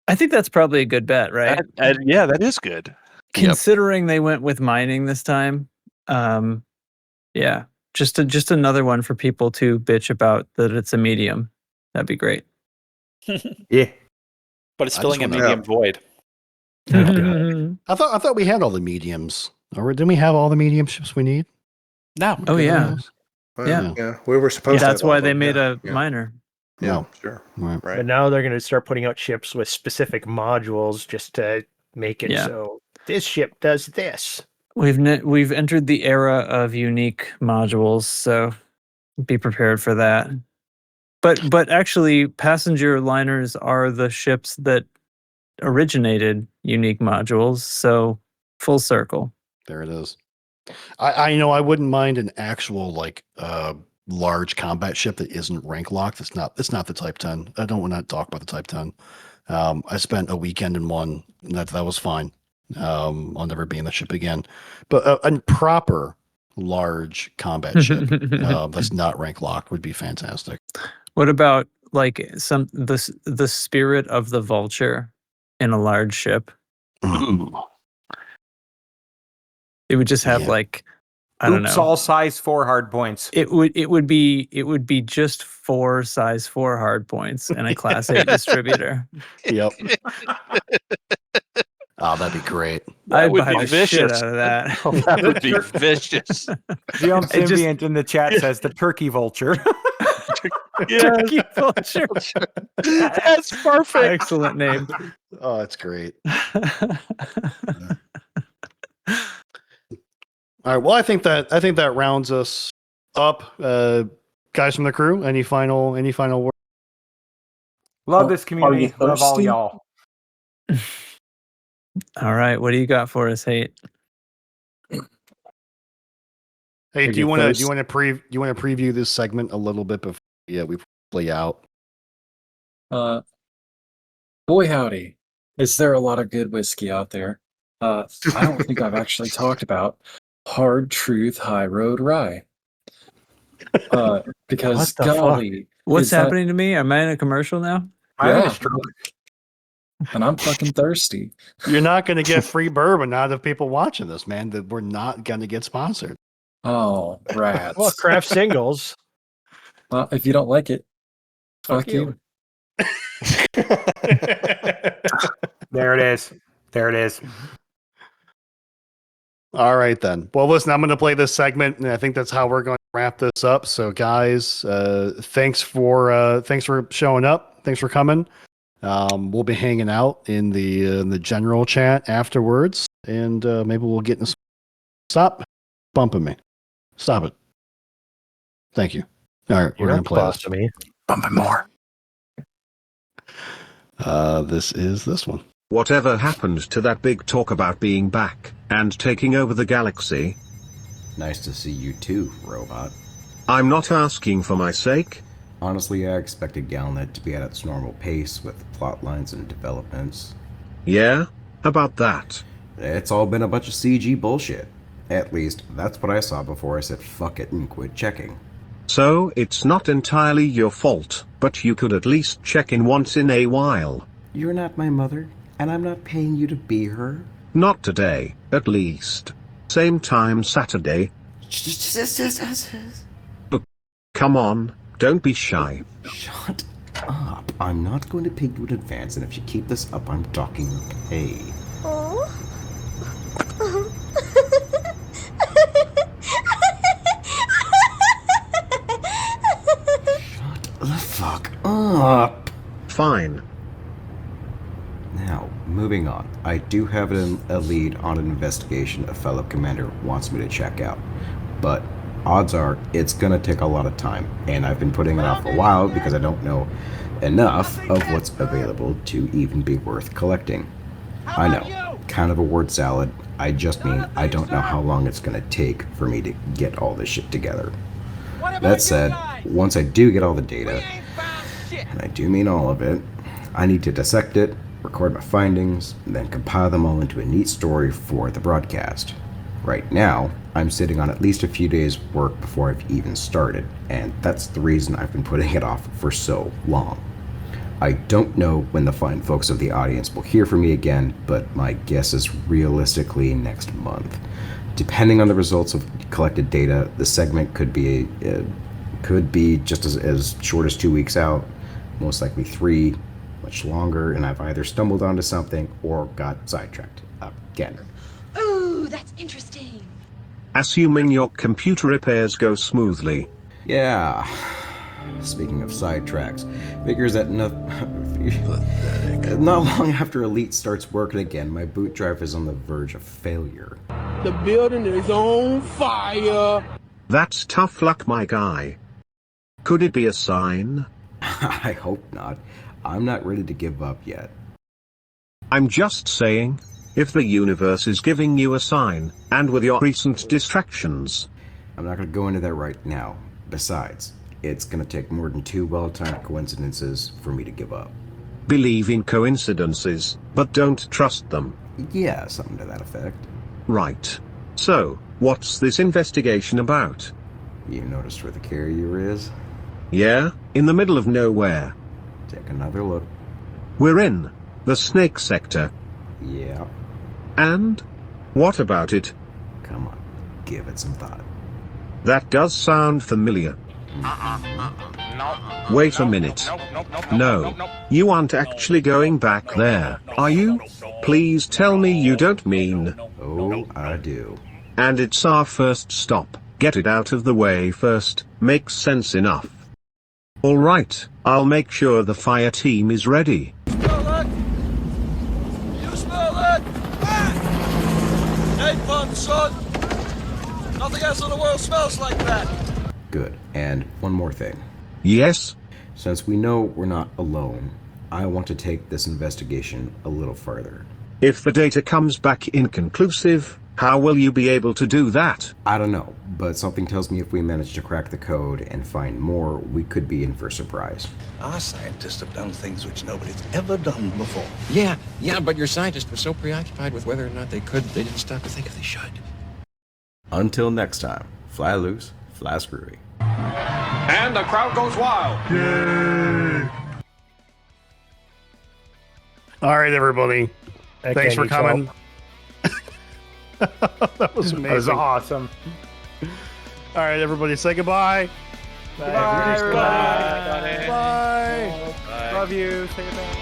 I think that's probably a good bet, right? Yeah, that is good. Considering they went with mining this time. Yeah. Just another one for people to bitch about that it's a medium. That'd be great. Yeah. But it's I filling a just medium void. I thought we had all the mediums. Or didn't we have all the medium ships we need? No. Oh yeah. Well, Yeah. we were supposed to. That's have why all they of them, made yeah. a miner. Yeah, No. sure. Right. But now they're going to start putting out ships with specific modules just to make it so this ship does this. We've entered the era of unique modules, so be prepared for that. But actually, passenger liners are the ships that originated unique modules, so full circle. There it is. I know I wouldn't mind an actual large combat ship that isn't rank locked. It's not the Type 10. I don't want to talk about the Type 10. I spent a weekend in one, and that was fine. I'll never be in the ship again. But a proper large combat ship that's not rank locked would be fantastic. What about like the spirit of the vulture in a large ship? It would just have I don't Oops, know. all size 4 hard points. It would be just 4 size 4 hard points and a class 8 distributor. Yep. Oh, that'd be great. I'd would buy be the shit vicious. out of that. That would be vicious. Jump It just- Symbiont in the chat says the turkey vulture. Turkey vulture. That's perfect. Excellent name. Oh, that's great. All right. Well, I think that rounds us up. Guys from the crew, any final words? Love this community. Love all y'all. All right, what do you got for us, Hate? Hey, do you want to preview this segment a little bit before we play out? Boy howdy, is there a lot of good whiskey out there? I don't think I've actually talked about Hard Truth High Road Rye. Because golly, what's happening to me? Am I in a commercial now? Yeah, and I'm fucking thirsty. You're not going to get free bourbon out of people watching this, man. That we're not going to get sponsored. Oh, rats. Well, craft singles. Well, if you don't like it, fuck you. There it is. There it is. All right, then. Well, listen, I'm going to play this segment, and I think that's how we're going to wrap this up. So, guys, thanks for showing up. Thanks for coming. We'll be hanging out in the general chat afterwards, and maybe we'll get in. Stop bumping me. Stop it. Thank you. All right, we're going to play this. Me. Bumping more. This is this one. Whatever happened to that big talk about being back and taking over the galaxy? Nice to see you too, robot. I'm not asking for my sake. Honestly, I expected Galnet to be at its normal pace with plot lines and developments. Yeah? About that? It's all been a bunch of CG bullshit. At least, that's what I saw before I said fuck it and quit checking. So, it's not entirely your fault, but you could at least check in once in a while. You're not my mother, and I'm not paying you to be her. Not today, at least. Same time Saturday. Come on, don't be shy. Shut up. I'm not going to pay you in advance, and if you keep this up, I'm talking pay. Shut the fuck up. Fine. Now, moving on. I do have a lead on an investigation a fellow commander wants me to check out. But odds are it's gonna take a lot of time, and I've been putting it off a while because I don't know enough of what's available to even be worth collecting. I know, kind of a word salad. I just mean I don't know how long it's gonna take for me to get all this shit together. That said, once I do get all the data, and I do mean all of it, I need to dissect it, record my findings, and then compile them all into a neat story for the broadcast. Right now, I'm sitting on at least a few days' work before I've even started, and that's the reason I've been putting it off for so long. I don't know when the fine folks of the audience will hear from me again, but my guess is realistically next month. Depending on the results of collected data, the segment could be just as short as 2 weeks out, most likely 3, much longer, and I've either stumbled onto something or got sidetracked again. Ooh, that's interesting. Assuming your computer repairs go smoothly. Yeah. Speaking of sidetracks, figures that not long after Elite starts working again, my boot drive is on the verge of failure. The building is on fire. That's tough luck, my guy. Could it be a sign? I hope not. I'm not ready to give up yet. I'm just saying, if the universe is giving you a sign, and with your recent distractions. I'm not going to go into that right now. Besides, it's going to take more than 2 well-timed coincidences for me to give up. Believe in coincidences, but don't trust them. Yeah, something to that effect. Right. So, what's this investigation about? You noticed where the carrier is? Yeah, in the middle of nowhere. Take another look. We're in the snake sector. Yeah. And? What about it? Come on, give it some thought. That does sound familiar. Wait a minute. No, you aren't actually going back there, are you? Please tell me you don't mean. Oh, I do. And it's our first stop. Get it out of the way first. Makes sense enough. All right, I'll make sure the fire team is ready. Smell that? You smell that? Napalm, son! Nothing else in the world smells like that! Good. And one more thing. Yes? Since we know we're not alone, I want to take this investigation a little further. If the data comes back inconclusive, how will you be able to do that? I don't know, but something tells me if we manage to crack the code and find more, we could be in for a surprise. Our scientists have done things which nobody's ever done before. Yeah, but your scientists were so preoccupied with whether or not they could, they didn't stop to think if they should. Until next time, fly loose, fly screwy. And the crowd goes wild! Yay! All right, everybody. Thanks for coming. That was amazing. That was awesome. All right, everybody, say goodbye. Bye, everybody. Bye. Bye. Love you. Say goodbye.